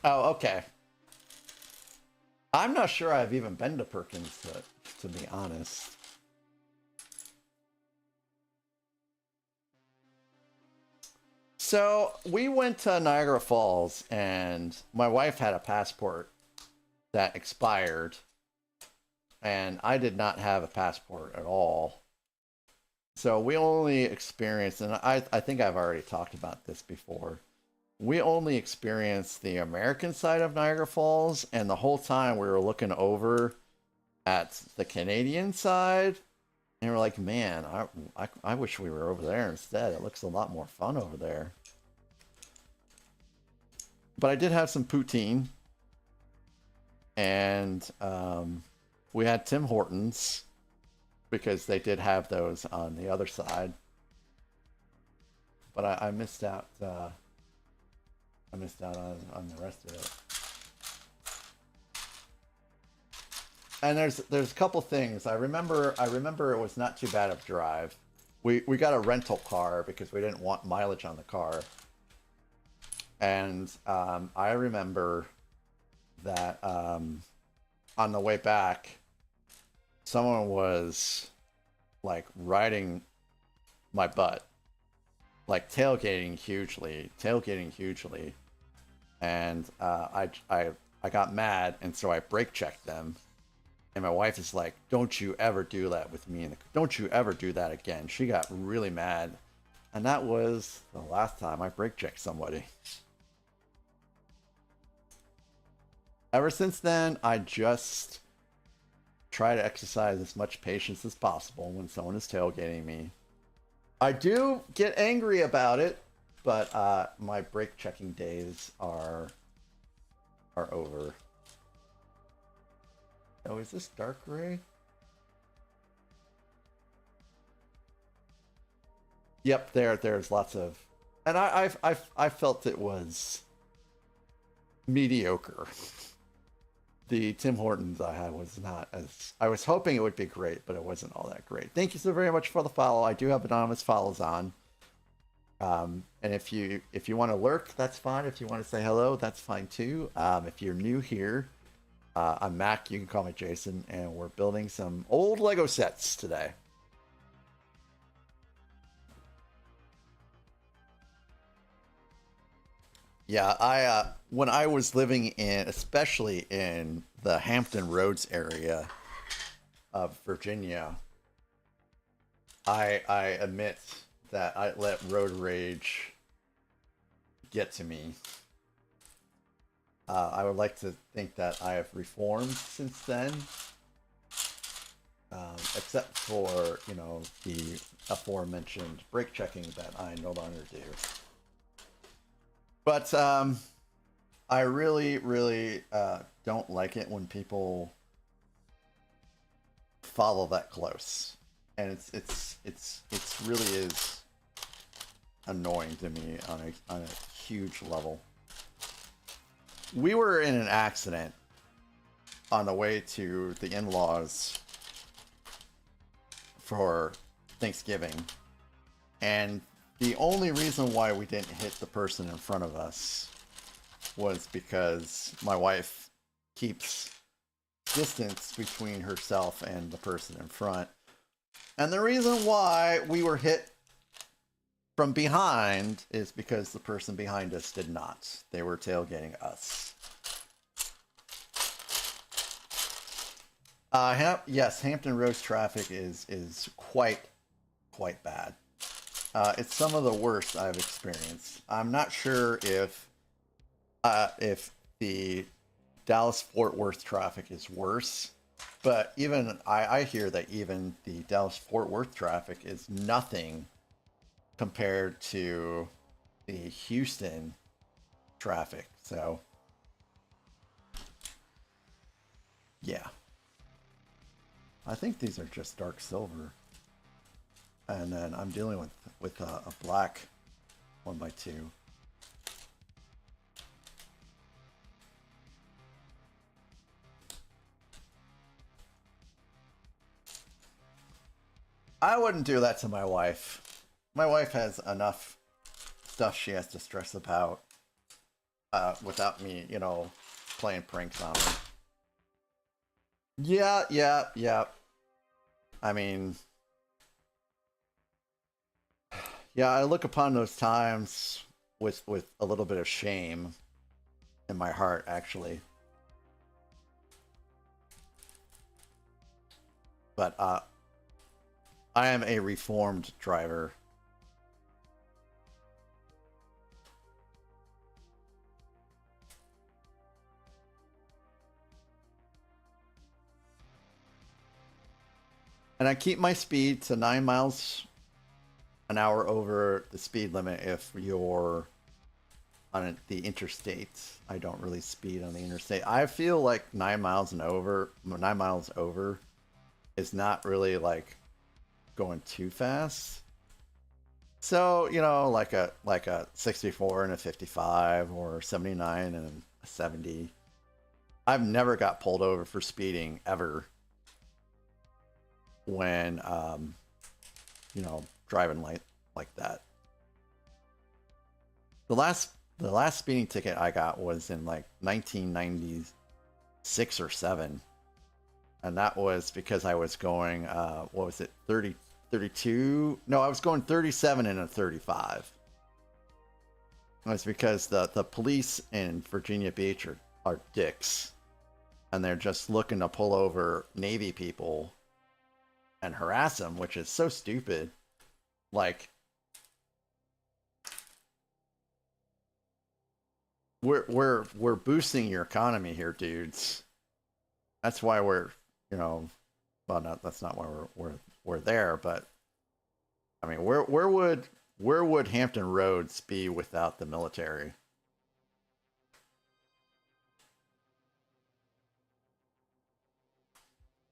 Oh, okay. I'm not sure I've even been to Perkins, to be honest. So we went to Niagara Falls, and my wife had a passport that expired, and I did not have a passport at all. So we only experienced, and I think I've already talked about this before, we only experienced the American side of Niagara Falls, and the whole time we were looking over at the Canadian side, and we're like, man, I wish we were over there instead. It looks a lot more fun over there. But I did have some poutine, and we had Tim Hortons, because they did have those on the other side. But I missed out. I missed out on the rest of it. And there's a couple things. I remember it was not too bad of a drive. We got a rental car because we didn't want mileage on the car. And I remember that on the way back, someone was like riding my butt, like tailgating hugely, and I got mad, and so I brake checked them. And my wife is like, "Don't you ever do that with me, and don't you ever do that again." She got really mad, and that was the last time I brake checked somebody. Ever since then, I just try to exercise as much patience as possible when someone is tailgating me. I do get angry about it, but my brake checking days are over. Oh, is this dark gray? Yep, there's lots of, and I felt it was mediocre. The Tim Hortons I had was not as, I was hoping it would be great, but it wasn't all that great. Thank you so very much for the follow. I do have anonymous follows on. And if you want to lurk, that's fine. If you want to say hello, that's fine too. If you're new here, I'm Mac, you can call me Jason, and we're building some old Lego sets today. Yeah, when I was living in, especially in the Hampton Roads area of Virginia, I admit that I let road rage get to me. I would like to think that I have reformed since then, except for, you know, the aforementioned brake checking that I no longer do. But I really, really don't like it when people follow that close, and it's really is annoying to me on a huge level. We were in an accident on the way to the in-laws for Thanksgiving, and the only reason why we didn't hit the person in front of us was because my wife keeps distance between herself and the person in front. And the reason why we were hit from behind is because the person behind us did not. They were tailgating us. Yes, Hampton Roads traffic is quite bad. It's some of the worst I've experienced. I'm not sure if the Dallas-Fort Worth traffic is worse, but even I hear that even the Dallas-Fort Worth traffic is nothing compared to the Houston traffic. So, yeah. I think these are just dark silver. And then I'm dealing with a black 1x2. I wouldn't do that to my wife. My wife has enough stuff she has to stress about without me, you know, playing pranks on her. Yeah. I mean, yeah, I look upon those times with a little bit of shame in my heart, actually. But I am a reformed driver. And I keep my speed to 9 miles an hour over the speed limit if you're on the interstate. I don't really speed on the interstate. I feel like 9 miles over is not really like going too fast. So, you know, like a 64 and a 55 or 79 and a 70. I've never got pulled over for speeding ever when you know, driving like that. The last The last speeding ticket I got was in like 1996 or 7. And that was because I was going, what was it, 30, 32? No, I was going 37 and a 35. It's because the police in Virginia Beach are dicks. And they're just looking to pull over Navy people and harass them, which is so stupid. Like, we're boosting your economy here, dudes. That's why we're, you know, well, that's not why we're there, but I mean, where would Hampton Roads be without the military?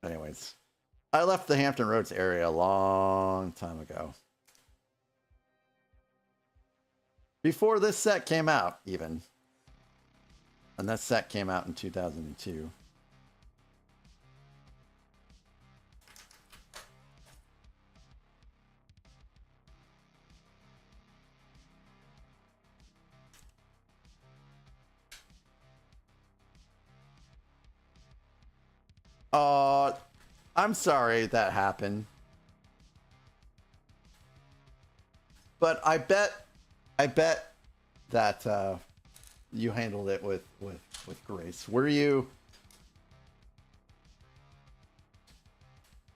Anyways, I left the Hampton Roads area a long time ago. Before this set came out, even. And that set came out in 2002. I'm sorry that happened. But I bet that you handled it with grace. Were you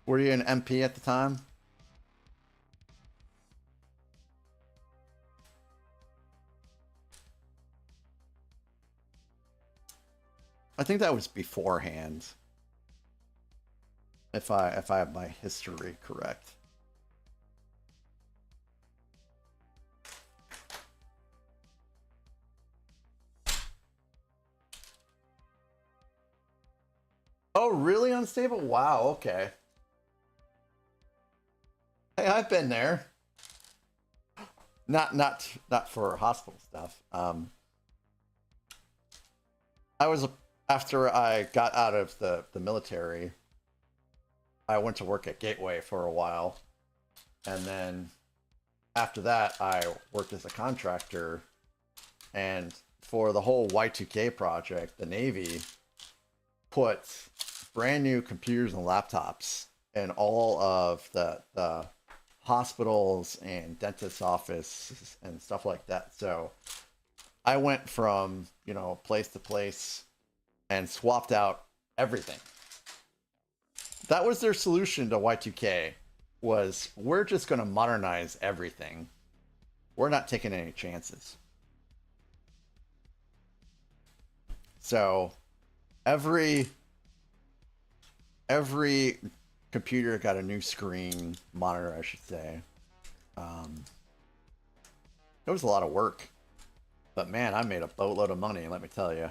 an MP at the time? I think that was beforehand. If I have my history correct. Oh, really unstable? Wow, okay. Hey, I've been there. Not for hospital stuff. I was, after I got out of the military, I went to work at Gateway for a while, and then after that I worked as a contractor, and for the whole Y2K project, the Navy put brand new computers and laptops in all of the hospitals and dentist offices and stuff like that. So I went from, you know, place to place and swapped out everything. That was their solution to Y2K, was we're just going to modernize everything. We're not taking any chances. So every computer got a new screen, monitor, I should say. It was a lot of work. But man, I made a boatload of money, let me tell you.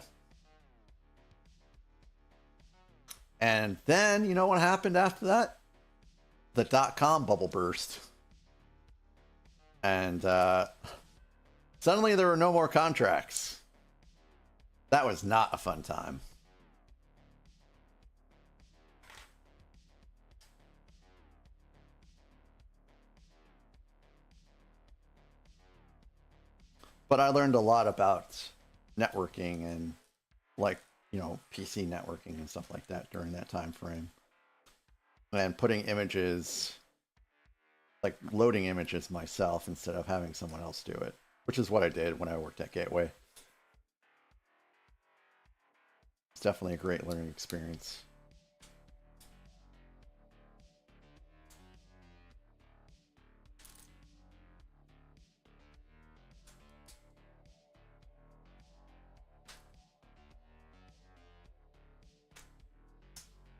And then, you know what happened after that? The dot-com bubble burst. And suddenly there were no more contracts. That was not a fun time. But I learned a lot about networking and, like, you know, PC networking and stuff like that during that time frame. And putting images, like loading images myself instead of having someone else do it, which is what I did when I worked at Gateway. It's definitely a great learning experience.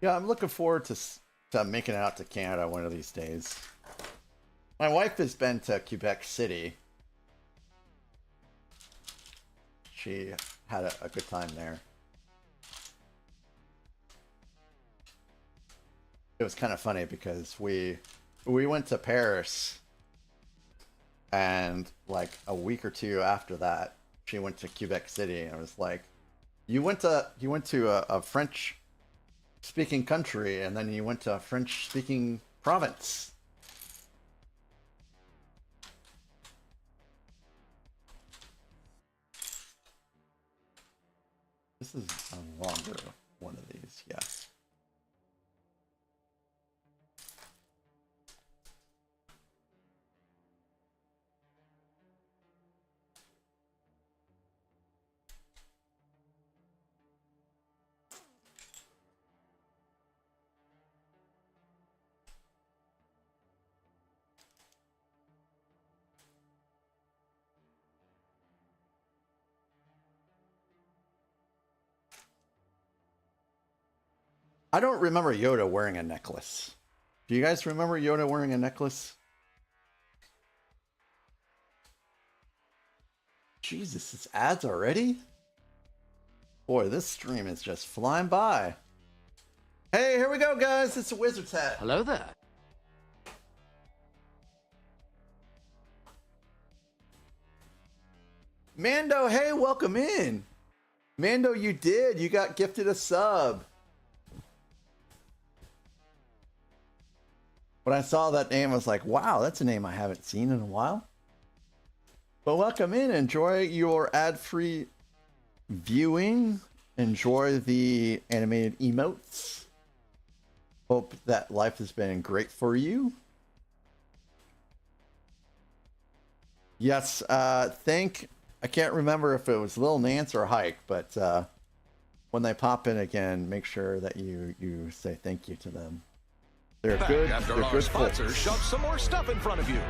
Yeah, I'm looking forward to making it out to Canada one of these days. My wife has been to Quebec City. She had a good time there. It was kind of funny because we went to Paris, and like a week or two after that, she went to Quebec City, and I was like, you went to a French speaking country, and then you went to a French speaking province. This is a longer one of these, yeah. I don't remember Yoda wearing a necklace. Do you guys remember Yoda wearing a necklace? Jesus, it's ads already? Boy, this stream is just flying by. Hey, here we go, guys. It's a Wizard's hat. Hello there. Mando, hey, welcome in. Mando, you did. You got gifted a sub. When I saw that name, I was like, wow, that's a name I haven't seen in a while. But welcome in. Enjoy your ad-free viewing. Enjoy the animated emotes. Hope that life has been great for you. Yes, I can't remember if it was Lil Nance or Hike, but when they pop in again, make sure that you say thank you to them. They're good. After They're our good sponsors folks. shove some more stuff in front of you.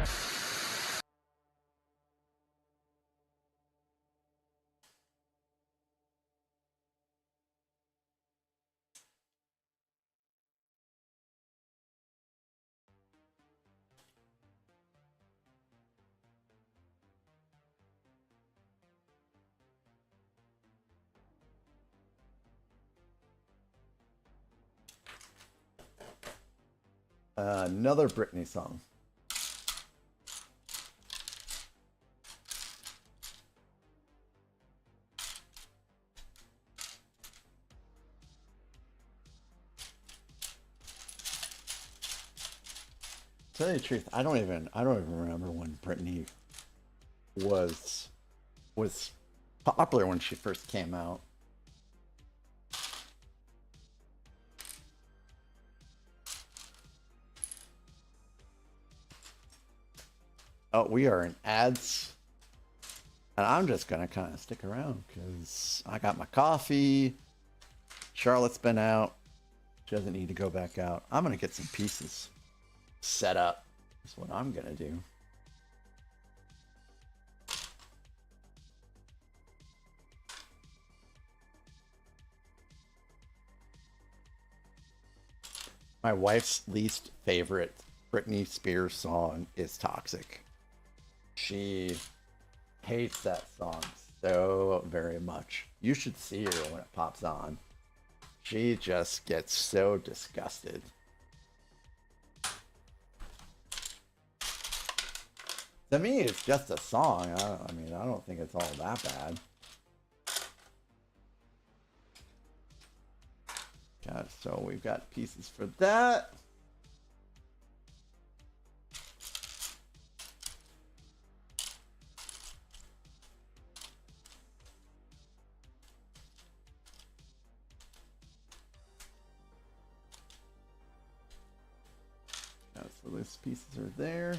Another Britney song. Tell you the truth, I don't even remember when Britney was popular when she first came out. Oh, we are in ads. And I'm just going to kind of stick around because I got my coffee. Charlotte's been out. She doesn't need to go back out. I'm going to get some pieces set up. That's what I'm going to do. My wife's least favorite Britney Spears song is Toxic. She hates that song so very much. You should see her when it pops on. She just gets so disgusted. To me, it's just a song. I mean, I don't think it's all that bad. God, so we've got pieces for that. So those pieces are there.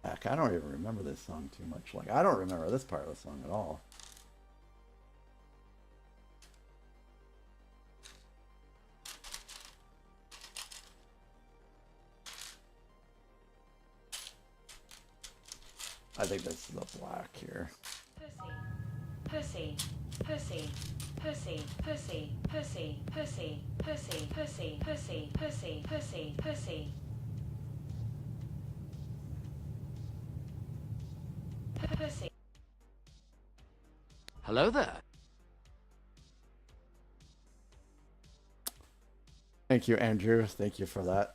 Heck, I don't even remember this song too much. Like, I don't remember this part of the song at all. I think this is the black here. Pussy, pussy, pussy, pussy, pussy, pussy, pussy, pussy, pussy, pussy, pussy, pussy. Pussy. Hello there. Thank you, Andrew. Thank you for that.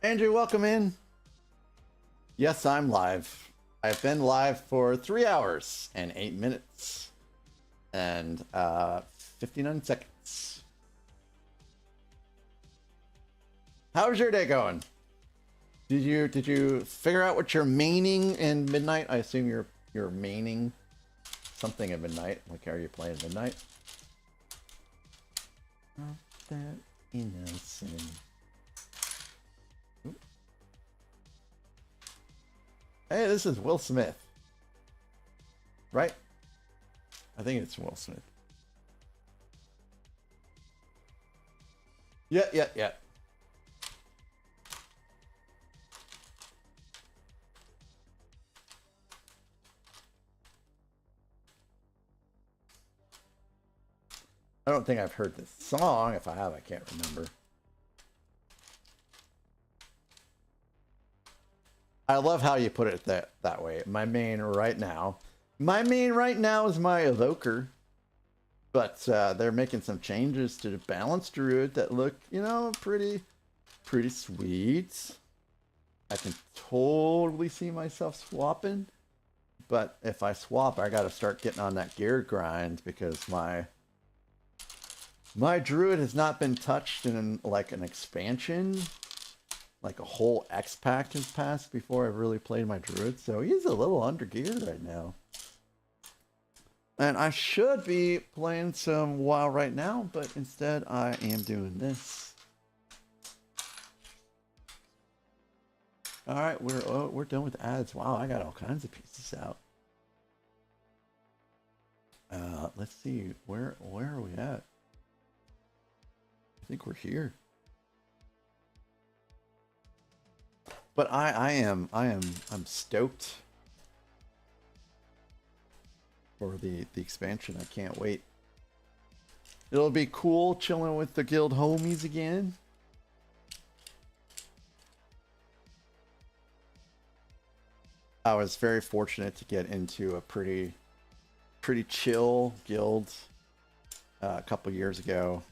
Andrew, welcome in. Yes, I'm live. I've been live for 3 hours and 8 minutes and 59 seconds. How's your day going? Did you figure out what you're maining in Midnight? I assume you're maining something at Midnight. Like, are you playing Midnight? Not that innocent. Oop. Hey, this is Will Smith. Right? I think it's Will Smith. Yeah. I don't think I've heard this song. If I have, I can't remember. I love how you put it that way. My main right now is my evoker, but they're making some changes to the balance druid that look, you know, pretty sweet. I can totally see myself swapping, but if I swap, I got to start getting on that gear grind because my druid has not been touched in like an expansion. Like a whole X pack has passed before I've really played my druid, so he's a little under geared right now. And I should be playing some WoW right now, but instead I am doing this. All right, we're done with ads. Wow, I got all kinds of pieces out. Let's see, where are we at? I think we're here. But I'm stoked for the expansion. I can't wait. It'll be cool chilling with the guild homies again. I was very fortunate to get into a pretty chill guild a couple years ago.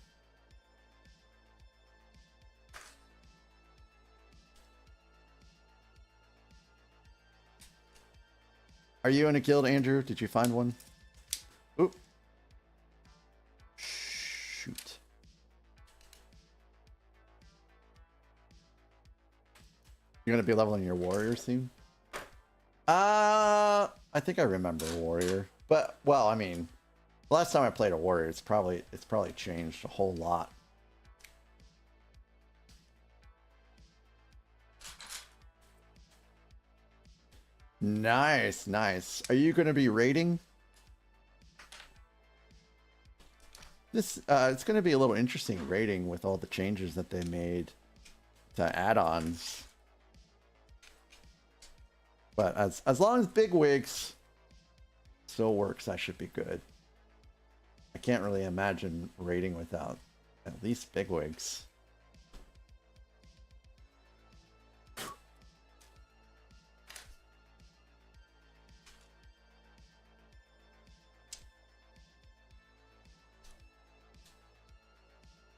Are you in a guild, Andrew? Did you find one? Oop. Shoot. You're gonna be leveling your warrior soon? I think I remember warrior, but well, I mean, last time I played a warrior, it's probably changed a whole lot. Nice. Are you going to be raiding? This it's going to be a little interesting raiding with all the changes that they made to add-ons. But as long as bigwigs still works, I should be good. I can't really imagine raiding without at least bigwigs.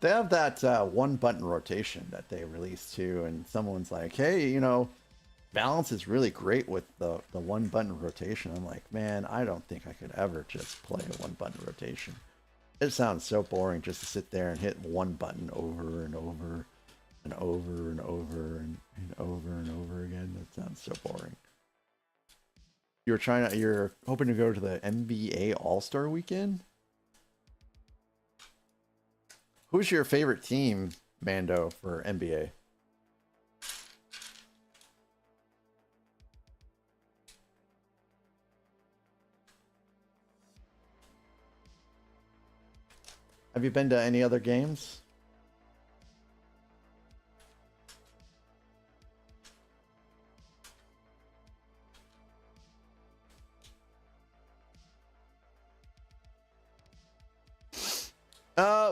They have that one button rotation that they released too, and someone's like, hey, you know, balance is really great with the one button rotation. I'm like, man, I don't think I could ever just play a one button rotation. It sounds so boring just to sit there and hit one button over and over and over and over and over and over again. That sounds so boring. You're hoping to go to the NBA All-Star weekend? Who's your favorite team, Mando, for NBA? Have you been to any other games?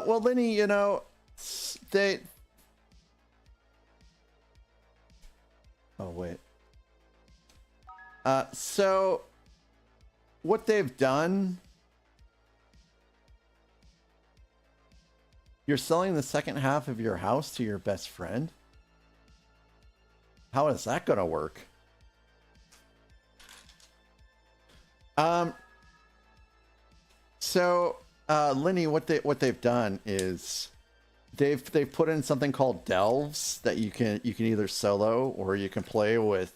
Well, Lenny, you know, they... Oh, wait. So, what they've done... You're selling the second half of your house to your best friend? How is that gonna work? So, Lenny, what they've done is they've put in something called delves that you can either solo or you can play with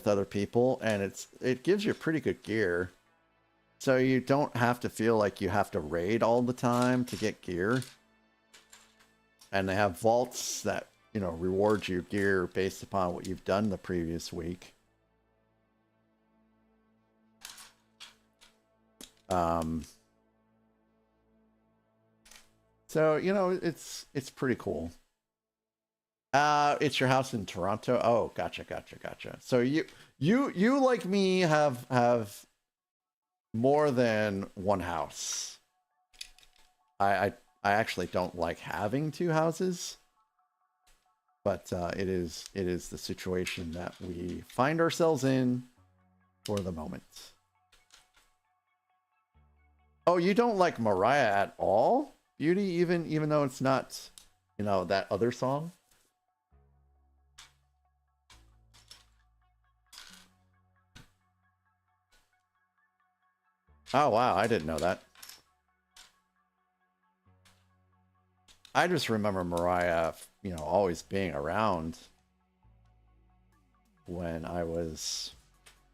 other people, and it gives you pretty good gear. So you don't have to feel like you have to raid all the time to get gear. And they have vaults that, you know, reward you gear based upon what you've done the previous week. So, you know, it's pretty cool. It's your house in Toronto. Oh, gotcha. So you like me have more than one house. I actually don't like having two houses, but it is the situation that we find ourselves in for the moment. Oh, you don't like Mariah at all, Beauty, even though it's not, you know, that other song? Oh wow, I didn't know that. I just remember Mariah, you know, always being around when I was,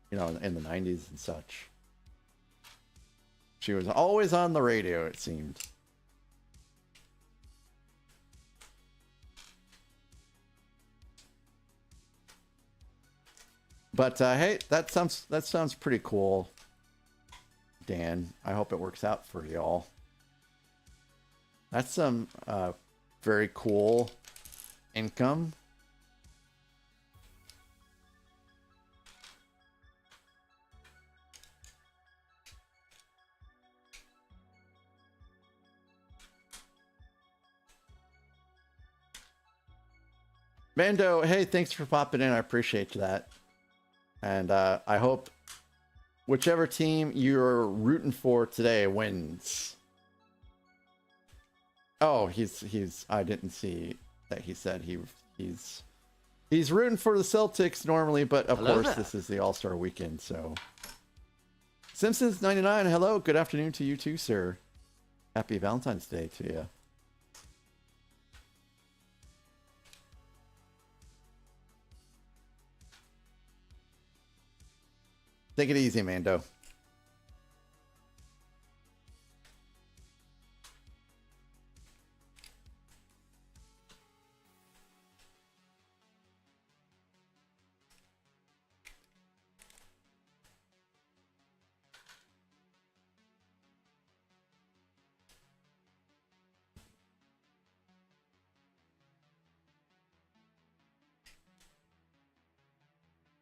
you know, in the 90s and such. She was always on the radio, it seemed. But hey, that sounds pretty cool, Dan. I hope it works out for y'all. That's some very cool income. Mando, hey, thanks for popping in. I appreciate that. And I hope whichever team you're rooting for today wins. Oh, he's I didn't see that he said he's rooting for the Celtics normally, but of Hello course there. this is the All-Star weekend, so. Simpsons 99, hello, good afternoon to you too, sir. Happy Valentine's Day to you. Take it easy, Mando.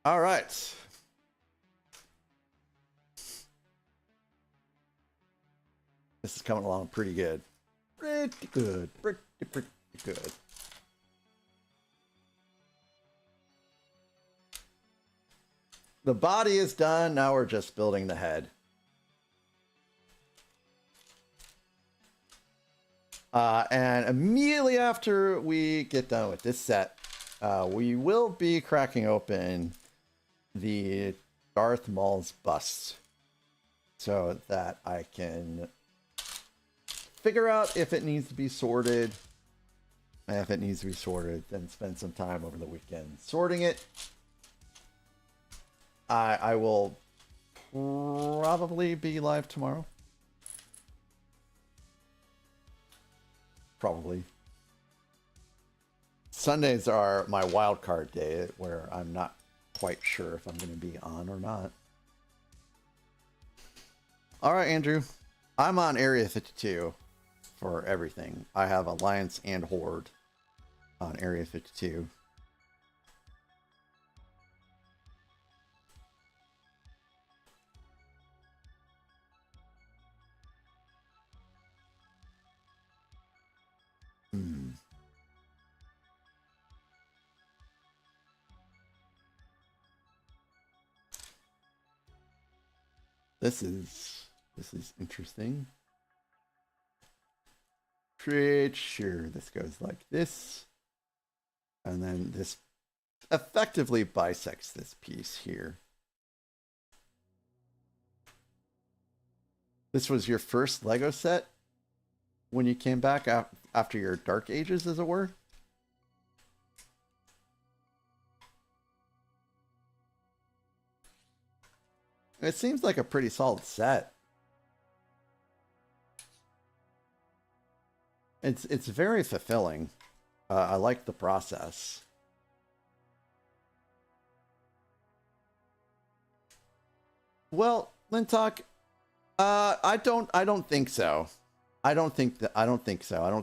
All right. This is coming along pretty good. Pretty good. Pretty good. The body is done. Now we're just building the head. And immediately after we get done with this set, we will be cracking open the Darth Maul's bust so that I can figure out if it needs to be sorted. And if it needs to be sorted, then spend some time over the weekend sorting it. I will probably be live tomorrow. Probably. Sundays are my wild card day where I'm not quite sure if I'm going to be on or not. All right, Andrew. I'm on Area 52 for everything. I have Alliance and Horde on Area 52. This is interesting. Pretty sure this goes like this. And then this effectively bisects this piece here. This was your first Lego set when you came back after your Dark Ages, as it were. It seems like a pretty solid set. It's very fulfilling. I like the process. Well, Lintalk, I don't think so. I don't think so. I don't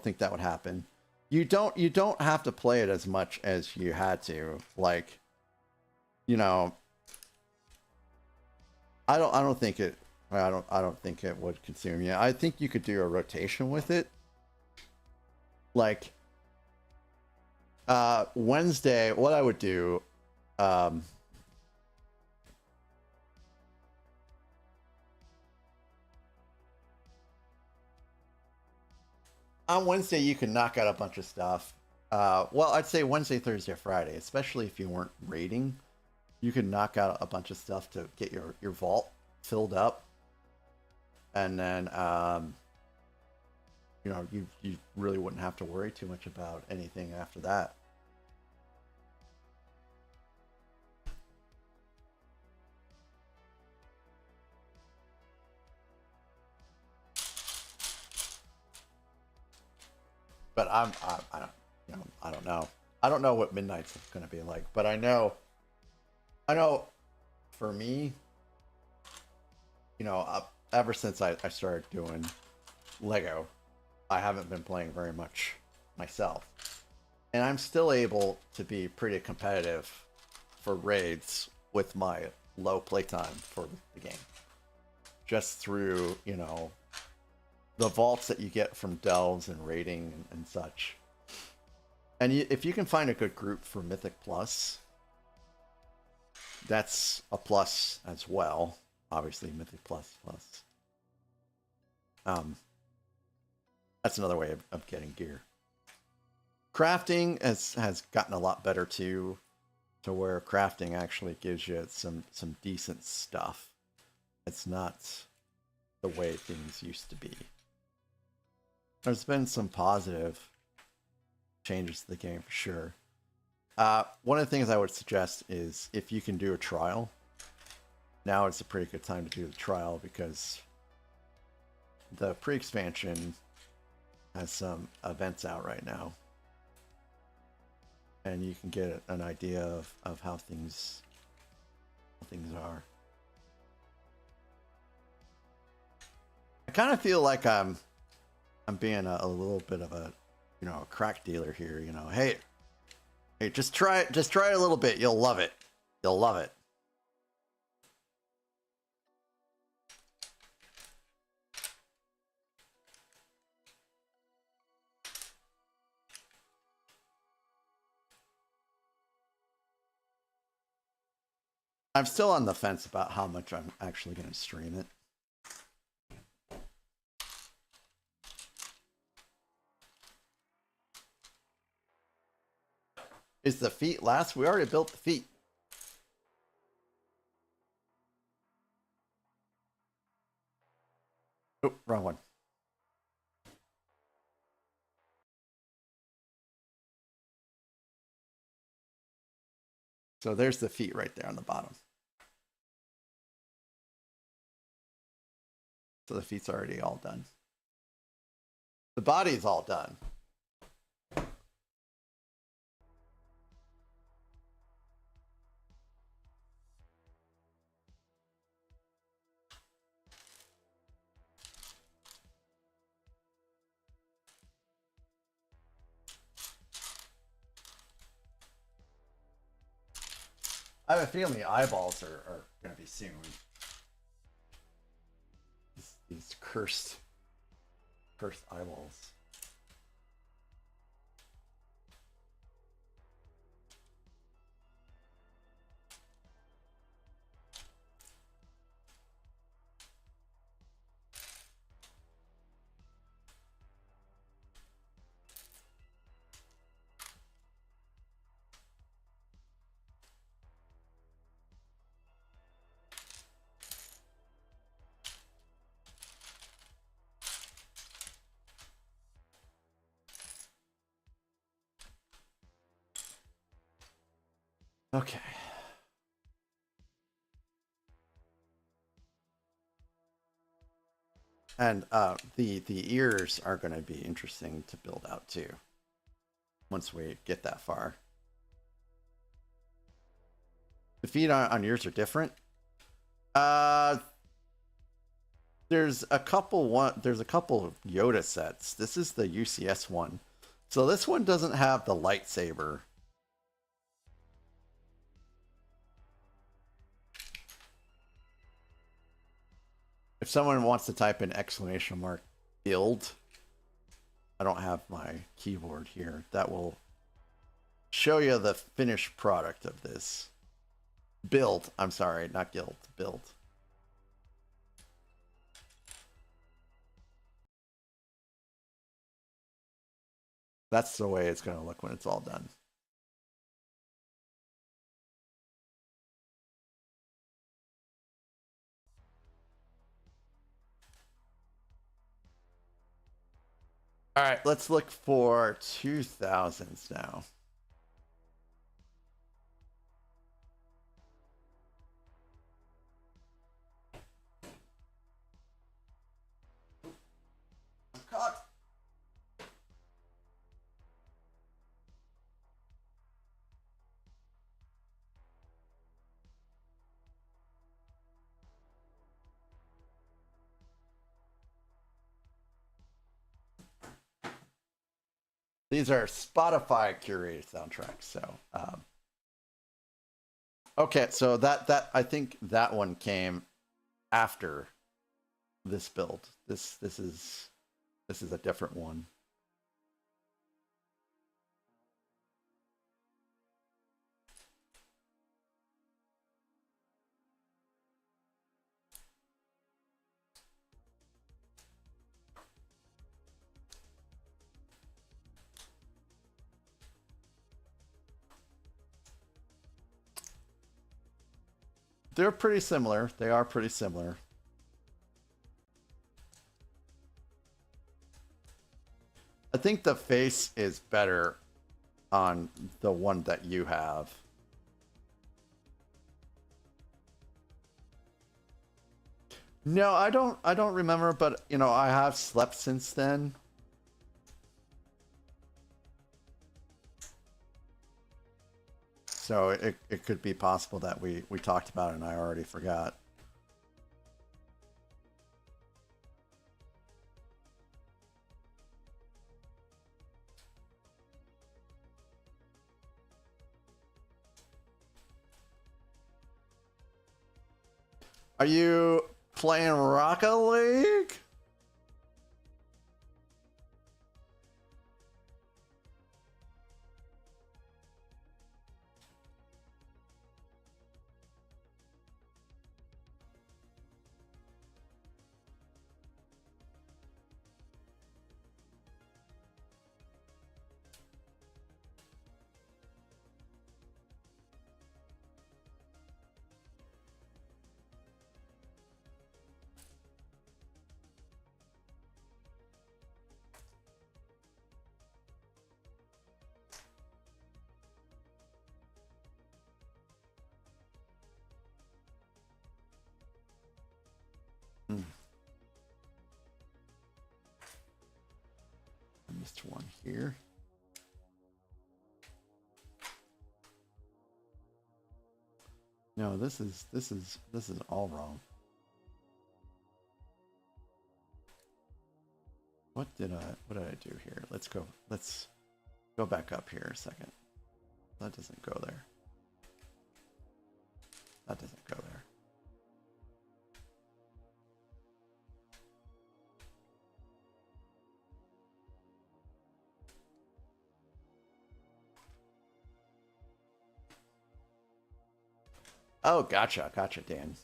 think that would happen. You don't have to play it as much as you had to. Like, you know, I don't think it would consume you. I think you could do a rotation with it. Like Wednesday, what I would do, on Wednesday you can knock out a bunch of stuff. Well, I'd say Wednesday, Thursday, Friday, especially if you weren't raiding, you can knock out a bunch of stuff to get your vault filled up, and then you know, you really wouldn't have to worry too much about anything after that. But I don't, you know, I don't know. I don't know what Midnight's going to be like, but I know for me, you know, ever since I started doing Lego, I haven't been playing very much myself. And I'm still able to be pretty competitive for raids with my low playtime for the game. Just through, you know, the vaults that you get from delves and raiding and such. And if you can find a good group for Mythic Plus, that's a plus as well. Obviously, Mythic Plus. That's another way of getting gear. Crafting has gotten a lot better too, to where crafting actually gives you some decent stuff. It's not the way things used to be. There's been some positive changes to the game for sure. One of the things I would suggest is if you can do a trial, now it's a pretty good time to do the trial, because the pre-expansion has some events out right now, and you can get an idea of how things are. I kind of feel like I'm being a little bit of a, you know, a crack dealer here. You know, hey, just try it a little bit. You'll love it. You'll love it. I'm still on the fence about how much I'm actually going to stream it. Is the feet last? We already built the feet. Oh, wrong one. So there's the feet right there on the bottom. So the feet's already all done. The body's all done. I have a feeling the eyeballs are going to be soon. These cursed eyeballs. Okay. And the ears are going to be interesting to build out too. Once we get that far. The feet on ears are different. There's a couple of Yoda sets. This is the UCS one. So this one doesn't have the lightsaber. If someone wants to type in exclamation mark build, I don't have my keyboard here. That will show you the finished product of this. Build. I'm sorry, not guild. Build. That's the way it's going to look when it's all done. All right, let's look for 2000s now. I'm caught. These are Spotify curated soundtracks. So, okay, so that I think that one came after this build. This is a different one. They're pretty similar. They are pretty similar. I think the face is better on the one that you have. No, I don't remember, but you know, I have slept since then. So it could be possible that we talked about it and I already forgot. Are you playing Rocket League? I missed one here. No, this is all wrong. What did I do here? Let's go back up here a second. That doesn't go there. That doesn't go there. Oh, gotcha, Dan.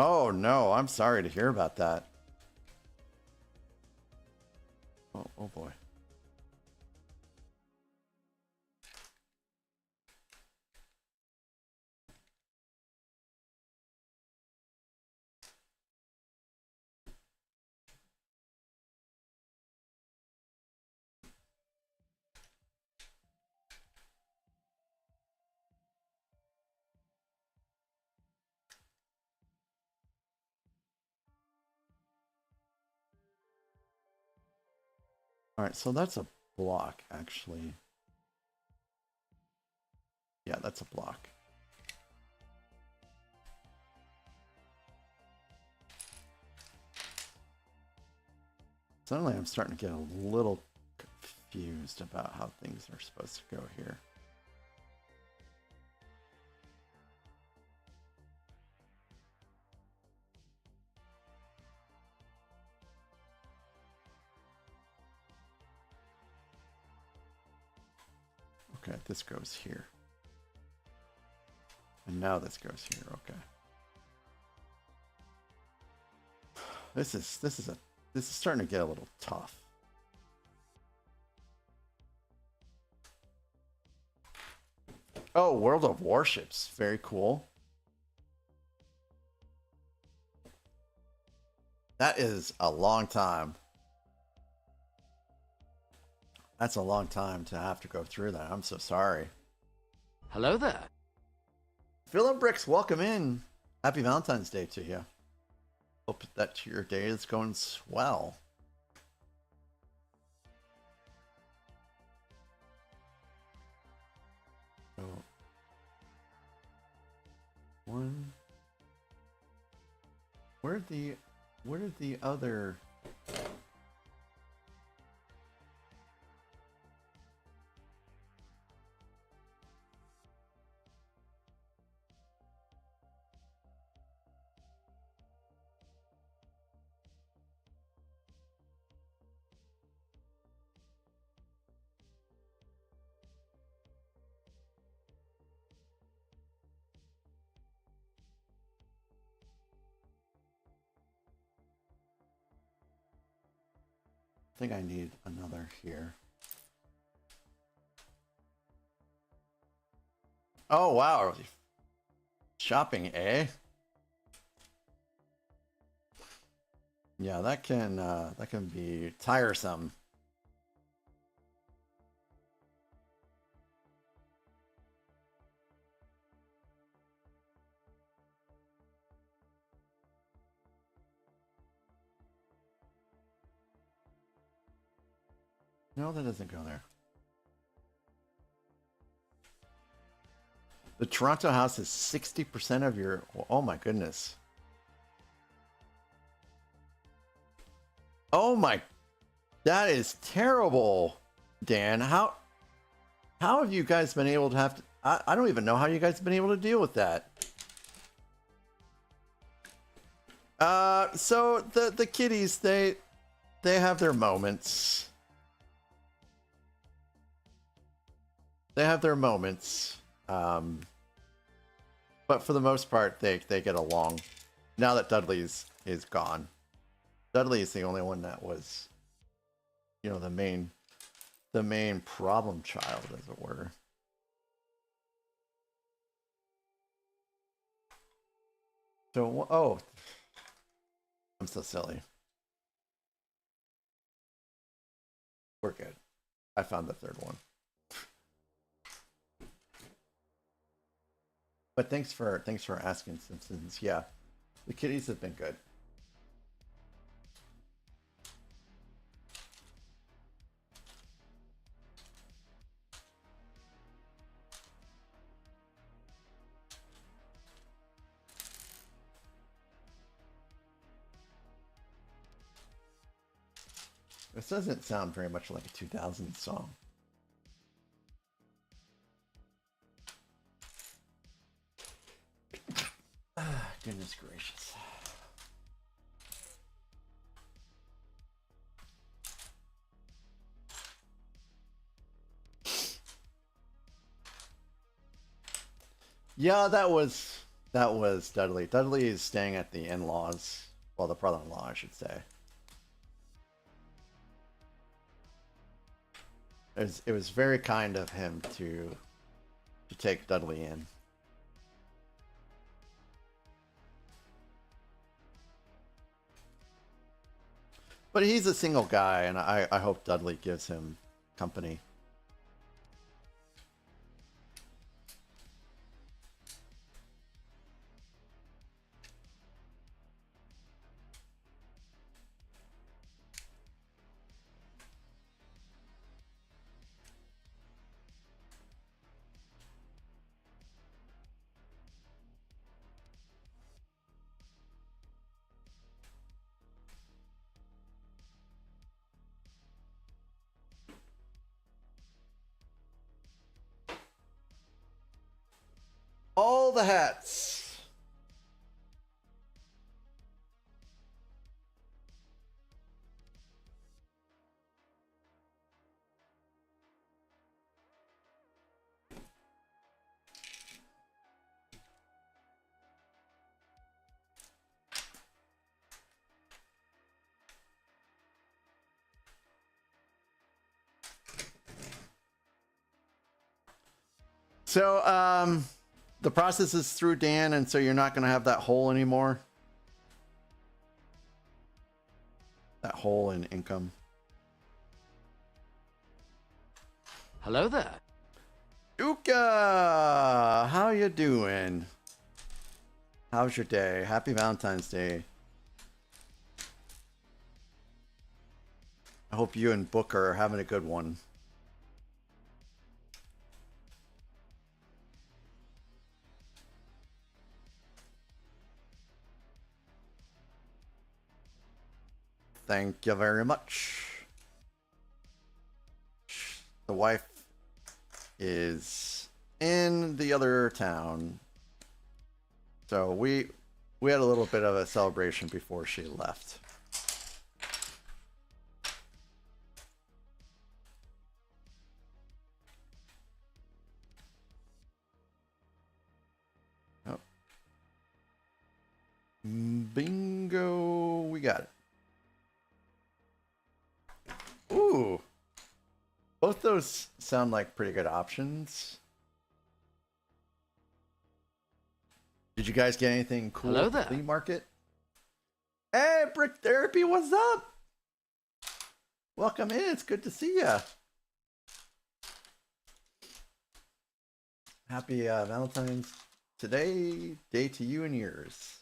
Oh no, I'm sorry to hear about that. Oh boy. All right, so that's a block, actually. Yeah, that's a block. Suddenly I'm starting to get a little confused about how things are supposed to go here. Okay, this goes here. And now this goes here, okay. This is starting to get a little tough. Oh, World of Warships. Very cool. That is a long time. That's a long time to have to go through that. I'm so sorry. Hello there. Phil and Bricks, welcome in. Happy Valentine's Day to you. Hope that your day is going swell. So, one. Where did the other? I think I need another here. Oh wow, shopping, eh? Yeah, that can be tiresome. No, that doesn't go there. The Toronto house is 60% of your... Oh my goodness. Oh my... That is terrible, Dan. How have you guys been able to have to... I don't even know how you guys have been able to deal with that. So the kitties, they have their moments. They have their moments. But for the most part, they get along. Now that Dudley's is gone. Dudley is the only one that was, you know, the main problem child, as it were. So, oh, I'm so silly. We're good. I found the third one. But thanks for asking, Simpsons. Yeah, the kitties have been good. This doesn't sound very much like a 2000 song. Ah, goodness gracious. Yeah, that was That was Dudley. Dudley is staying at the in-laws. Well, the brother-in-law, I should say. It was very kind of him to take Dudley in. But he's a single guy, and I hope Dudley gives him company. All the hats. So, the process is through Dan, and so you're not going to have that hole anymore. That hole in income. Hello there. Uka, how you doing? How's your day? Happy Valentine's Day. I hope you and Booker are having a good one. Thank you very much. The wife is in the other town. So we had a little bit of a celebration before she left. Oh. Bingo, we got it. Ooh, both those sound like pretty good options. Did you guys get anything cool Hello at the there. flea market? Hey, Brick Therapy, what's up? Welcome in. It's good to see you. Happy Valentine's Day to you and yours.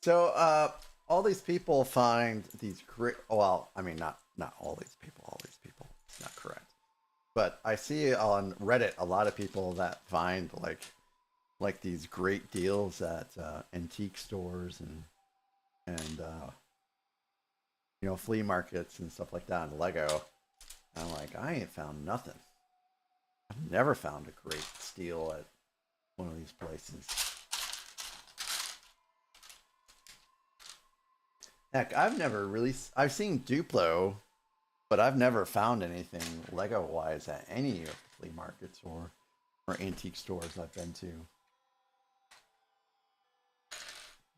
So, all these people find these great. Well, I mean, not all these people. All these people. It's not correct. But I see on Reddit a lot of people that find like these great deals at antique stores and you know, flea markets and stuff like that, and Lego. And I'm like, I ain't found nothing. I've never found a great steal at one of these places. Heck, I've seen Duplo, but I've never found anything Lego-wise at any of the flea markets or antique stores I've been to.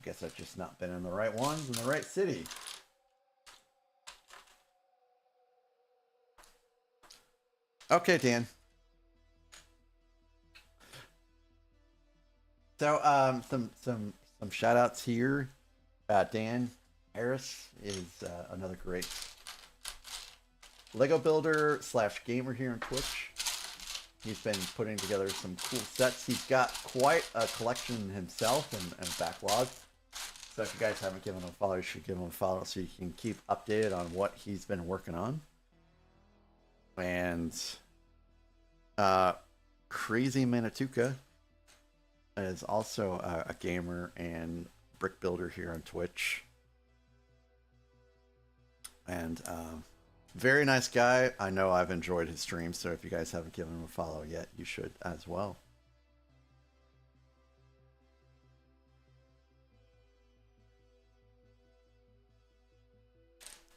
Guess I've just not been in the right ones in the right city. Okay, Dan. So, some shout outs here. Dan Harris is another great Lego builder / gamer here on Twitch. He's been putting together some cool sets. He's got quite a collection himself and backlog. So if you guys haven't given him a follow, you should give him a follow so you can keep updated on what he's been working on. And Crazy Manituka is also a gamer and brick builder here on Twitch. And very nice guy. I know I've enjoyed his streams, so if you guys haven't given him a follow yet, you should as well.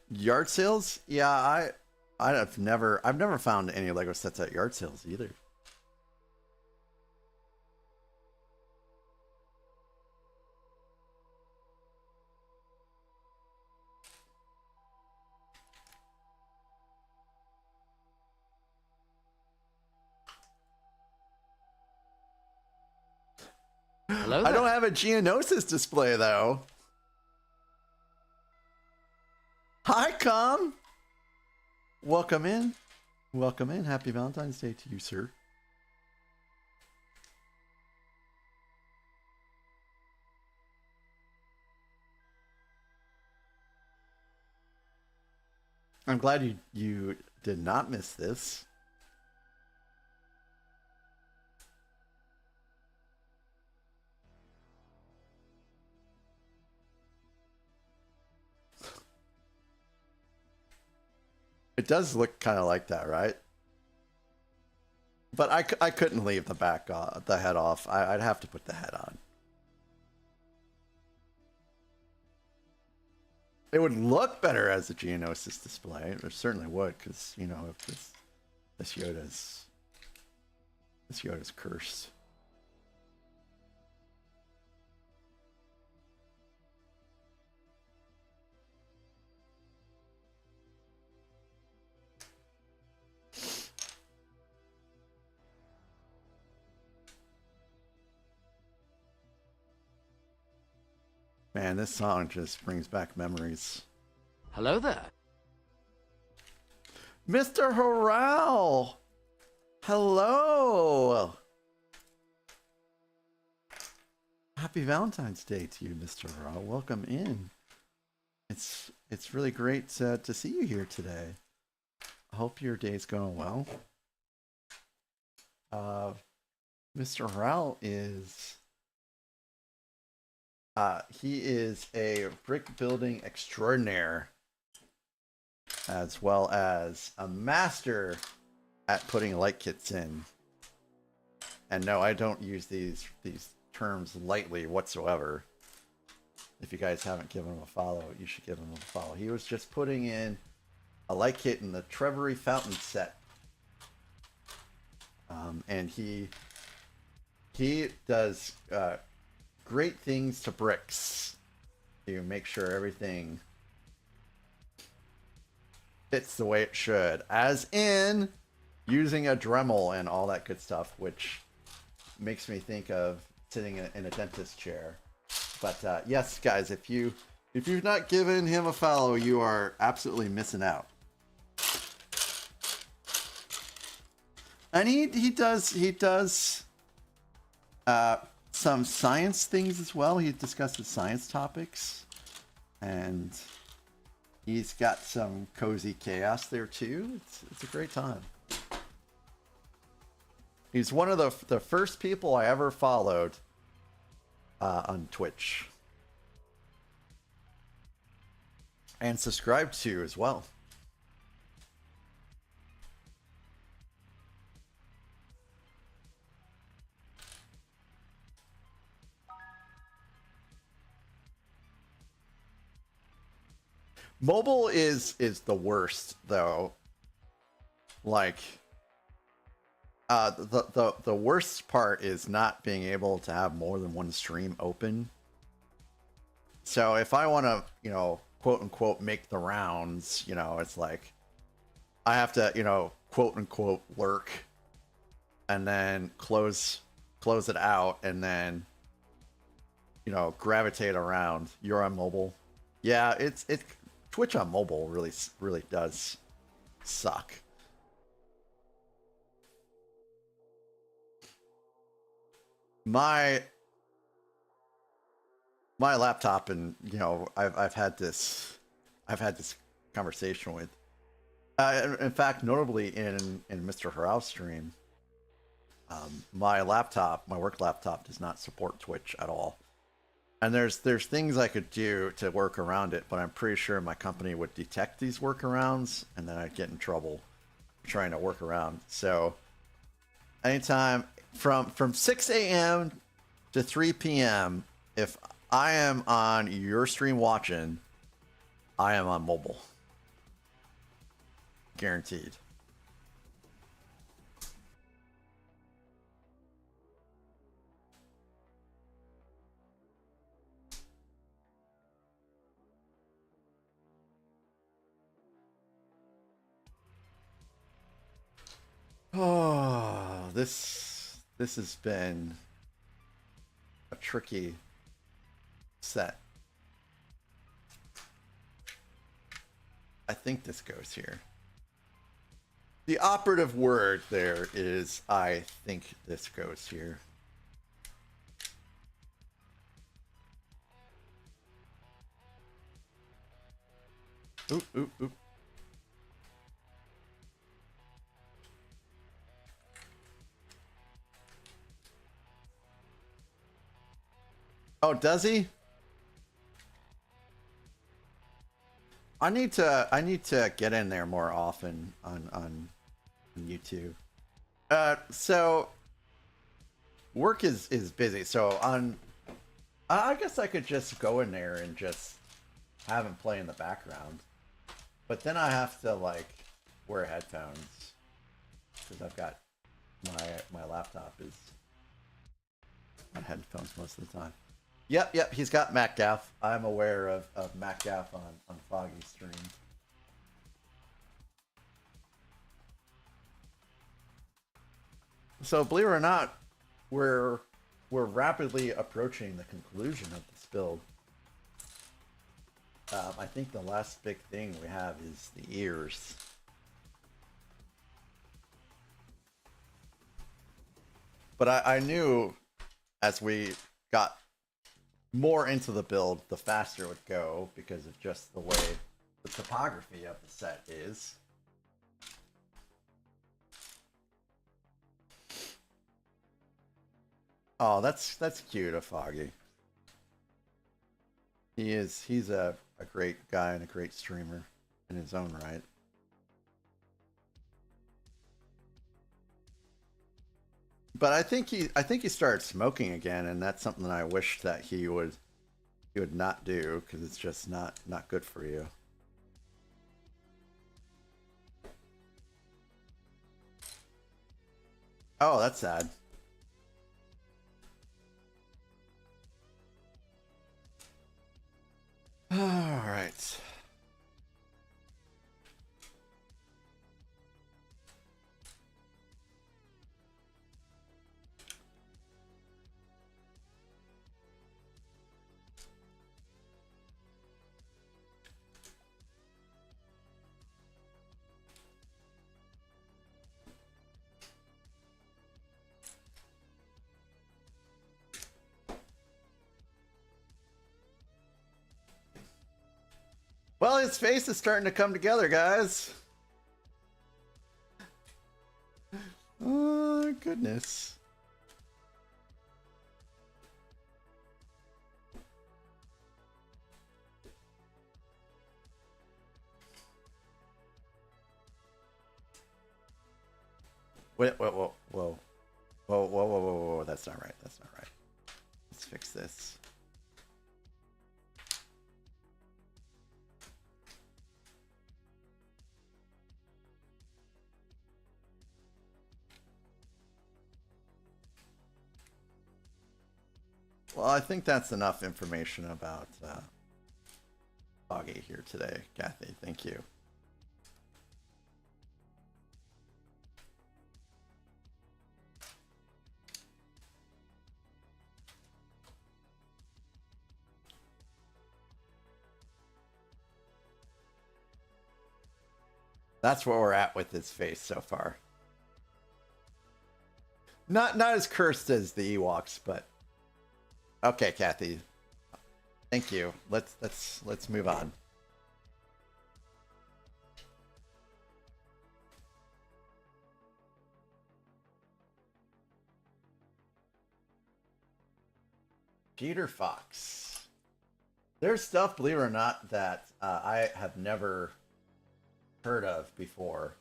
Yard sales? Yeah, I've never found any Lego sets at yard sales either. Hello I there. don't have a Geonosis display though. Hi, Com. Welcome in. Welcome in. Happy Valentine's Day to you, sir. I'm glad you did not miss this. It does look kind of like that, right? But I couldn't leave the the head off. I'd have to put the head on. It would look better as a Geonosis display. It certainly would, because you know if this Yoda's cursed. Man, this song just brings back memories. Hello there. Mr. Horal! Hello! Happy Valentine's Day to you, Mr. Horal. Welcome in. It's really great to see you here today. I hope your day's going well. Mr. Horal is... he is a brick building extraordinaire, as well as a master at putting light kits in. And no, I don't use these terms lightly whatsoever. If you guys haven't given him a follow, you should give him a follow. He was just putting in a light kit in the Trevory Fountain set. And he does great things to bricks to make sure everything fits the way it should, as in using a Dremel and all that good stuff, which makes me think of sitting in a dentist chair. But yes, guys, if you've not given him a follow, you are absolutely missing out. And he does some science things as well. He discusses science topics, and he's got some cozy chaos there too. It's a great time. He's one of the first people I ever followed on Twitch and subscribed to as well. Mobile is the worst though. Like the worst part is not being able to have more than one stream open. So if I want to, you know, quote unquote make the rounds, you know, it's like I have to, you know, quote unquote lurk and then close it out and then, you know, gravitate around. You're on mobile. Yeah, it's Twitch on mobile really does suck. My laptop, and you know, I've had this conversation with in fact, notably in Mr. Horal's stream, my work laptop does not support Twitch at all. And there's things I could do to work around it, but I'm pretty sure my company would detect these workarounds, and then I'd get in trouble trying to work around. So anytime from 6 a.m. to 3 p.m., if I am on your stream watching, I am on mobile. Guaranteed. Oh, this has been a tricky set. I think this goes here. The operative word there is I think this goes here. Oop, oop, oop. Oh, does he? I need to get in there more often on YouTube. So work is busy. So I guess I could just go in there and just have him play in the background. But then I have to like wear headphones because I've got my laptop is on headphones most of the time. Yep, he's got MacGaff. I'm aware of MacGaff on Foggy Stream. So believe it or not, we're rapidly approaching the conclusion of this build. I think the last big thing we have is the ears. But I knew as we got more into the build, the faster it would go because of just the way the topography of the set is. Oh, that's cute, a Foggy. He's a great guy and a great streamer in his own right. But I think he started smoking again, and that's something that I wish that he would not do because it's just not good for you. Oh, that's sad. All right. Well, his face is starting to come together, guys. Oh, goodness. Wait, whoa. Whoa. That's not right. That's not right. Let's fix this. Well, I think that's enough information about Foggy here today, Kathy. Thank you. That's where we're at with his face so far. Not as cursed as the Ewoks, but okay, Kathy. Thank you. Let's move on. Peter Fox. There's stuff, believe it or not, that I have never heard of before.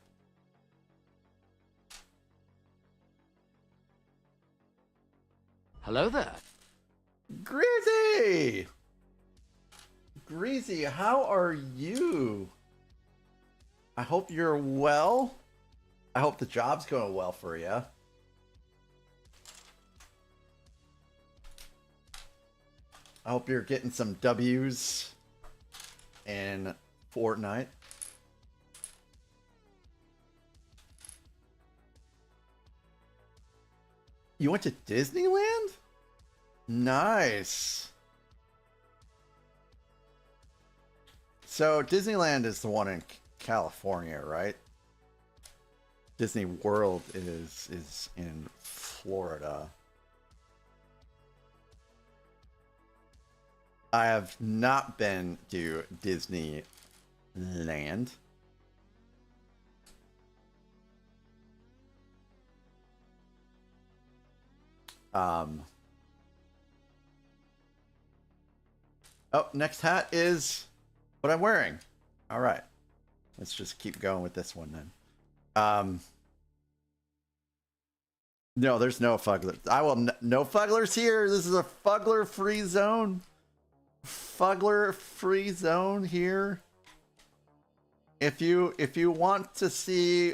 Hello there. Greasy! Greasy, how are you? I hope you're well. I hope the job's going well for you. I hope you're getting some W's in Fortnite. You went to Disneyland? Nice. So Disneyland is the one in California, right? Disney World is in Florida. I have not been to Disneyland. Oh, next hat is what I'm wearing. All right. Let's just keep going with this one then. No, there's no fugglers. No fugglers here. This is a fuggler-free zone. Fuggler-free zone here. If you want to see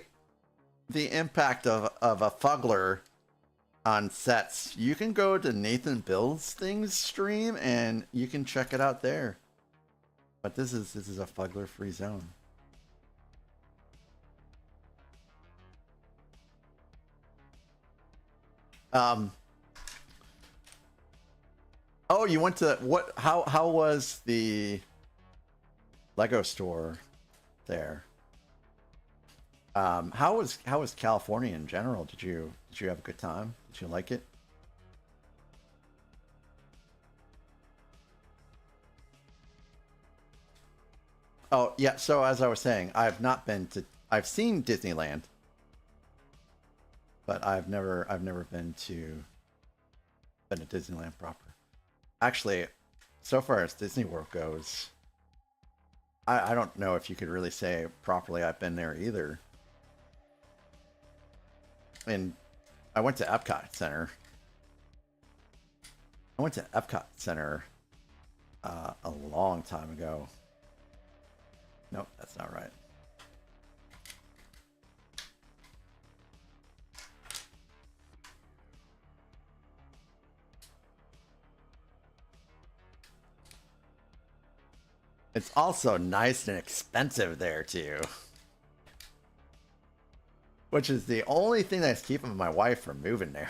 the impact of a fuggler on sets, you can go to Nathan Builds Things stream and you can check it out there. But this is a fuggler-free zone. Oh, you went to what? How was the Lego store there? How was California in general? Did you have a good time? Did you like it? Oh yeah. So as I was saying, I've seen Disneyland, but I've never been to Disneyland proper. Actually, so far as Disney World goes, I don't know if you could really say properly I've been there either. And I went to Epcot Center. I went to Epcot Center a long time ago. Nope, that's not right. It's also nice and expensive there too. Which is the only thing that's keeping my wife from moving there.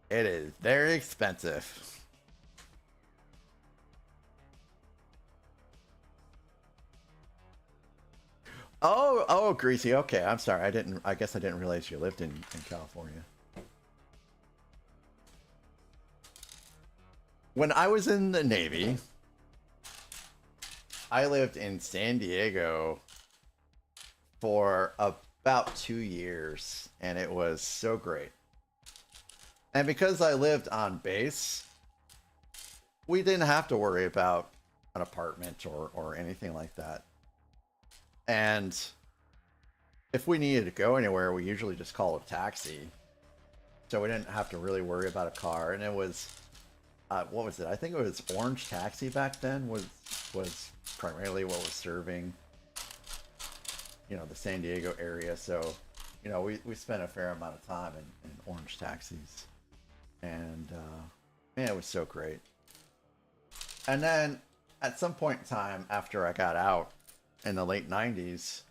It is very expensive. Oh, Greasy. Okay, I'm sorry. I guess I didn't realize you lived in California. When I was in the Navy, I lived in San Diego for about 2 years, and it was so great. And because I lived on base, we didn't have to worry about an apartment or anything like that. And if we needed to go anywhere, we usually just called a taxi. So we didn't have to really worry about a car. And it was, what was it? I think it was Orange Taxi back then was primarily what was serving, you know, the San Diego area. So, you know, we spent a fair amount of time in Orange Taxis. And, man, it was so great. And then at some point in time after I got out in the late 90s,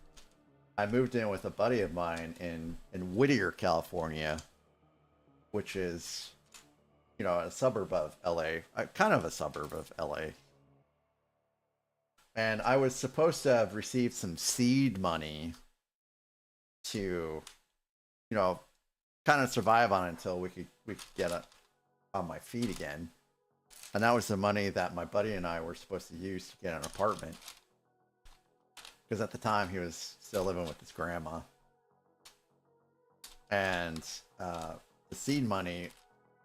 I moved in with a buddy of mine in Whittier, California, which is, you know, a suburb of LA, kind of a suburb of LA. And I was supposed to have received some seed money to, you know, kind of survive on until we could get on my feet again. And that was the money that my buddy and I were supposed to use to get an apartment. Because at the time he was still living with his grandma. And the seed money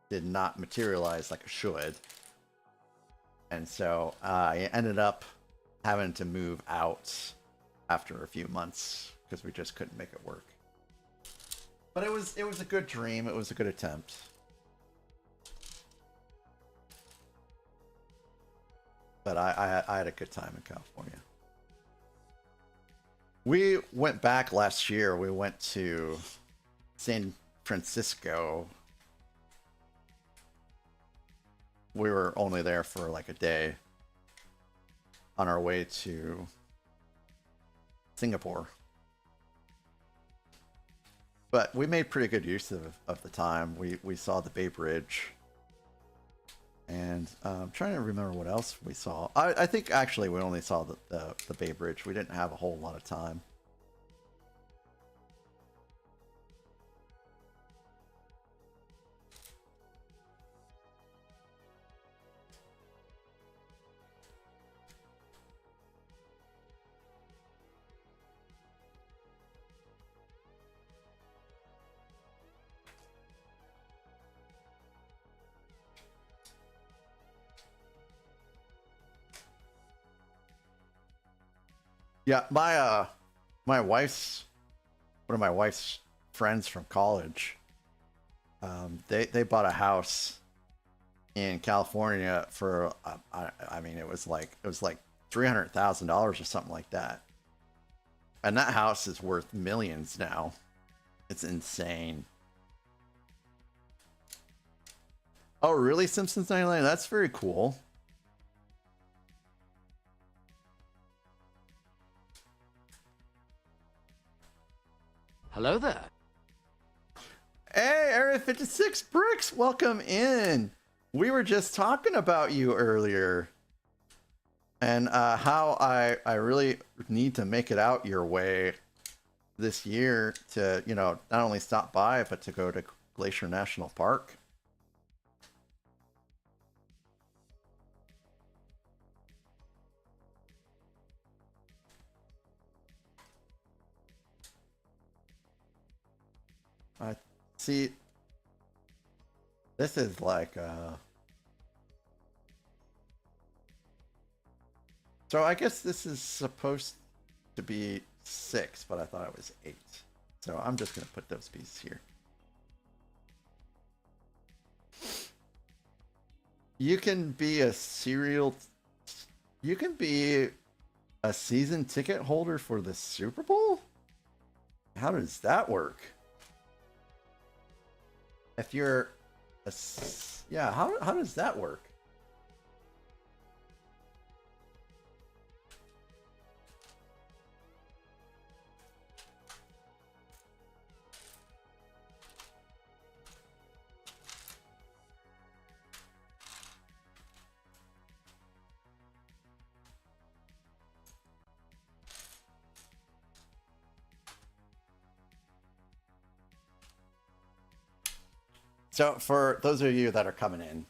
did not materialize like it should. And so I ended up having to move out after a few months because we just couldn't make it work. But it was a good dream. It was a good attempt. But I had a good time in California. We went back last year. We went to San Francisco. We were only there for like a day on our way to Singapore. But we made pretty good use of the time. We saw the Bay Bridge. And I'm trying to remember what else we saw. I think actually we only saw the Bay Bridge. We didn't have a whole lot of time. Yeah, my wife's one of my wife's friends from college. They bought a house in California for I mean it was like $300,000 or something like that, and that house is worth millions now. It's insane. Oh, really, Simpsons 99? That's very cool. Hello there. Hey, Area 56 Bricks, welcome in. We were just talking about you earlier and how I really need to make it out your way this year to, you know, not only stop by, but to go to Glacier National Park. See, this is like, so I guess this is supposed to be 6, but I thought it was 8. So I'm just going to put those pieces here. You can be a you can be a season ticket holder for the Super Bowl? How does that work? If you're a, yeah, how does that work? So for those of you that are coming in,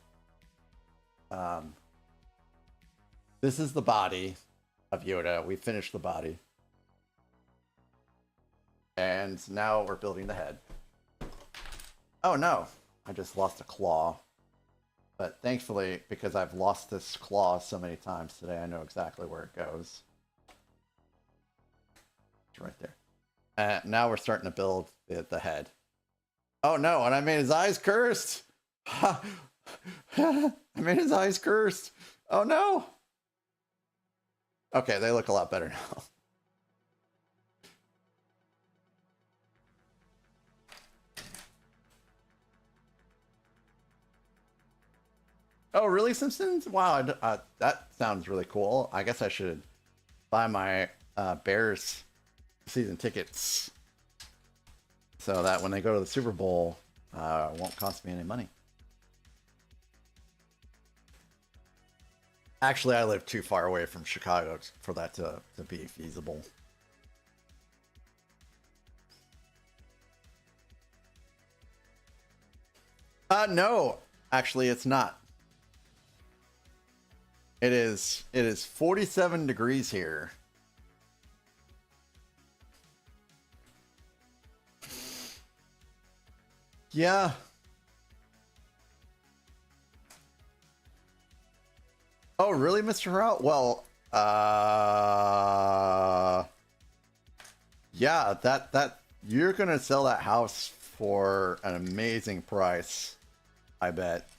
this is the body of Yoda. We finished the body. And now we're building the head. Oh no, I just lost a claw. But thankfully, because I've lost this claw so many times today, I know exactly where it goes. It's right there. Now we're starting to build the head. Oh no, and I made his eyes cursed. I made his eyes cursed. Oh no. Okay, they look a lot better now. Oh, really, Simpsons? Wow, that sounds really cool. I guess I should buy my Bears season tickets so that when they go to the Super Bowl, it won't cost me any money. Actually, I live too far away from Chicago for that to be feasible. No, actually, it's not. It is 47 degrees here. Yeah. Oh, really, Mr. Rout? Well, yeah, that you're gonna sell that house for an amazing price, I bet.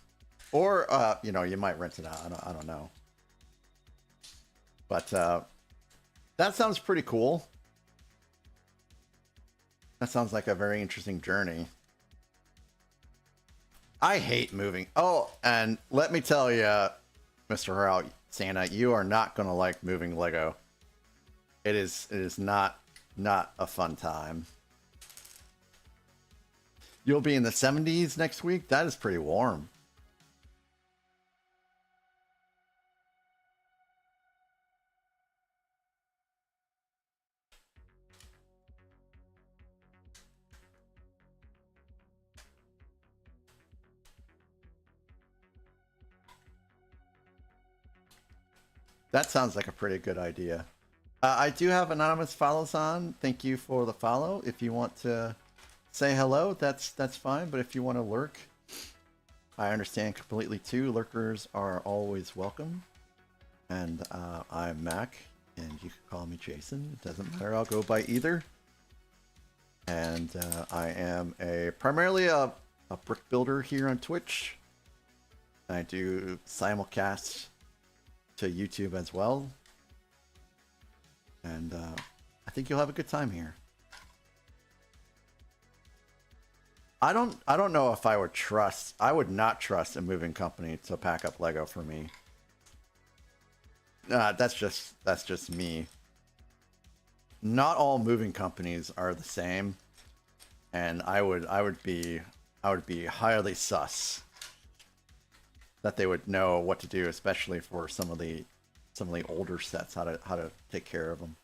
Or you know, you might rent it out. I don't know. But that sounds pretty cool. That sounds like a very interesting journey. I hate moving. Oh, and let me tell you, Mr. Harrell, Santa, you are not going to like moving Lego. It is not a fun time. You'll be in the 70s next week? That is pretty warm. That sounds like a pretty good idea. I do have anonymous follows on. Thank you for the follow. If you want to say hello, that's fine. But if you want to lurk, I understand completely too. Lurkers are always welcome. And I'm Mac, and you can call me Jason. It doesn't matter. I'll go by either. And I am primarily a brick builder here on Twitch. I do simulcasts to YouTube as well, and I think you'll have a good time here. I don't know if I would not trust a moving company to pack up Lego for me. That's just me. Not all moving companies are the same, and I would be highly sus that they would know what to do, especially for some of the older sets, how to take care of them.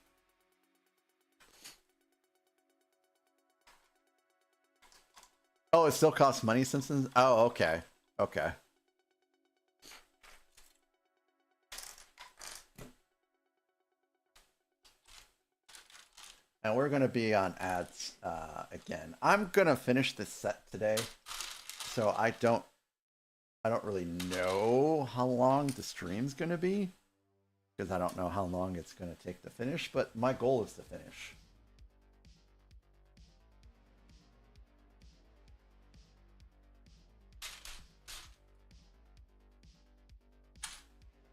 Oh, it still costs money, Simpsons? Oh, okay. Okay. And we're going to be on ads again. I'm going to finish this set today, so I don't really know how long the stream's going to be, because I don't know how long it's going to take to finish, but my goal is to finish.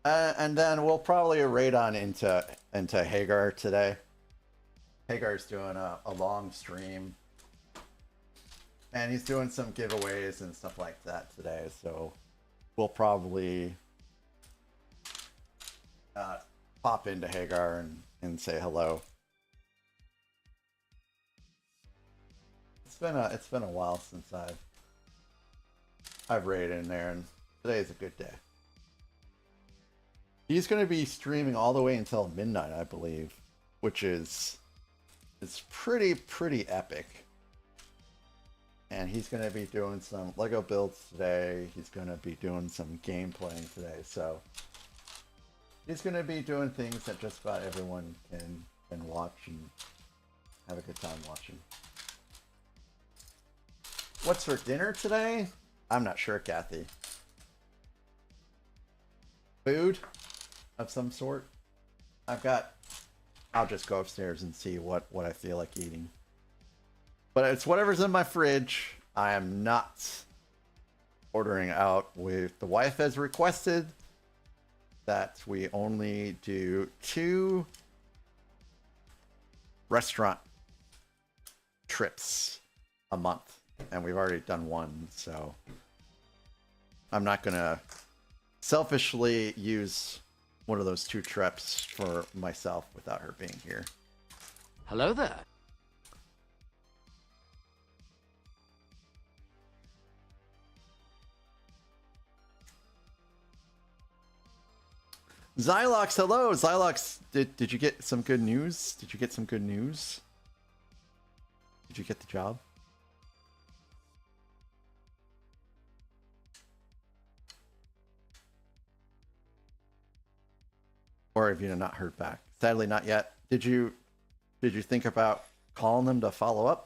And then we'll probably raid on into Hagar today. Hagar's doing a long stream, and he's doing some giveaways and stuff like that today, so we'll probably pop into Hagar and say hello. It's been a while since I've raided in there, and today's a good day. He's going to be streaming all the way until midnight, I believe, which is pretty epic. And he's going to be doing some Lego builds today. He's going to be doing some game playing today. So he's going to be doing things that just about everyone can watch and have a good time watching. What's for dinner today? I'm not sure, Kathy. Food of some sort. I'll just go upstairs and see what I feel like eating. But it's whatever's in my fridge. I am not ordering out. The wife has requested that we only do 2 restaurant trips a month, and we've already done 1, so I'm not gonna selfishly use one of those 2 trips for myself without her being here. Hello there. Xylox, hello. Xylox, did you get some good news? Did you get some good news? Did you get the job? Or have you not heard back? Sadly, not yet. Did you think about calling them to follow up?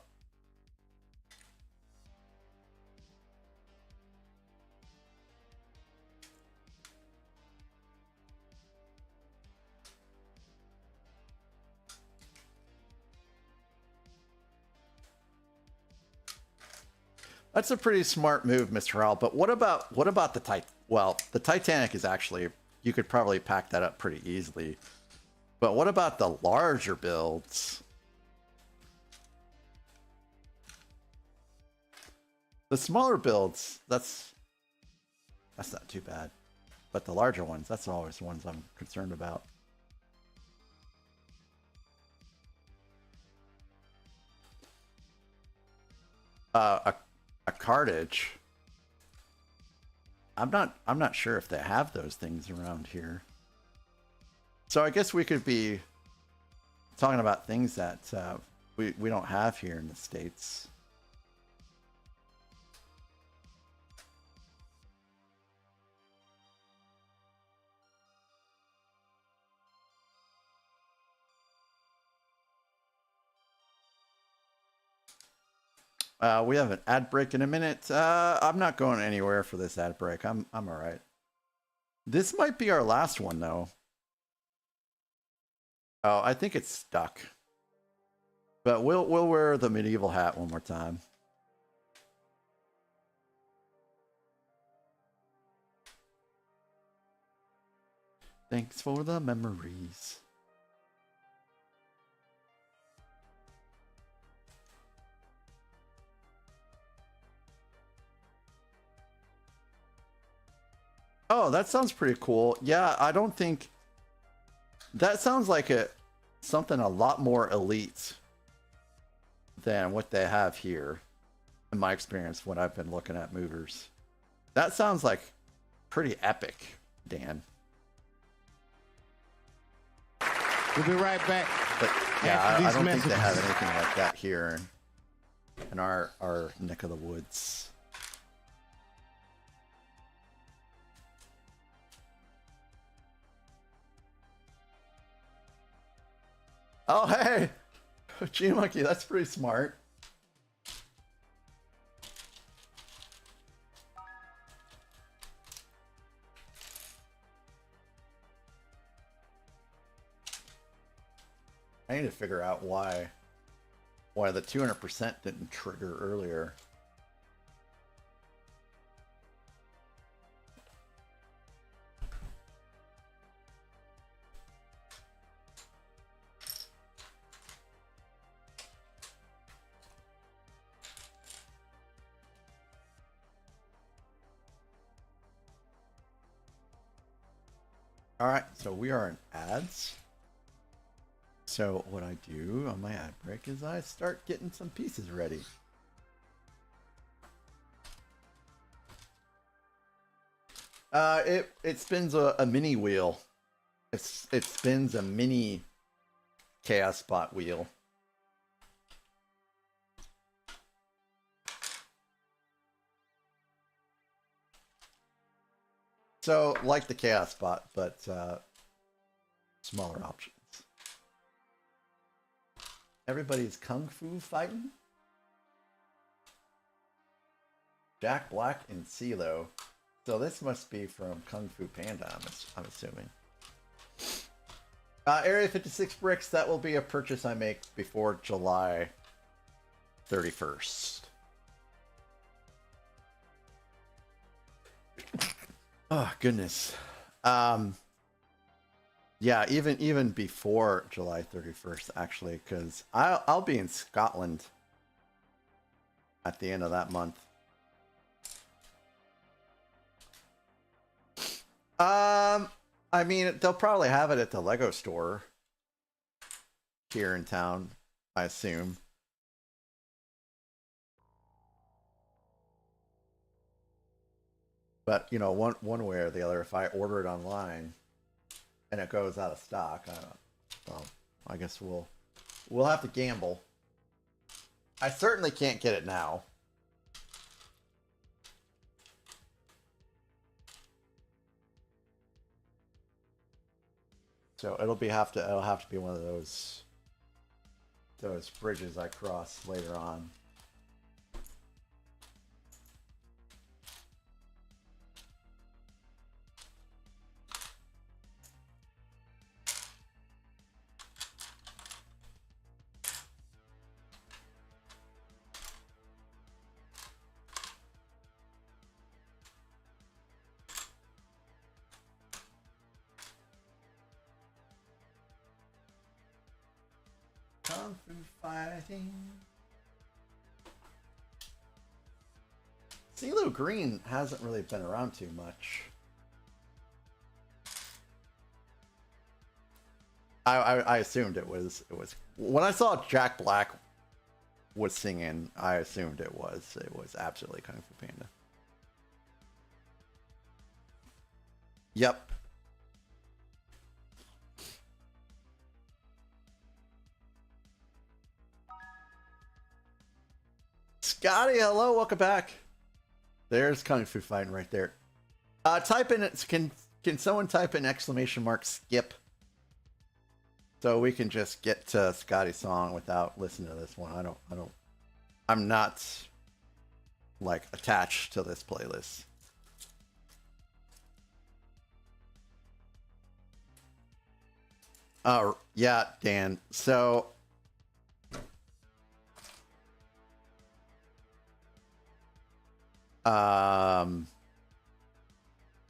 That's a pretty smart move, Mr. Howell. But what about the the Titanic is actually, you could probably pack that up pretty easily. But what about the larger builds? The smaller builds, that's not too bad. But the larger ones, that's always the ones I'm concerned about. A cartage. I'm not sure if they have those things around here. So I guess we could be talking about things that we don't have here in the States. We have an ad break in a minute. I'm not going anywhere for this ad break. I'm all right. This might be our last one though. Oh, I think it's stuck. But we'll wear the medieval hat one more time. Thanks for the memories. Oh, that sounds pretty cool. Yeah, I don't think that sounds like something a lot more elite than what they have here, in my experience when I've been looking at movers. That sounds like pretty epic, Dan. We'll be right back. But yeah, I don't think they have anything like that here in our neck of the woods. Oh, hey! G-Monkey, that's pretty smart. I need to figure out why the 200% didn't trigger earlier. All right, so we are in ads. So what I do on my ad break is I start getting some pieces ready. It spins a mini wheel. It spins a mini chaos spot wheel. So like the chaos spot, but smaller options. Everybody's kung fu fighting. Jack Black and CeeLo. So this must be from Kung Fu Panda, I'm assuming. Area 56 bricks, that will be a purchase I make before July 31st. Oh, goodness. Yeah, even before July 31st, actually, because I'll be in Scotland at the end of that month. I mean, they'll probably have it at the Lego store here in town, I assume. But, you know, one way or the other, if I order it online and it goes out of stock, well, I guess we'll have to gamble. I certainly can't get it now. So it'll have to be one of those bridges I cross later on. Kung Fu fighting. CeeLo Green hasn't really been around too much. I assumed it was when I saw Jack Black was singing, I assumed it was absolutely Kung Fu Panda. Yep. Scotty, hello, welcome back. There's Kung Fu Fighting right there. Type in it. Can someone type in ! skip? So we can just get to Scotty's song without listening to this one. I'm not like attached to this playlist. Oh, yeah, Dan. So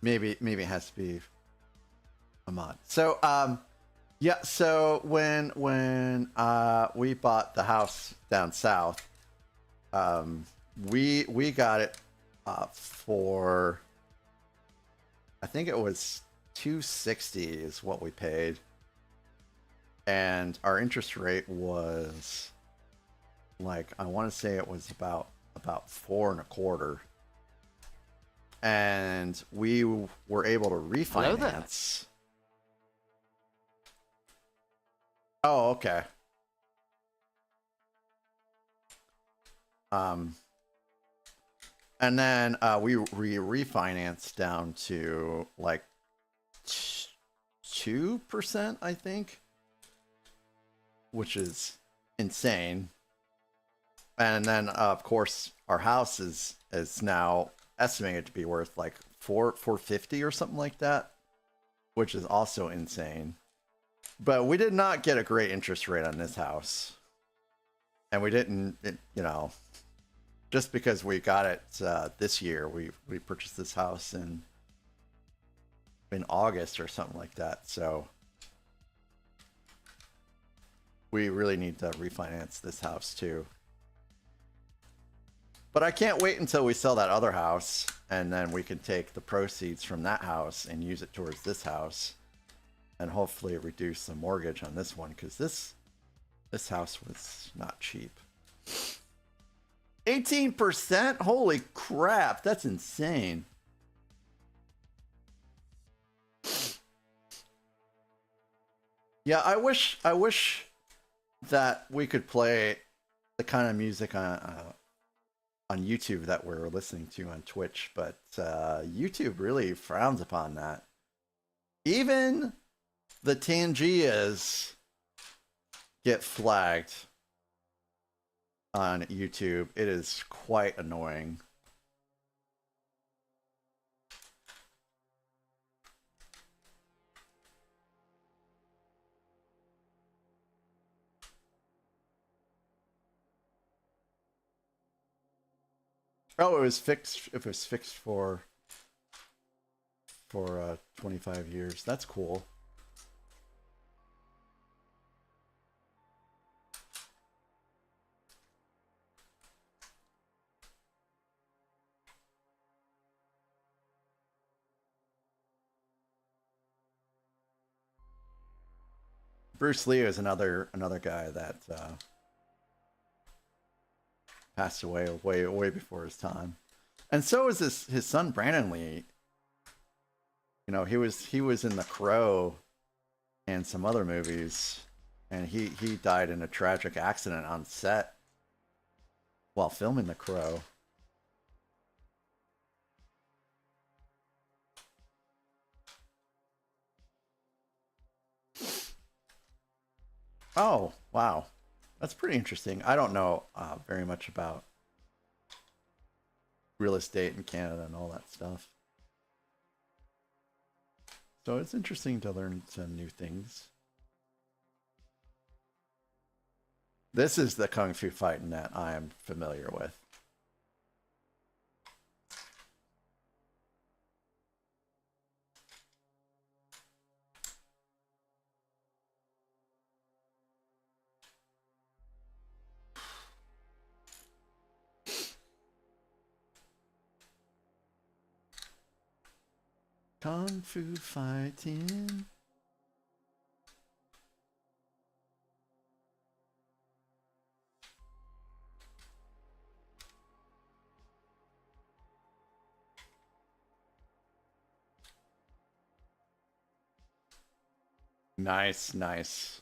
maybe it has to be a mod. So yeah, so when we bought the house down south, we got it for, I think it was $260 is what we paid, and our interest rate was like, I want to say it was about 4.25%, and we were able to refinance. Oh, okay. And then we refinanced down to like 2%, I think, which is insane. And then of course our house is now estimated to be worth like $450 or something like that, which is also insane. But we did not get a great interest rate on this house, and we didn't, you know, just because we got it this year. We purchased this house in August or something like that, so we really need to refinance this house too. But I can't wait until we sell that other house, and then we can take the proceeds from that house and use it towards this house, and hopefully reduce the mortgage on this one, because this house was not cheap. 18%? Holy crap, that's insane. Yeah, I wish that we could play the kind of music on YouTube that we're listening to on Twitch, but YouTube really frowns upon that. Even the Tangias get flagged on YouTube. It is quite annoying. Oh, it was fixed. It was fixed for 25 years. That's cool. Bruce Lee is another guy that passed away way before his time, and so is his son Brandon Lee. You know, he was in The Crow and some other movies, and he died in a tragic accident on set while filming The Crow. Oh, wow. That's pretty interesting. I don't know very much about real estate in Canada and all that stuff. So it's interesting to learn some new things. This is the Kung Fu fighting that I am familiar with. Kung Fu fighting. Nice, nice.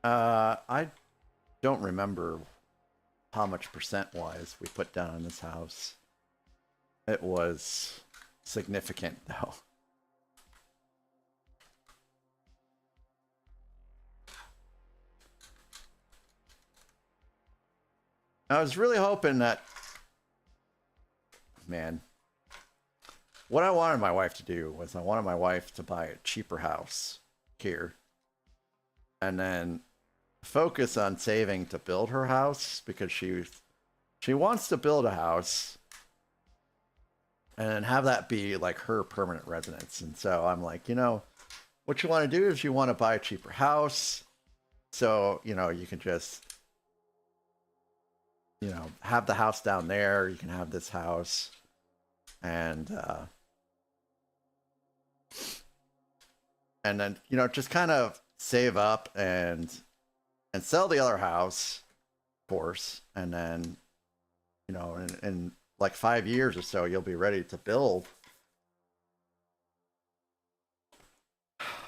I don't remember how much percent-wise we put down on this house. It was significant, though. I was really hoping that, man, what I wanted my wife to do was I wanted my wife to buy a cheaper house here and then focus on saving to build her house, because she wants to build a house and then have that be like her permanent residence. And so I'm like, you know, what you want to do is you want to buy a cheaper house, so, you know, you can just, you know, have the house down there, you can have this house, and then, you know, just kind of save up and sell the other house, of course, and then, you know, in like 5 years or so, you'll be ready to build.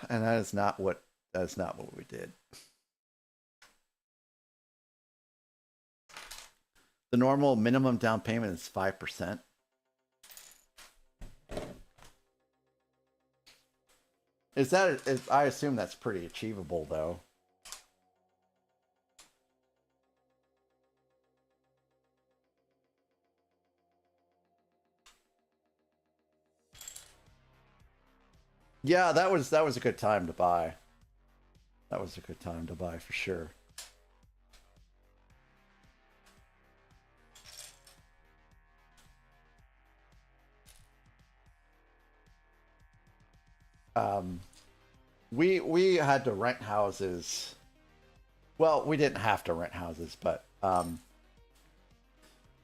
And that is not what we did. The normal minimum down payment is 5%. I assume that's pretty achievable, though. Yeah, that was a good time to buy. That was a good time to buy for sure. We had to rent houses. Well, we didn't have to rent houses, but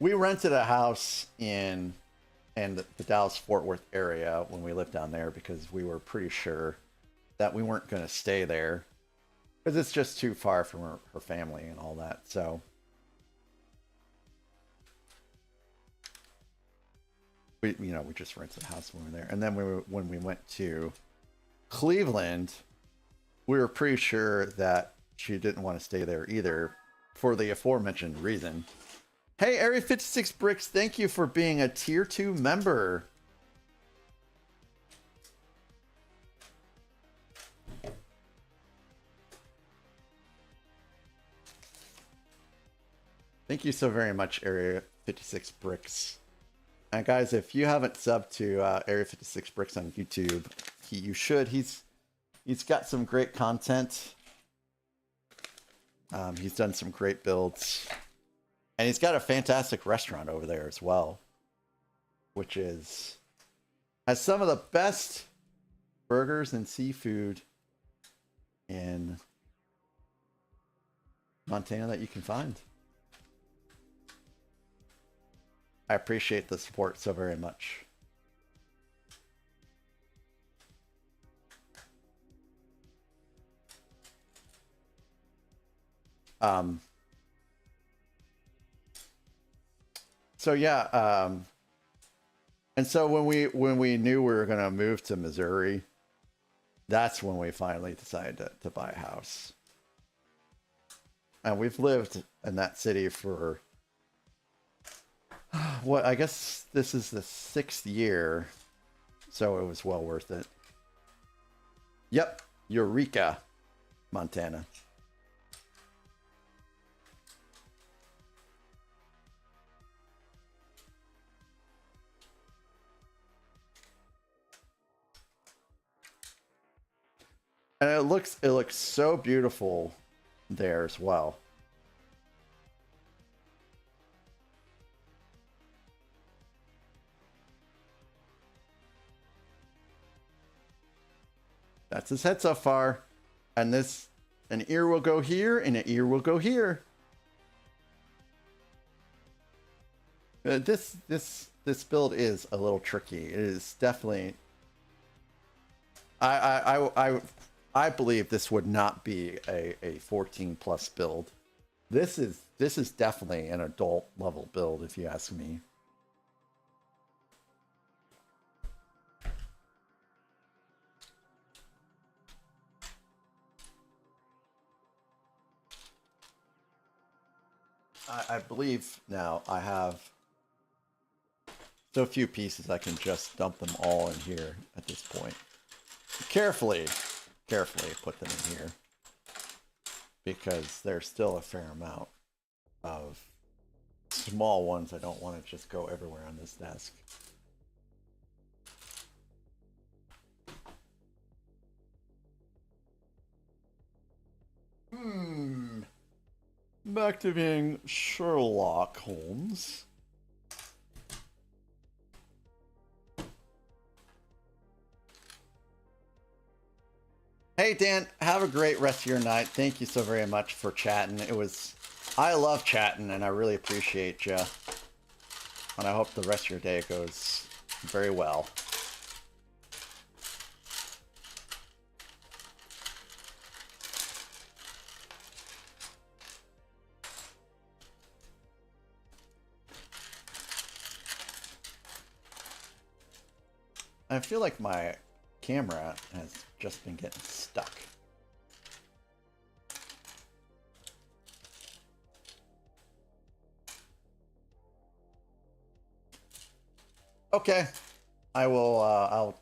we rented a house in the Dallas-Fort Worth area when we lived down there, because we were pretty sure that we weren't going to stay there, because it's just too far from her family and all that. So we just rented a house when we were there. And then when we went to Cleveland, we were pretty sure that she didn't want to stay there either, for the aforementioned reason. Hey, Area 56 Bricks, thank you for being a Tier 2 member. Thank you so very much, Area 56 Bricks. And guys, if you haven't subbed to Area 56 Bricks on YouTube, you should. He's got some great content. He's done some great builds. And he's got a fantastic restaurant over there as well, which has some of the best burgers and seafood in Montana that you can find. I appreciate the support so very much. So yeah, and so when we knew we were gonna move to Missouri, that's when we finally decided to buy a house. And we've lived in that city for what, I guess this is the 6th year, so it was well worth it. Yep, Eureka, Montana. And it looks so beautiful there as well. That's his head so far. And an ear will go here and an ear will go here. This build is a little tricky. It is definitely. I believe this would not be a 14 plus build. This is definitely an adult level build, if you ask me. I believe now I have so few pieces I can just dump them all in here at this point. Carefully put them in here because there's still a fair amount of small ones I don't want to just go everywhere on this desk. Back to being Sherlock Holmes. Hey Dan, have a great rest of your night. Thank you so very much for chatting. I love chatting and I really appreciate you. And I hope the rest of your day goes very well. I feel like my camera has just been getting stuck. Okay, I'll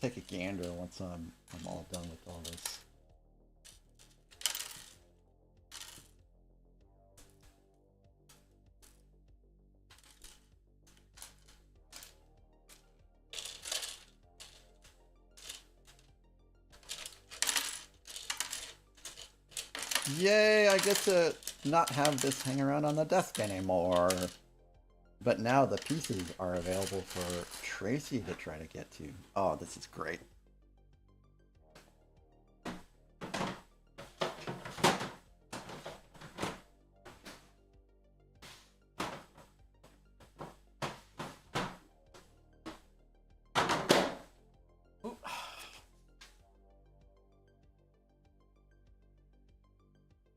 take a gander once I'm all done with all this. Yay, I get to not have this hang around on the desk anymore. But now the pieces are available for Tracy to try to get to. Oh, this is great.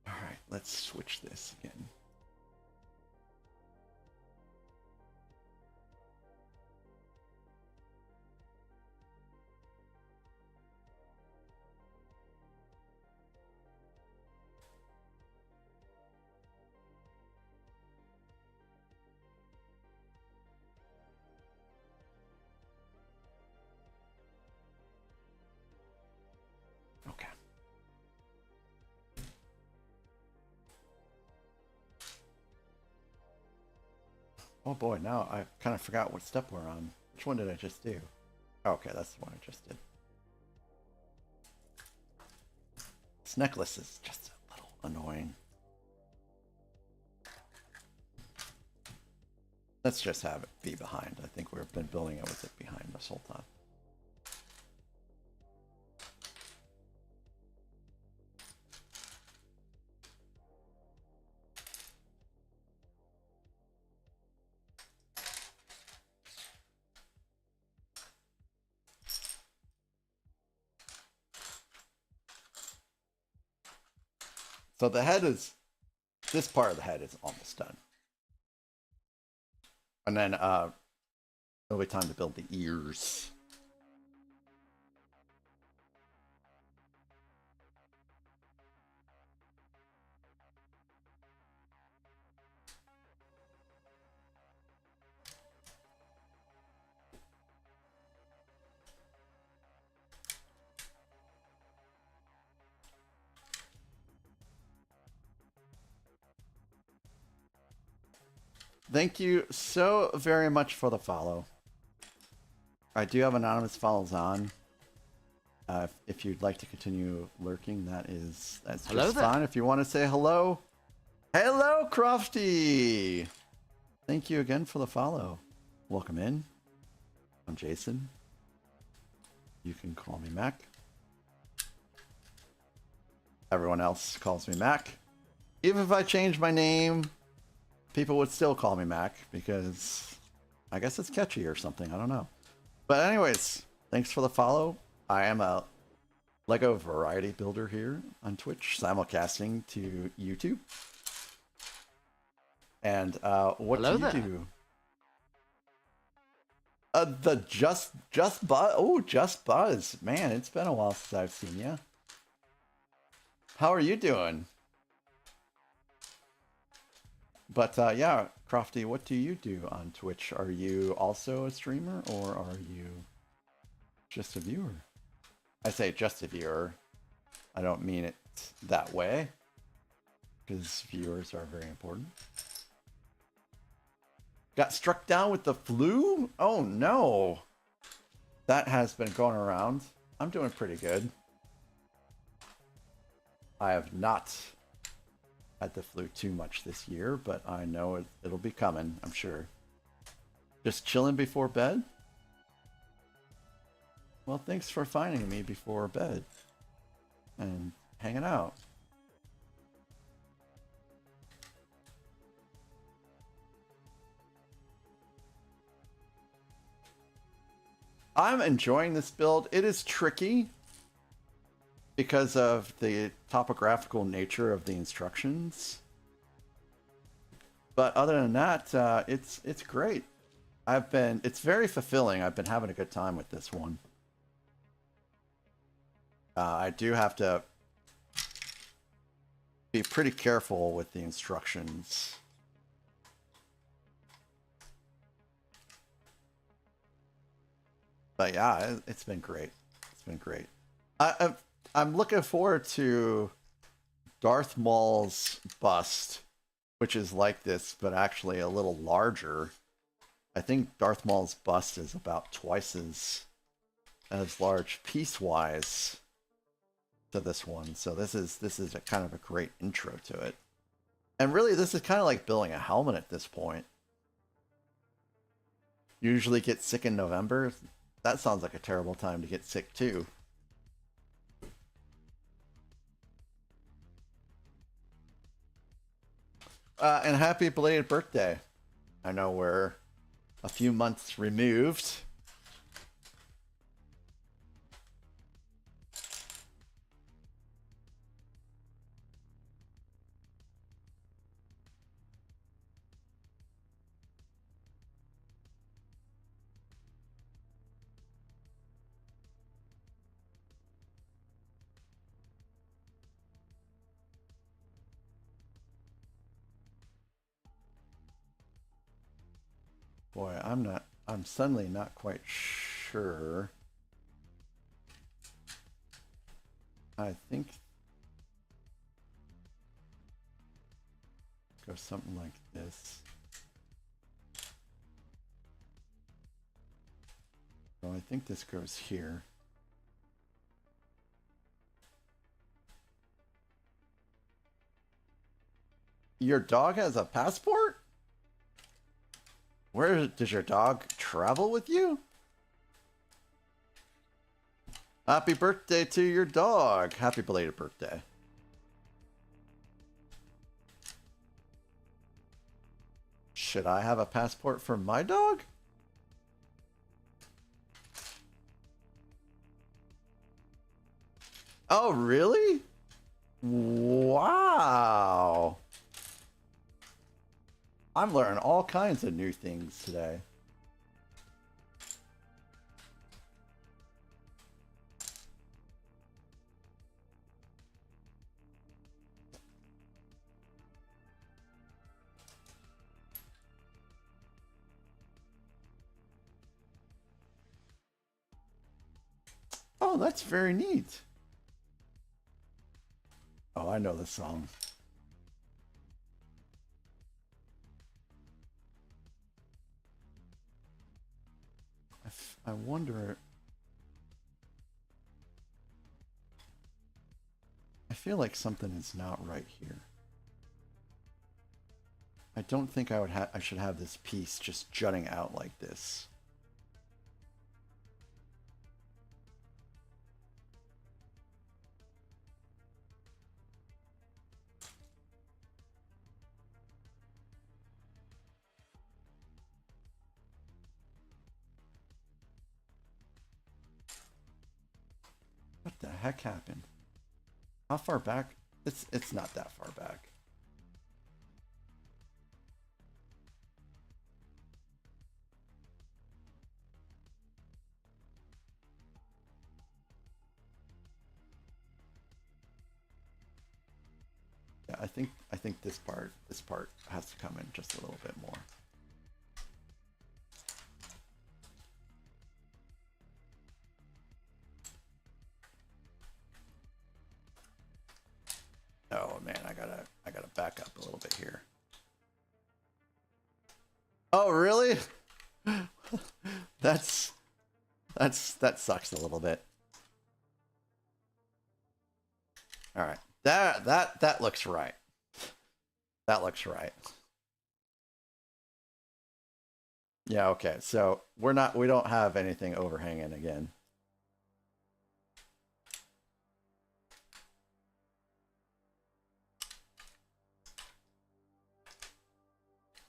Alright, let's switch this again. Okay. Oh boy, now I kind of forgot what step we're on. Which one did I just do? Okay, that's the one I just did. This necklace is just a little annoying. Let's just have it be behind. I think we've been building it with it behind this whole time. So the head is, this part of the head is almost done. And then it'll be time to build the ears. Thank you so very much for the follow. I do have anonymous follows on. If you'd like to continue lurking, that's Hello just there. fine. If you want to say hello, hello, Crofty. Thank you again for the follow. Welcome in. I'm Jason. You can call me Mac. Everyone else calls me Mac. Even if I change my name people would still call me Mac because I guess it's catchy or something. I don't know. But anyways, thanks for the follow. I am a Lego variety builder here on Twitch, simulcasting to YouTube. And what Hello do you there. do? The Just Buzz. Oh, Just Buzz. Man, it's been a while since I've seen you. How are you doing? But yeah, Crofty, what do you do on Twitch? Are you also a streamer or are you just a viewer? I say just a viewer. I don't mean it that way because viewers are very important. Got struck down with the flu? Oh no. That has been going around. I'm doing pretty good. I have not had the flu too much this year, but I know it'll be coming, I'm sure. Just chilling before bed? Well, thanks for finding me before bed and hanging out. I'm enjoying this build. It is tricky because of the topographical nature of the instructions. But other than that, it's great. It's very fulfilling. I've been having a good time with this one. I do have to be pretty careful with the instructions. But yeah, it's been great. It's been great. I'm looking forward to Darth Maul's bust, which is like this, but actually a little larger. I think Darth Maul's bust is about twice as large piece-wise to this one. So this is a kind of a great intro to it. And really, this is kind of like building a helmet at this point. Usually get sick in November. That sounds like a terrible time to get sick too. And happy belated birthday. I know we're a few months removed. Boy, I'm suddenly not quite sure. I think go something like this. So I think this goes here. Your dog has a passport? Where does your dog travel with you? Happy birthday to your dog. Happy belated birthday. Should I have a passport for my dog? Oh, really? Wow. I'm learning all kinds of new things today. Oh, that's very neat. Oh, I know this song. I wonder... I feel like something is not right here. I don't think I should have this piece just jutting out like this. heck happened? How far back? It's not that far back. Yeah, I think this part has to come in just a little bit more. Oh man, I gotta back up a little bit here. Oh really? that sucks a little bit. All right, that looks right. That looks right. Yeah, okay. So we don't have anything overhanging again.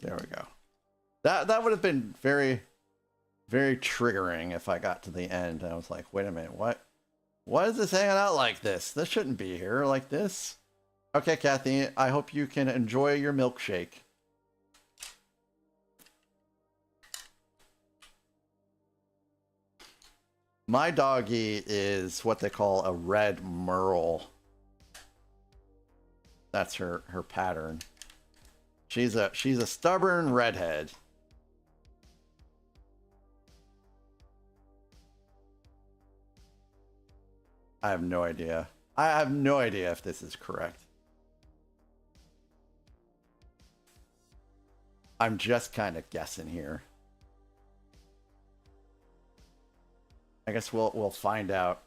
There we go. That would have been very, very triggering if I got to the end and I was like, wait a minute, what is this hanging out like this? This shouldn't be here like this. Okay, Kathy, I hope you can enjoy your milkshake. My doggy is what they call a red merle. That's her pattern. She's a stubborn redhead. I have no idea. I have no idea if this is correct. I'm just kind of guessing here. I guess we'll find out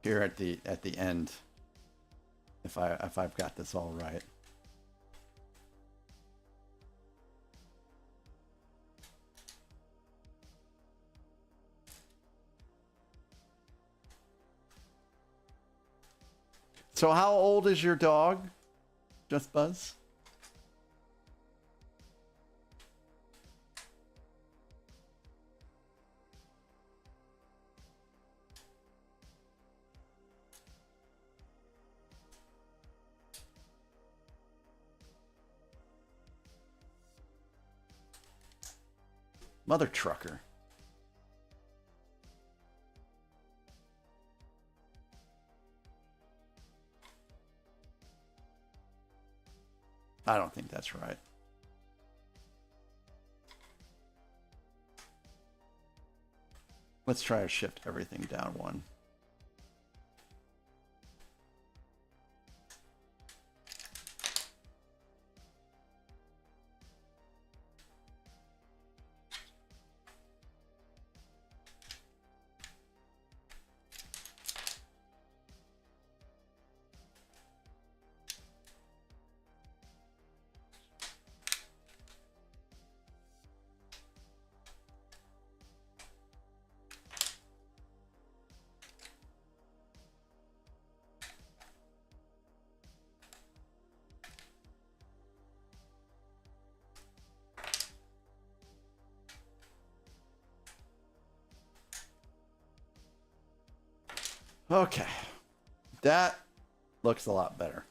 here at the end if I've got this all right. So how old is your dog? Just Buzz? Mother trucker. I don't think that's right. Let's try to shift everything down one. Okay, that looks a lot better.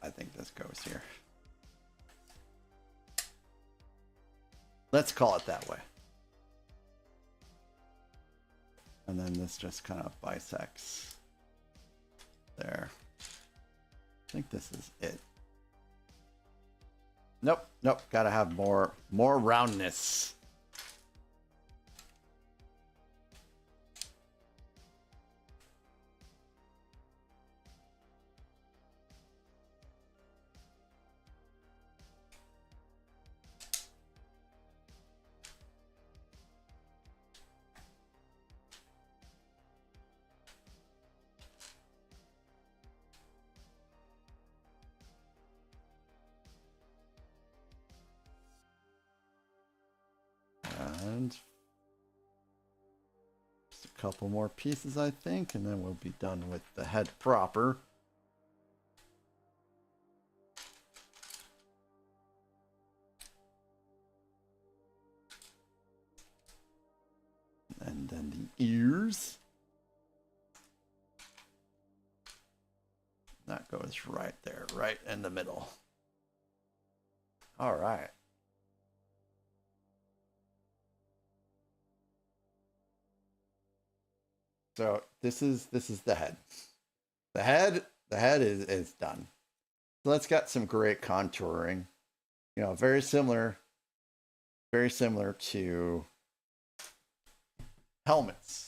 I think this goes here. Let's call it that way. And then this just kind of bisects there. I think this is it. Nope, nope, gotta have more roundness. couple more pieces, I think, and then we'll be done with the head proper. And then the ears. That goes right there, right in the middle. All right. So this is the head. The head is done. So let's get some great contouring. You know, very similar to helmets.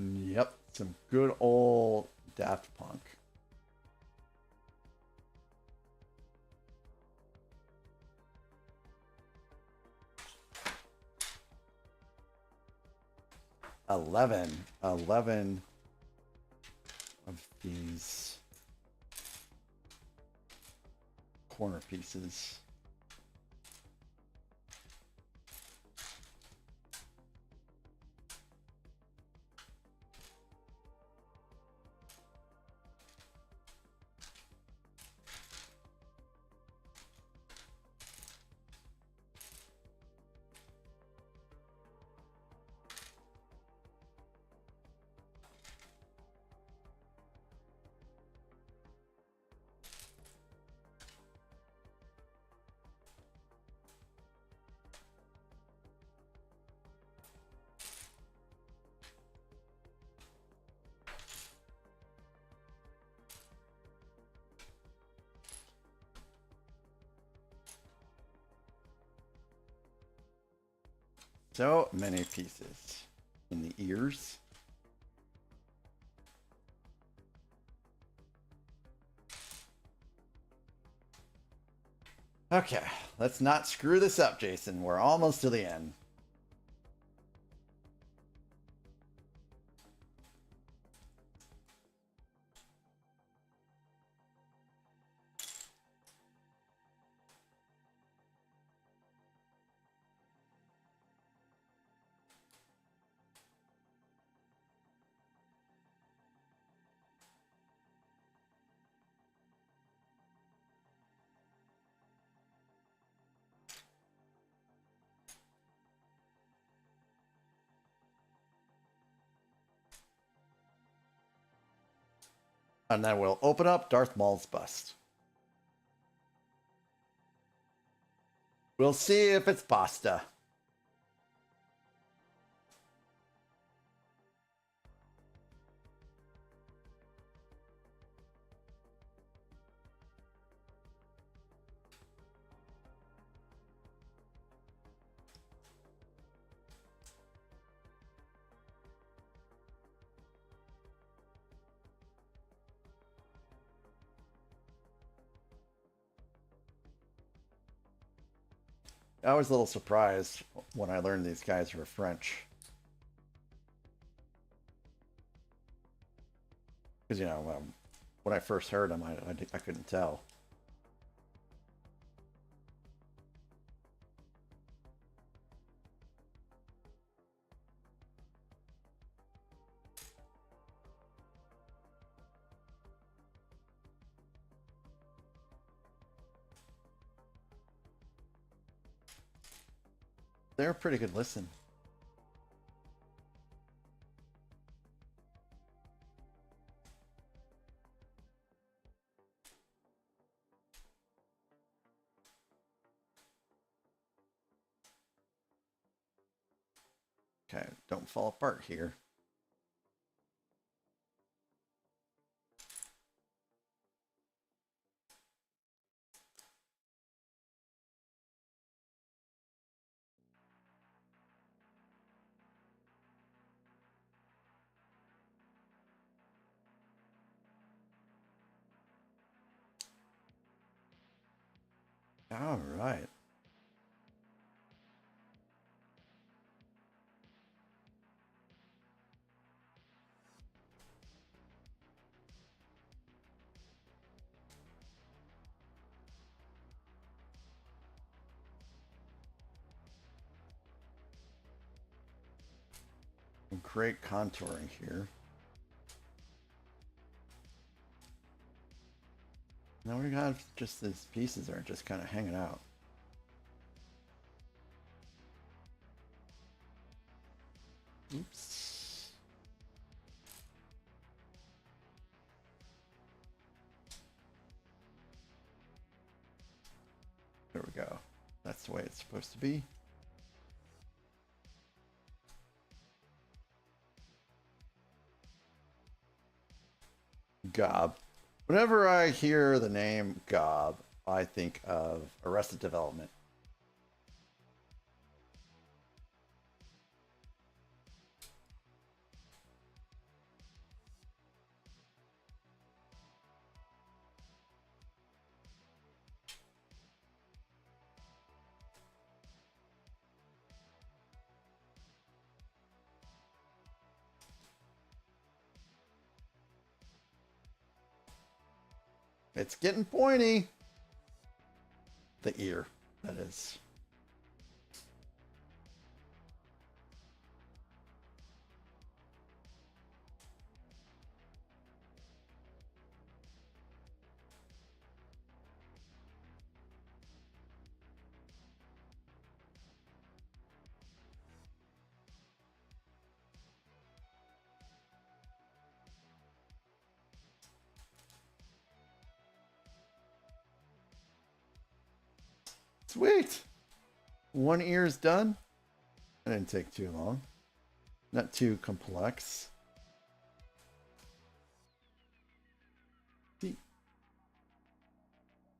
Yep, some good old Daft Punk. Eleven of these corner pieces. So many pieces in the ears. Okay, let's not screw this up, Jason. We're almost to the end. And then we'll open up Darth Maul's bust. We'll see if it's pasta. I was a little surprised when I learned these guys were French. Because, you know, when I first heard them, I couldn't tell. They're a pretty good listen. Okay, don't fall apart here. All right. Great contouring here. Now we got just these pieces are just kind of hanging out. Oops. There we go. That's the way it's supposed to be. Gob. Whenever I hear the name Gob, I think of Arrested Development. It's getting pointy. The ear, that is. Sweet. One ear is done. That didn't take too long. Not too complex.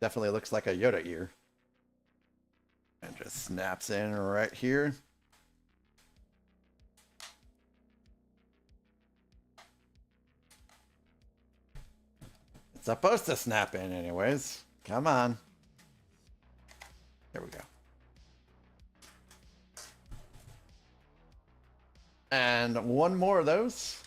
Definitely looks like a Yoda ear. And just snaps in right here. It's supposed to snap in anyways. Come on. There we go. And one more of those.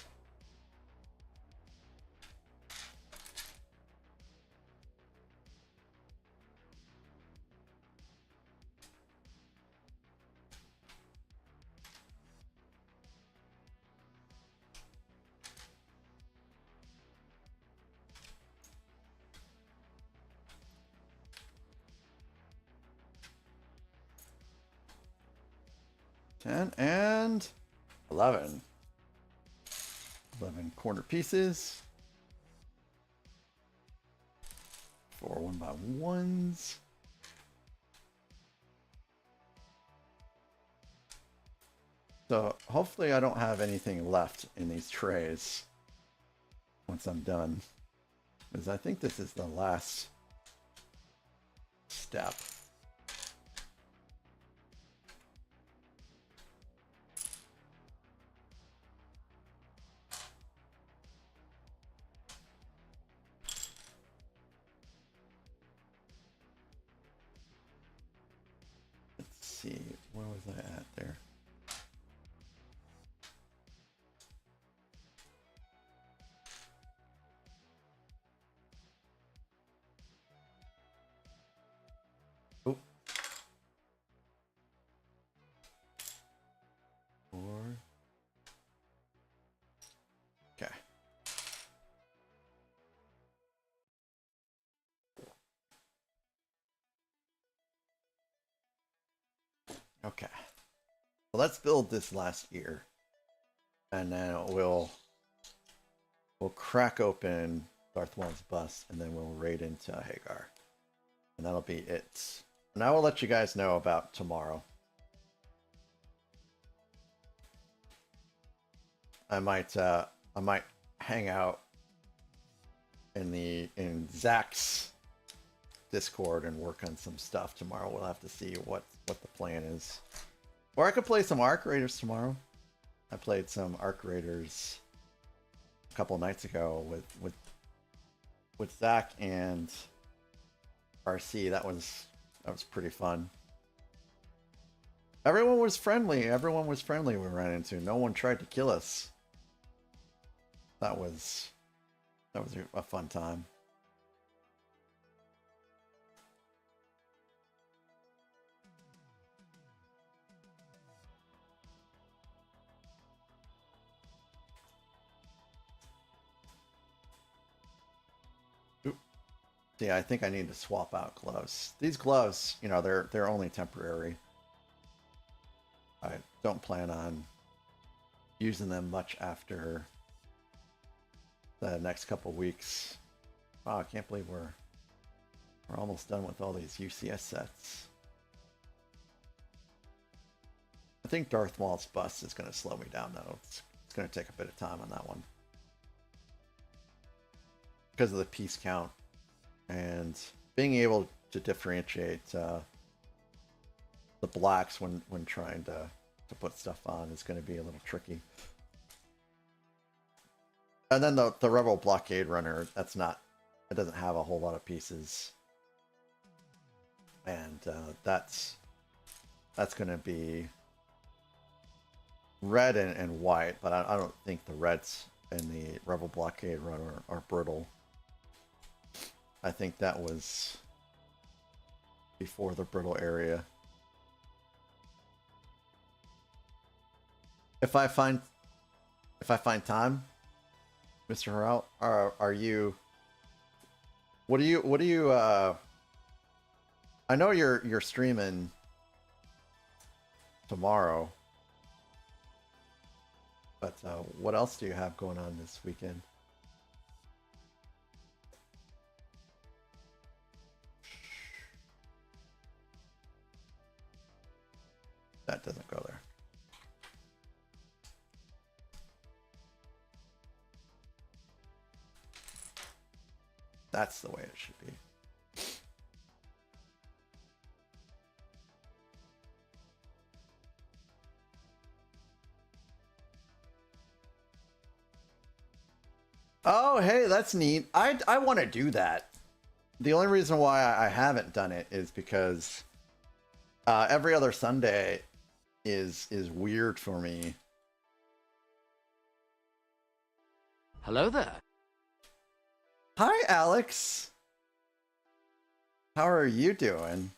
Ten and 11. 11 corner pieces. 4 1x1s. So hopefully I don't have anything left in these trays once I'm done, because I think this is the last step. Let's see, where was I at there? Oh. 4. Okay. Okay. Well, let's build this last ear, and then we'll crack open Darth Maul's bust, and then we'll raid into Hagar, and that'll be it. And I will let you guys know about tomorrow. I might hang out in Zach's Discord and work on some stuff tomorrow. We'll have to see what the plan is. Or I could play some Arc Raiders tomorrow. I played some Arc Raiders a couple nights ago with Zach and RC. That was That was pretty fun. Everyone was friendly. Everyone was friendly we ran into. No one tried to kill us. That was a fun time. Yeah, I think I need to swap out gloves. These gloves, you know, they're only temporary. I don't plan on using them much after the next couple weeks. Wow, I can't believe we're almost done with all these UCS sets. I think Darth Maul's bust is going to slow me down, though. It's going to take a bit of time on that one because of the piece count. And being able to differentiate the blacks when trying to put stuff on is going to be a little tricky. And then the Rebel Blockade Runner, it doesn't have a whole lot of pieces. And that's going to be red and white, but I don't think the reds in the Rebel Blockade Runner are brittle. I think that was before the brittle area. If I find time, Mr. Harrell, are you? What do you? I know you're streaming tomorrow, but what else do you have going on this weekend? That doesn't go there. That's the way it should be. Oh, hey, that's neat. I want to do that. The only reason why I haven't done it is because every other Sunday is weird for me. Hello there. Hi, Alex. How are you doing?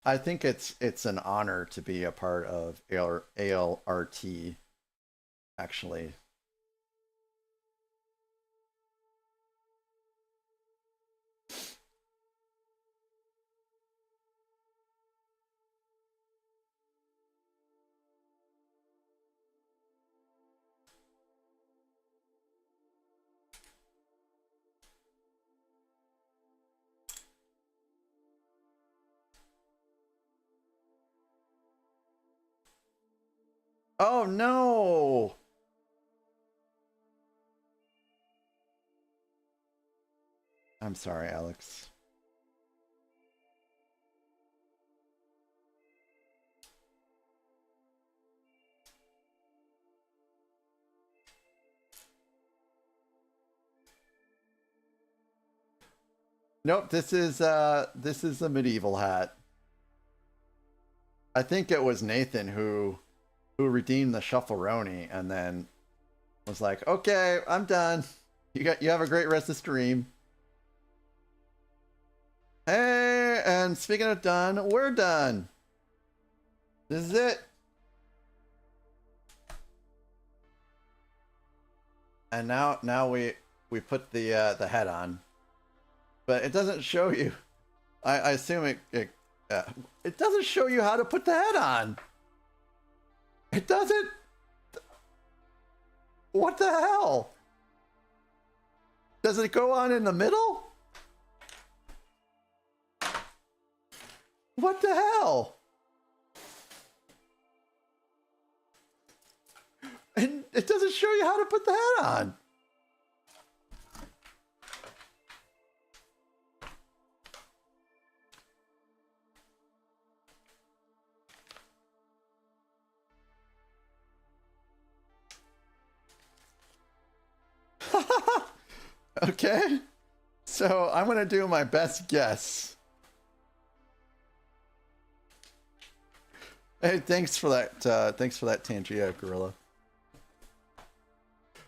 I think it's an honor to be a part of ALRT, actually. Oh no! I'm sorry, Alex. Nope, this is a medieval hat. I think it was Nathan who redeemed the Shuffleroni and then was like, "Okay, I'm done. You have a great rest of the stream." Hey, and speaking of done, we're done. This is it. And now we put the head on, but it doesn't show you. I assume it doesn't show you how to put the head on. It doesn't. What the hell? Does it go on in the middle? What the hell? And it doesn't show you how to put the head on. Okay. So I'm gonna do my best guess. Hey, thanks for that Tangia Gorilla.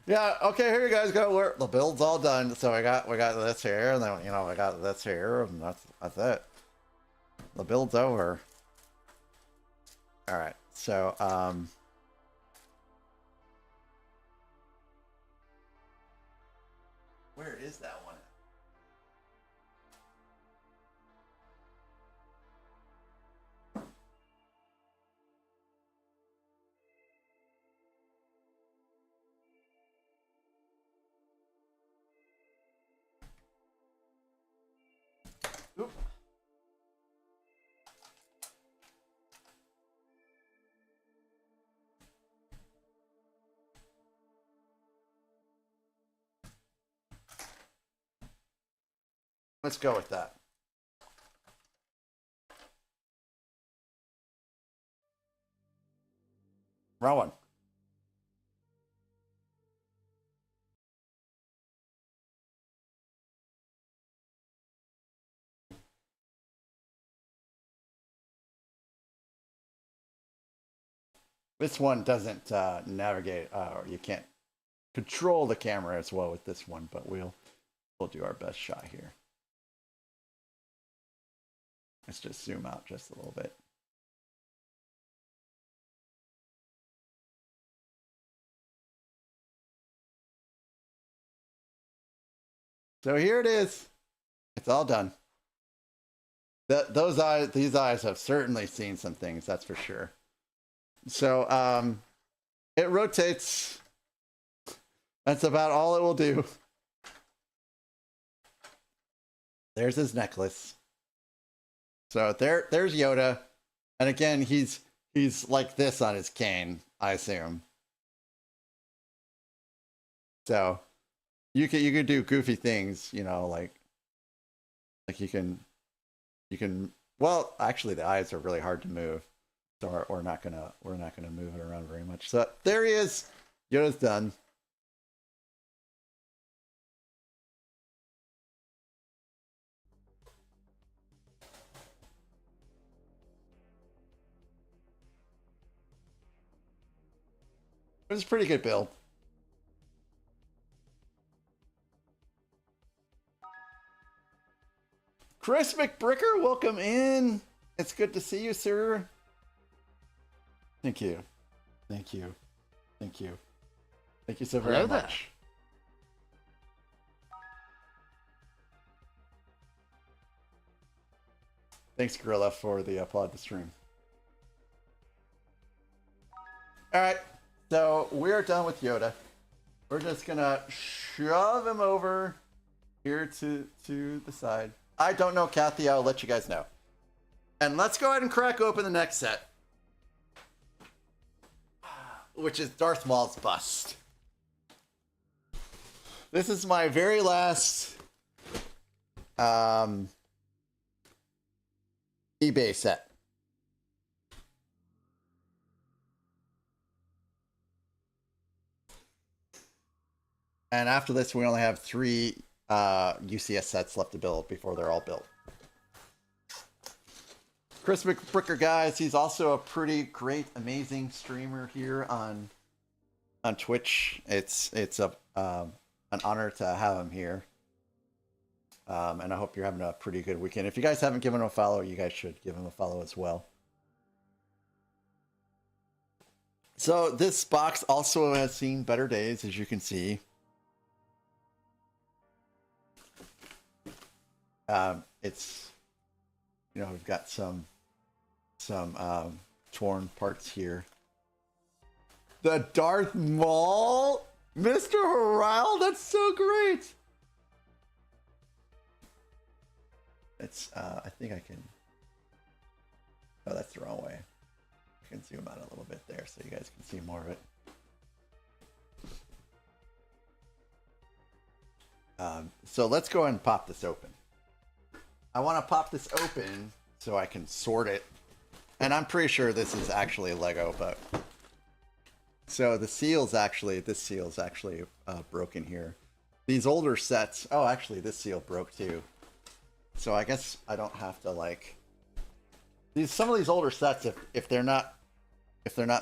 Yeah, okay, here you guys go. The build's all done. So we got this here, and then I got this here, and that's it. The build's over. All right, so where is that one? Oop. Let's go with that. Wrong one. This one doesn't navigate, or you can't control the camera as well with this one, but we'll do our best shot here. Let's just zoom out just a little bit. So here it is. It's all done. These eyes have certainly seen some things, that's for sure. So it rotates. That's about all it will do. There's his necklace. So there's Yoda. And again, he's like this on his cane, I assume. So you could do goofy things, like you can well, actually the eyes are really hard to move. So we're not gonna move it around very much. So there he is. Yoda's done. It was a pretty good build. Chris McBricker, welcome in. It's good to see you, sir. Thank you. Thank you. Thank you. Thank you so very Hello there. much. Thanks, Gorilla, for the applaud the stream. All right, so we're done with Yoda. We're just gonna shove him over here to the side. I don't know, Kathy. I'll let you guys know. And let's go ahead and crack open the next set, which is Darth Maul's bust. This is my very last eBay set. And after this, we only have 3 UCS sets left to build before they're all built. Chris McBricker, guys, he's also a pretty great, amazing streamer here on Twitch. It's an honor to have him here. And I hope you're having a pretty good weekend. If you guys haven't given him a follow, you guys should give him a follow as well. So this box also has seen better days, as you can see. It's, we've got some torn parts here. The Darth Maul, Mr. Harrell, that's so great. It's, I think I can, oh, that's the wrong way. I can zoom out a little bit there so you guys can see more of it. So let's go ahead and pop this open. I want to pop this open so I can sort it. And I'm pretty sure this is actually Lego, but... So the seal's actually, this seal's actually broken here. These older sets. Oh, actually, this seal broke too. So I guess I don't have to like these. Some of these older sets, if they're not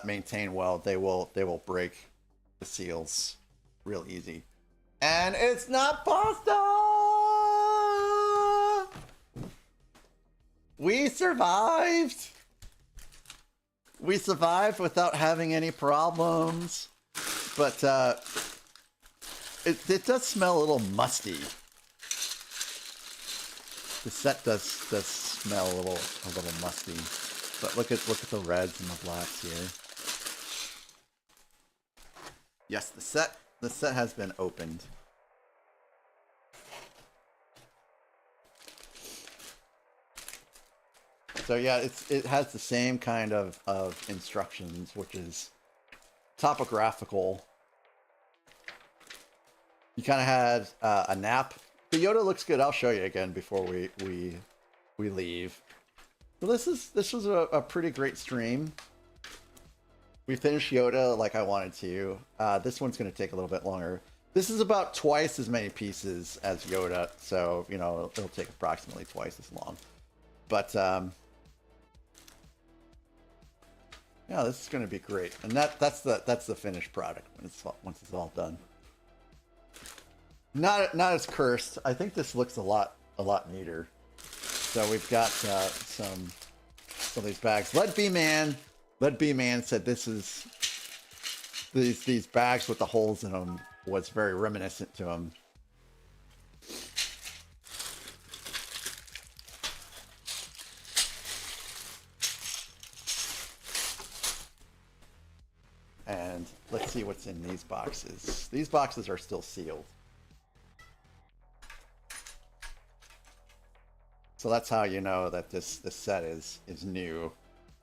maintained well, they will break the seals real easy. And it's not pasta. We survived. We survived without having any problems. But it does smell a little musty. The set does smell a little musty. But look at the reds and the blacks here. Yes, the set has been opened. So yeah, it has the same kind of instructions, which is topographical. You kind of had a nap. The Yoda looks good. I'll show you again before we leave. So this was a pretty great stream. We finished Yoda like I wanted to. This one's going to take a little bit longer. This is about twice as many pieces as Yoda, so you know it'll take approximately twice as long. But yeah, this is going to be great, and that's the finished product once it's all done. Not as cursed. I think this looks a lot neater. So we've got some of these bags. Led B Man said this is these bags with the holes in them was very reminiscent to him. And let's see what's in these boxes. These boxes are still sealed. So that's how you know that this set is new.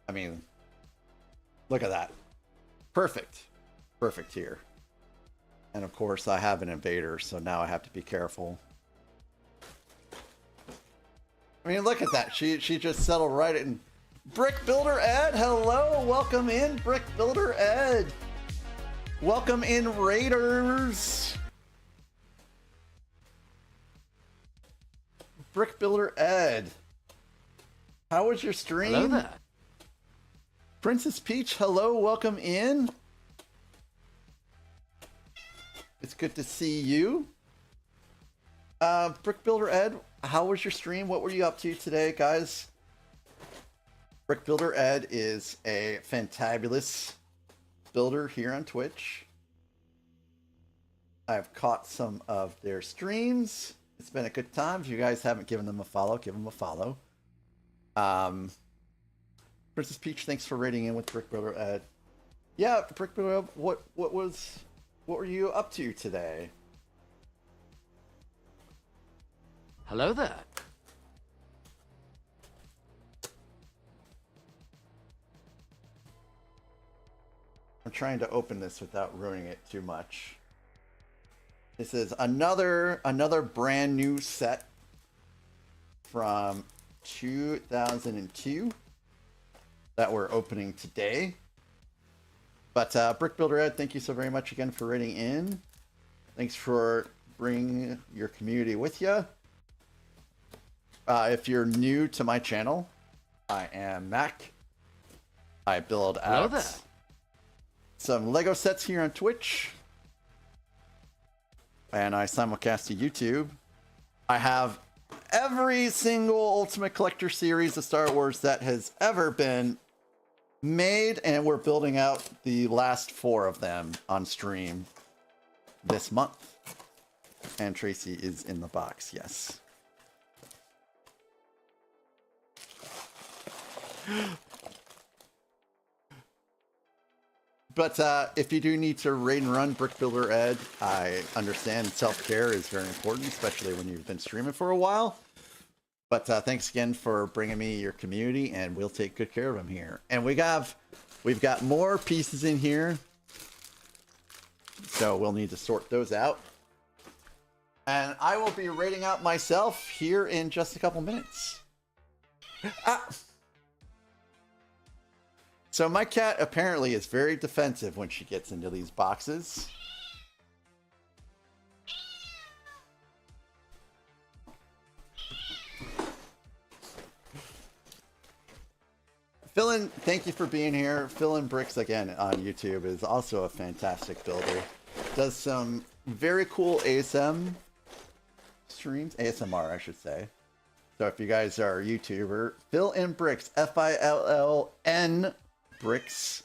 I mean, look at that. Perfect. Perfect here. And of course I have an invader, so now I have to be careful. I mean, look at that. She just settled right in. Brick Builder Ed, hello. Welcome in, Brick Builder Ed. Welcome in, Raiders. Brick Builder Ed, how was your stream? Hello there. Princess Peach, hello, welcome in. It's good to see you. Brick Builder Ed, how was your stream? What were you up to today, guys? Brick Builder Ed is a fantabulous builder here on Twitch. I've caught some of their streams. It's been a good time. If you guys haven't given them a follow, give them a follow. Princess Peach, thanks for raiding in with Brick Builder Ed. Yeah, Brick Builder Ed, what were you up to today? Hello there. I'm trying to open this without ruining it too much. This is another brand new set from 2002 that we're opening today. But Brick Builder Ed, thank you so very much again for raiding in. Thanks for bringing your community with you. If you're new to my channel, I am Mac. I build out some Lego sets here on Twitch. And I simulcast to YouTube. I have every single Ultimate Collector series of Star Wars that has ever been made, and we're building out the last 4 of them on stream this month. And Tracy is in the box, yes. But if you do need to raid and run Brick Builder Ed, I understand self-care is very important, especially when you've been streaming for a while. But thanks again for bringing me your community, and we'll take good care of them here. And we've got more pieces in here, so we'll need to sort those out. And I will be raiding out myself here in just a couple minutes. So my cat apparently is very defensive when she gets into these boxes. Philin, thank you for being here. Philin Bricks again on YouTube is also a fantastic builder. Does some very cool ASM streams, ASMR I should say. So if you guys are a YouTuber, Philin Bricks, Filln Bricks,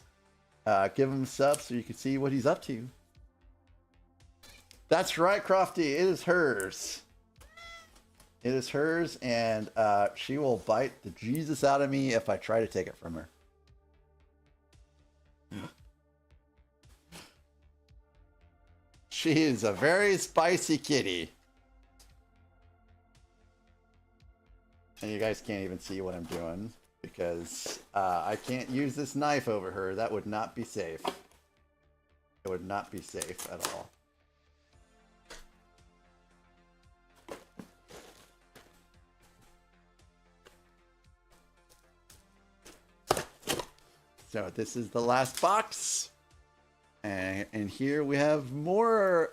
give him a sub so you can see what he's up to. That's right, Crofty. It is hers. It is hers, and she will bite the Jesus out of me if I try to take it from her. She is a very spicy kitty. And you guys can't even see what I'm doing because I can't use this knife over her. That would not be safe. It would not be safe at all. So this is the last box, and here we have more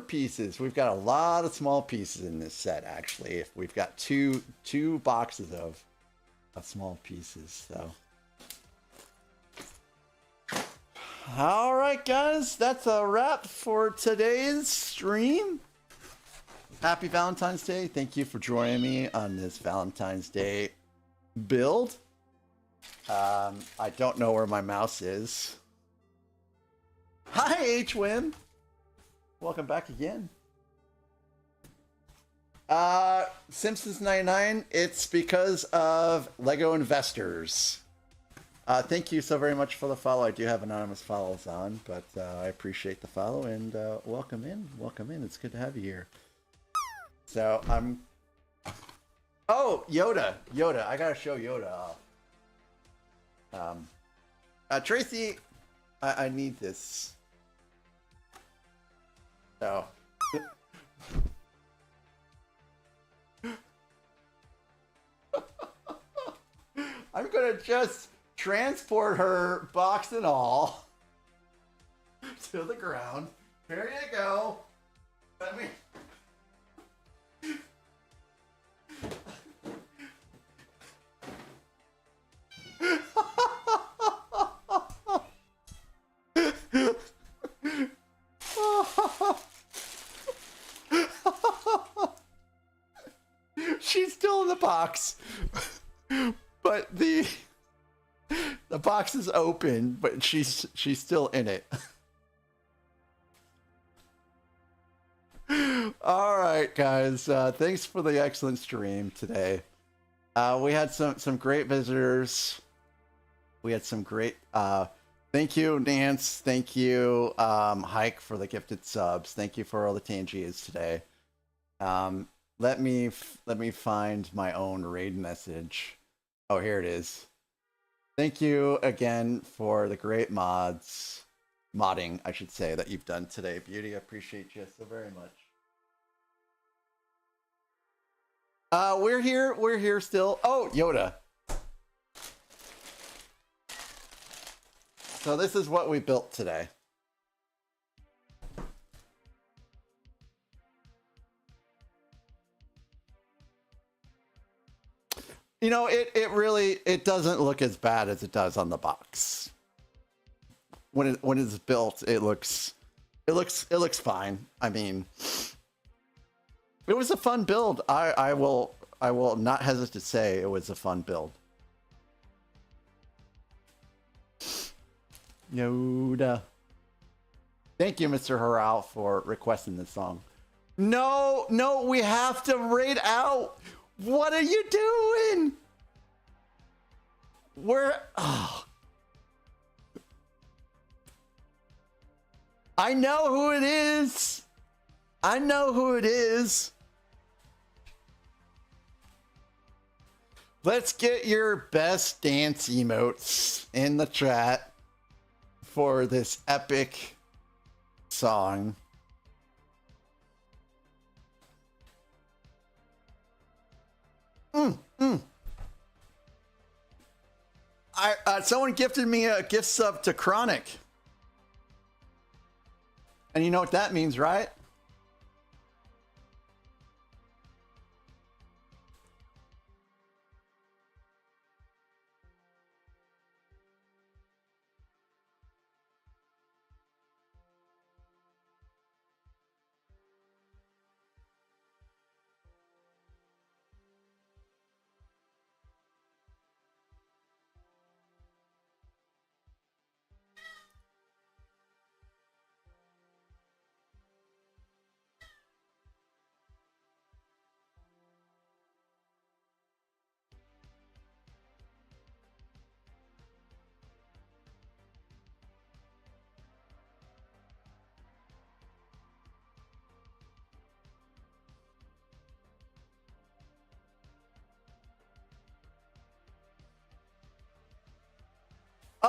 pieces. We've got a lot of small pieces in this set. Actually, we've got two boxes of small pieces. So, all right, guys, that's a wrap for today's stream. Happy Valentine's Day! Thank you for joining me on this Valentine's Day build. I don't know where my mouse is. Hi, HWIM. Welcome back again. Simpsons 99, it's because of Lego investors. Thank you so very much for the follow. I do have anonymous follows on, but I appreciate the follow and welcome in. Welcome in. It's good to have you here. So I'm... Oh, Yoda. Yoda. I gotta show Yoda off. Tracy, I need this. So. I'm gonna just transport her, box and all, to the ground. Here you go. Let me. She's still in the box, but the box is open, but she's still in it. All right, guys. Thanks for the excellent stream today. We had some great visitors. We had some great. Thank you, Nance. Thank you, Hike, for the gifted subs. Thank you for all the Tangiers today. Let me find my own raid message. Oh, here it is. Thank you again for the great modding, I should say, that you've done today. Beauty, I appreciate you so very much. We're here still. Oh, Yoda. So this is what we built today. You know, it really doesn't look as bad as it does on the box. When it's built, it looks fine. I mean, it was a fun build. I will not hesitate to say it was a fun build. Yoda. Thank you, Mr. Harrell, for requesting this song. No, we have to raid out. What are you doing? I know who it is. I know who it is. Let's get your best dance emotes in the chat for this epic song. Someone gifted me a gift sub to Chronic. And you know what that means, right?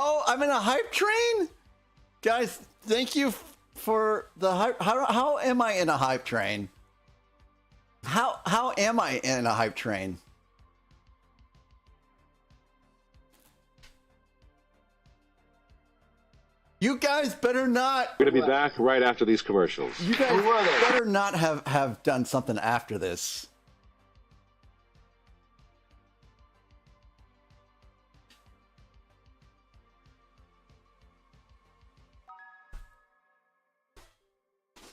Oh, I'm in a hype train? Guys, thank you for the hype. How am I in a hype train? How am I in a hype train? You guys better not. We're going to be back right after these commercials. You guys better not have done something after this.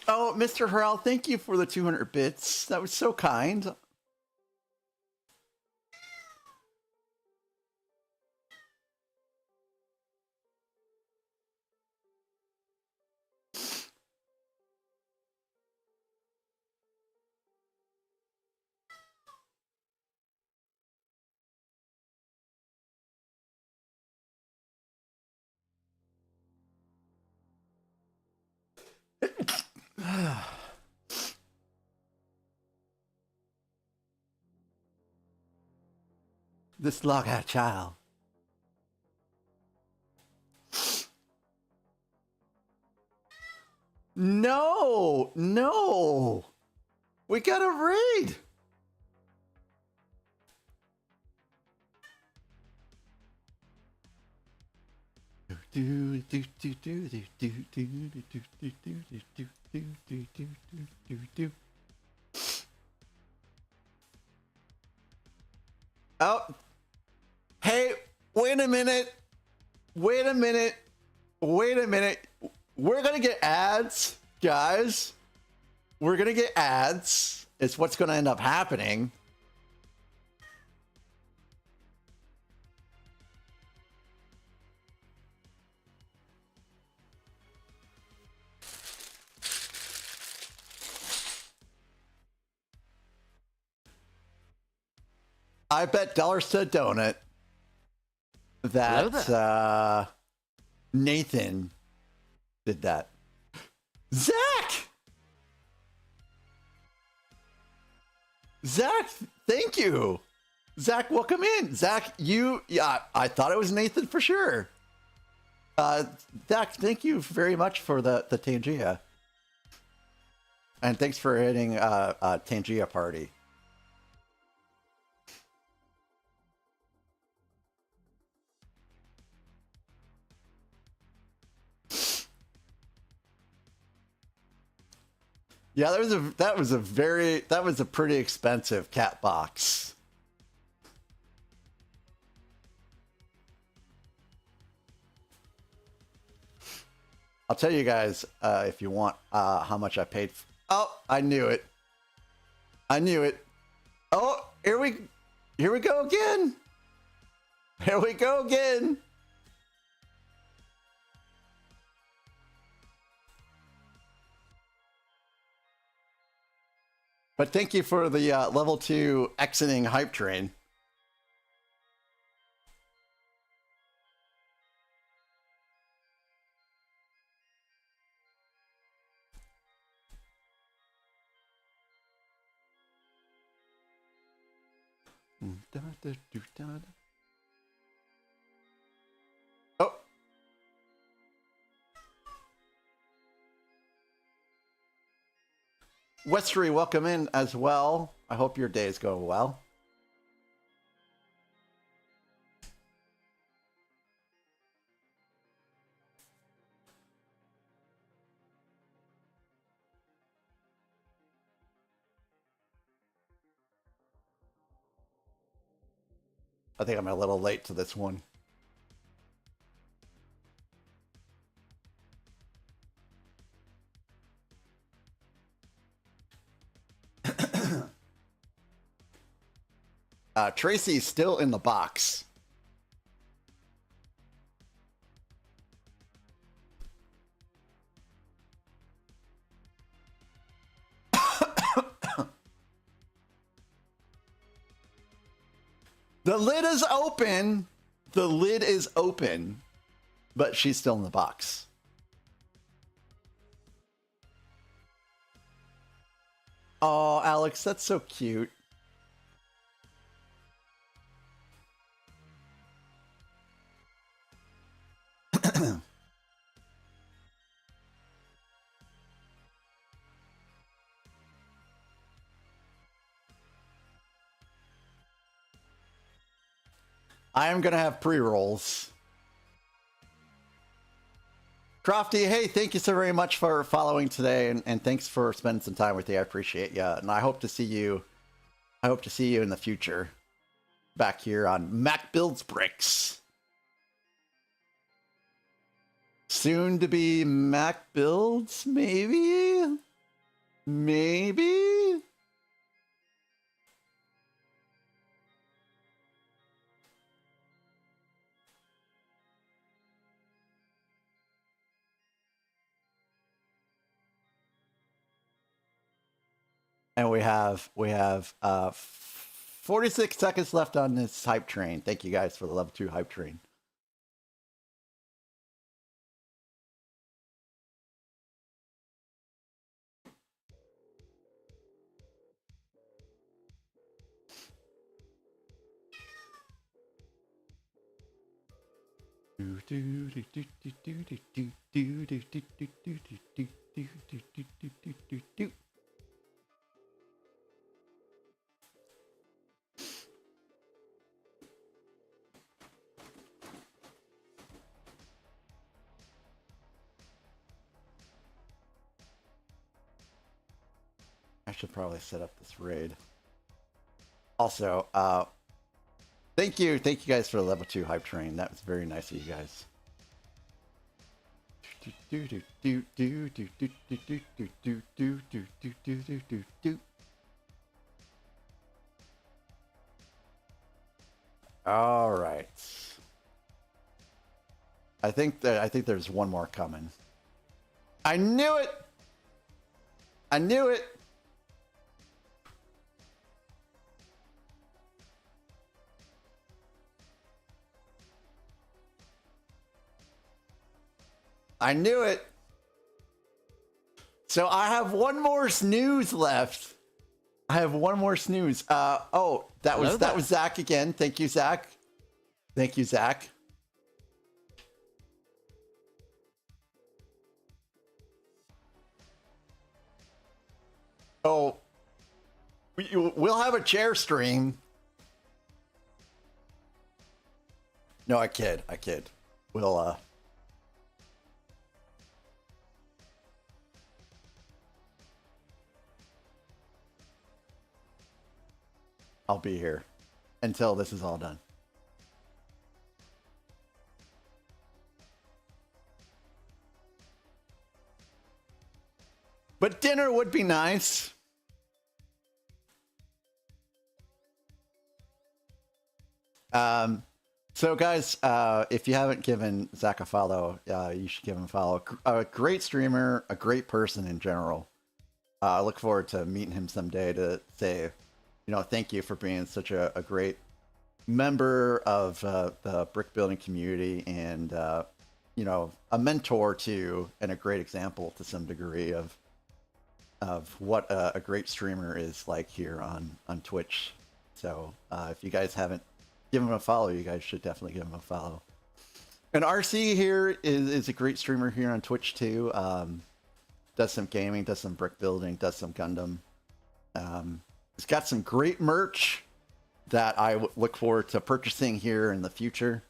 Oh, Mr. Harrell, thank you for the 200 bits. That was so kind. This log had a child. No, no. We gotta read. Oh, hey, wait a minute. Wait a minute. Wait a minute. We're going to get ads, guys. We're going to get ads. It's what's going to end up happening. I bet dollars to a donut that Nathan did that. Zach, thank you. Zach, welcome in. Zach, I thought it was Nathan for sure. Zach, thank you very much for the Tangia. And thanks for hitting Tangia party. Yeah, that was a pretty expensive cat box. I'll tell you guys if you want how much I paid. Oh, I knew it. I knew it. Oh, here we go again. Here we go again. But thank you for the level 2 exiting hype train. Oh. Westery, welcome in as well. I hope your day is going well. I think I'm a little late to this one. Tracy's still in the box. The lid is open. The lid is open, but she's still in the box. Oh, Alex, that's so cute. I am gonna have pre-rolls. Crofty, hey, thank you so very much for following today, and thanks for spending some time with me. I appreciate you, and I hope to see you. I hope to see you in the future, back here on Mac Builds Bricks. Soon to be Mac Builds, maybe, maybe. And we have 46 seconds left on this hype train. Thank you guys for the level 2 hype train. I should probably set up this raid. Also, thank you guys for the level 2 hype train. That was very nice of you guys. All right. I think there's one more coming. I knew it. I knew it. I knew it. So I have one more snooze left. I have one more snooze. Oh, that was Zach again. Thank you, Zach. Thank you, Zach. Oh, we'll have a chair stream. No, I kid. We'll I'll be here until this is all done. But dinner would be nice. So guys, if you haven't given Zach a follow, you should give him a follow. A great streamer, a great person in general. I look forward to meeting him someday to say, thank you for being such a great member of the brick building community, and a mentor to, and a great example to some degree of what a great streamer is like here on Twitch. So if you guys haven't given him a follow, you guys should definitely give him a follow. And RC here is a great streamer here on Twitch too. Does some gaming, does some brick building, does some Gundam. It's got some great merch that I look forward to purchasing here in the future.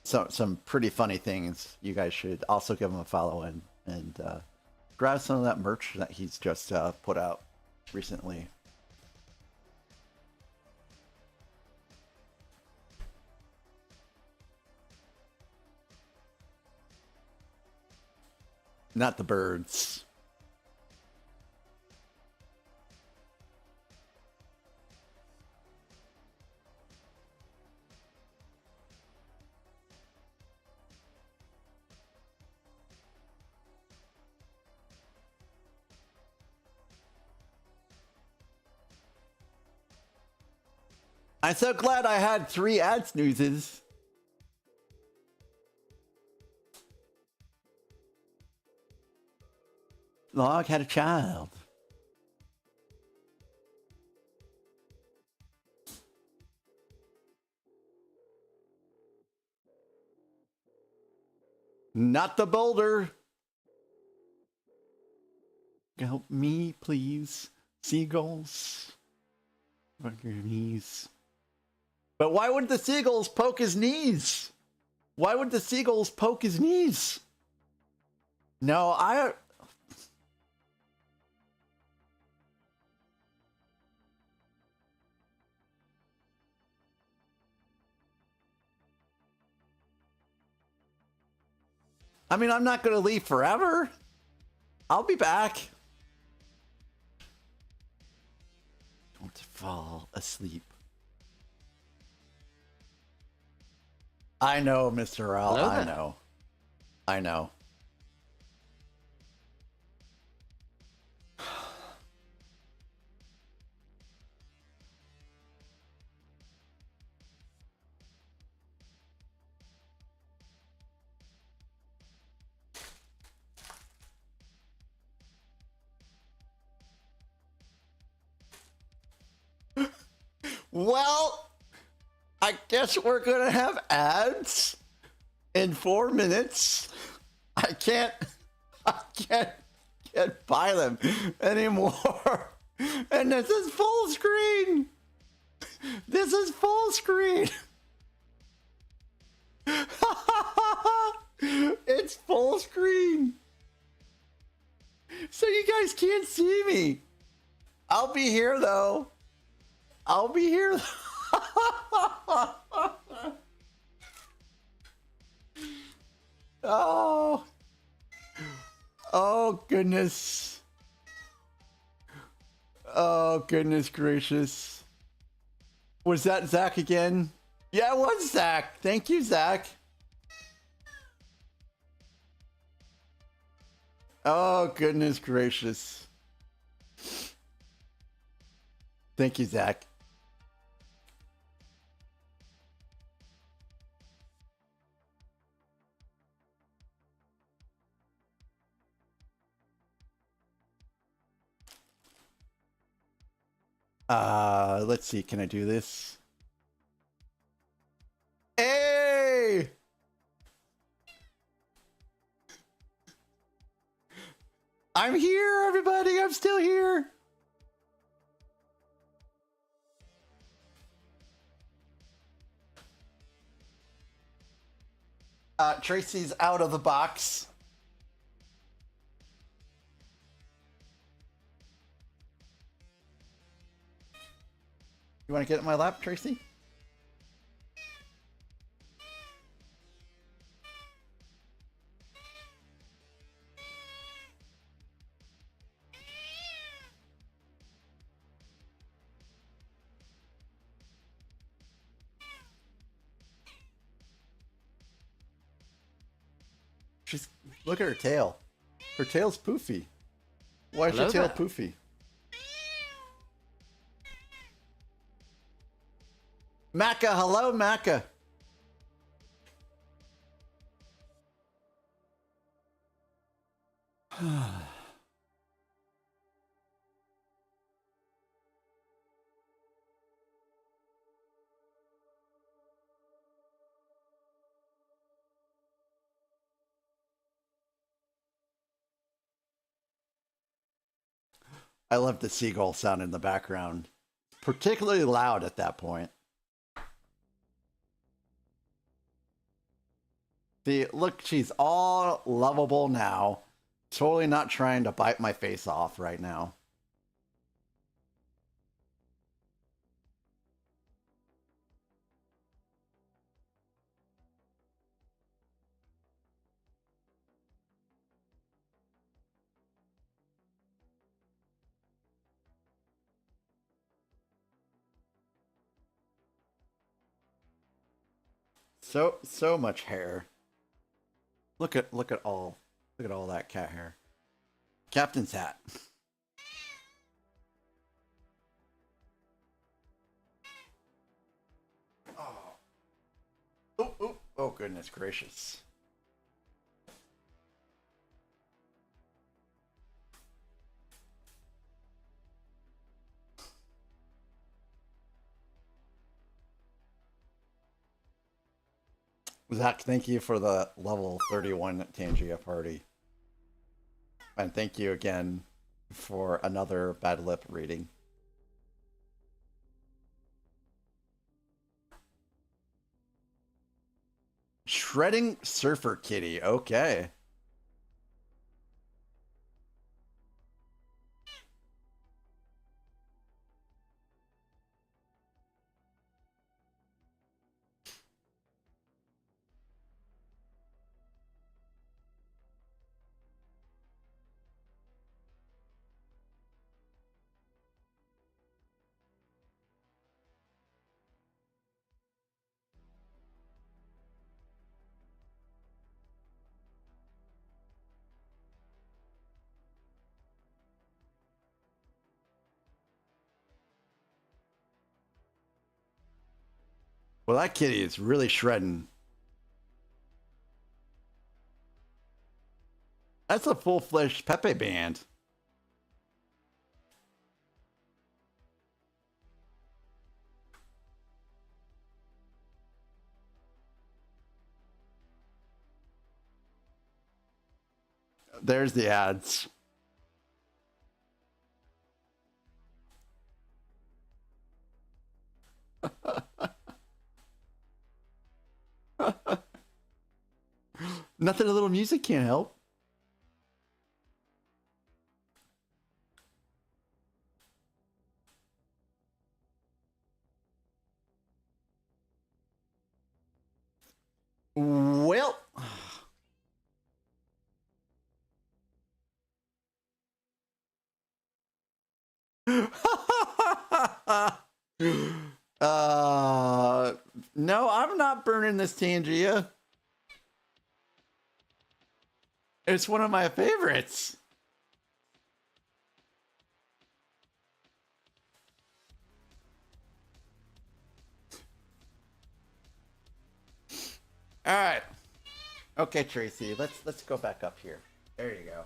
Some pretty funny things. You guys should also give him a follow and grab some of that merch that he's just put out recently. Not the birds. I'm so glad I had 3 ad snoozes. Log had a child. Not the boulder. Help me, please. Seagulls. Fuck your knees. But why would the seagulls poke his knees? Why would the seagulls poke his knees? No, I mean, I'm not going to leave forever. I'll be back. Don't fall asleep. I know, Mr. Al. Hello I there. know. I know. Well, I guess we're gonna have ads in 4 minutes. I can't buy them anymore. And this is full screen. This is full screen. It's full screen. So you guys can't see me. I'll be here though. I'll be here. Oh. Oh, goodness. Oh, goodness gracious. Was that Zach again? Yeah, it was Zach. Thank you, Zach. Oh, goodness gracious. Thank you, Zach. Let's see. Can I do this? Hey! I'm here, everybody. I'm still here. Tracy's out of the box. You want to get in my lap, Tracy? She's look at her tail. Her tail's poofy. Why is Hello your tail there. poofy? Macca, hello, Macca. I love the seagull sound in the background. Particularly loud at that point. See, look, she's all lovable now. Totally not trying to bite my face off right now. So much hair. Look at all that cat hair. Captain's hat. Oh goodness gracious. Zach, thank you for the level 31 Tangia party. And thank you again for another bad lip reading. Shredding Surfer Kitty. Okay. Well, that kitty is really shredding. That's a full-fledged Pepe band. There's the ads. Nothing a little music can't help. Well, no, I'm not burning this Tangia. It's one of my favorites. All right. Okay, Tracy, let's go back up here. There you go.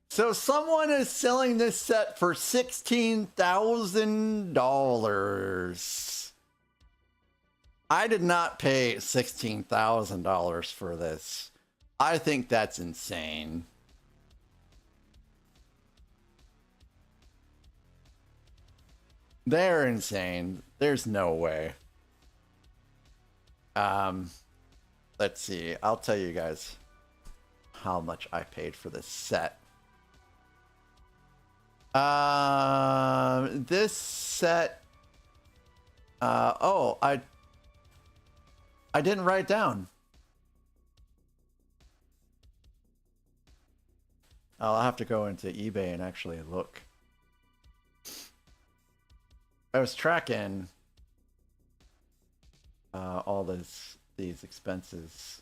So someone is selling this set for $16,000. I did not pay $16,000 for this. I think that's insane. They're insane. There's no way. Let's see. I'll tell you guys how much I paid for this set. This set, oh, I didn't write it down. I'll have to go into eBay and actually look. I was tracking all these expenses.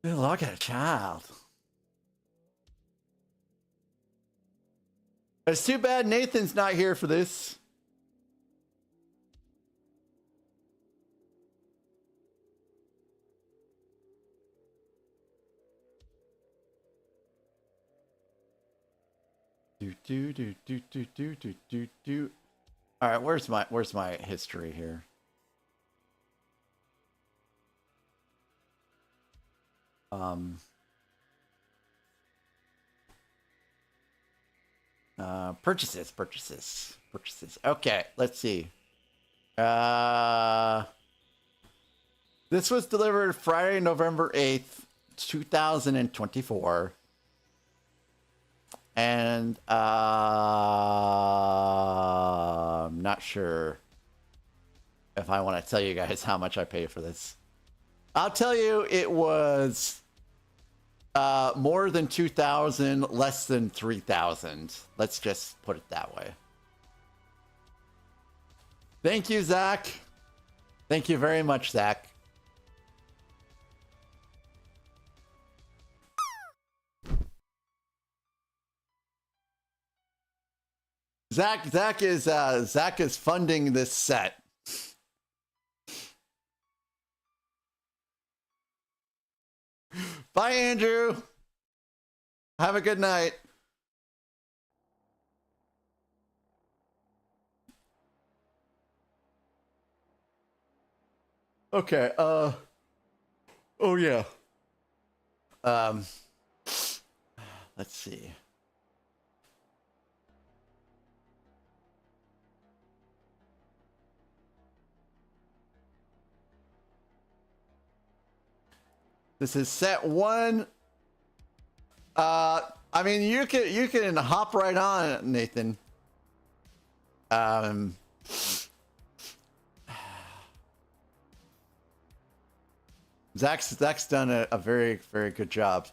Look at a child. It's too bad Nathan's not here for this. Do. All right, where's my history here? Purchases. Okay, let's see. This was delivered Friday, November 8th, 2024. And I'm not sure if I want to tell you guys how much I paid for this. I'll tell you, it was more than 2,000, less than 3,000. Let's just put it that way. Thank you, Zach. Thank you very much, Zach. Zach is funding this set. Bye, Andrew. Have a good night. Okay, oh yeah. Let's see. This is set 1. I mean, you can hop right on, Nathan. Zach's done a very, very good job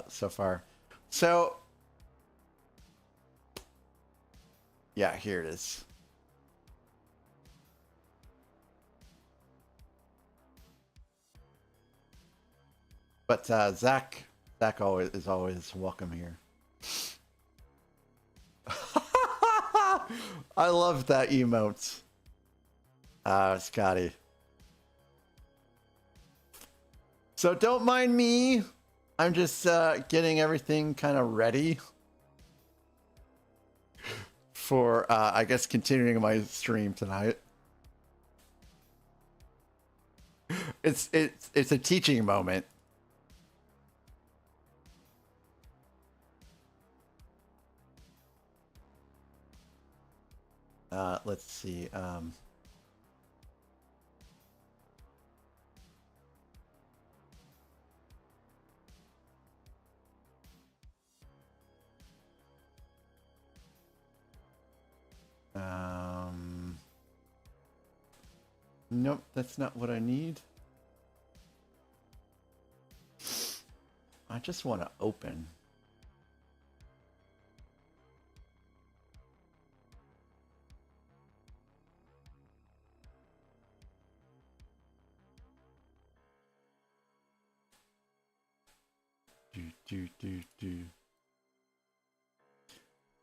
so far. So, yeah, here it is. But Zach is always welcome here. I love that emote, Scotty. So don't mind me. I'm just getting everything kind of ready for, I guess, continuing my stream tonight. It's a teaching moment. Let's see. Nope, that's not what I need. I just want to open.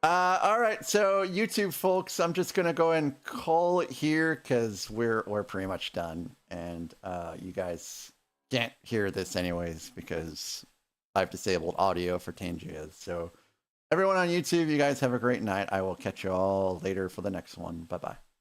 All right, so YouTube folks, I'm just gonna go ahead and call it here because we're pretty much done, and you guys can't hear this anyways because I've disabled audio for Tangias. So everyone on YouTube, you guys have a great night. I will catch you all later for the next one. Bye bye.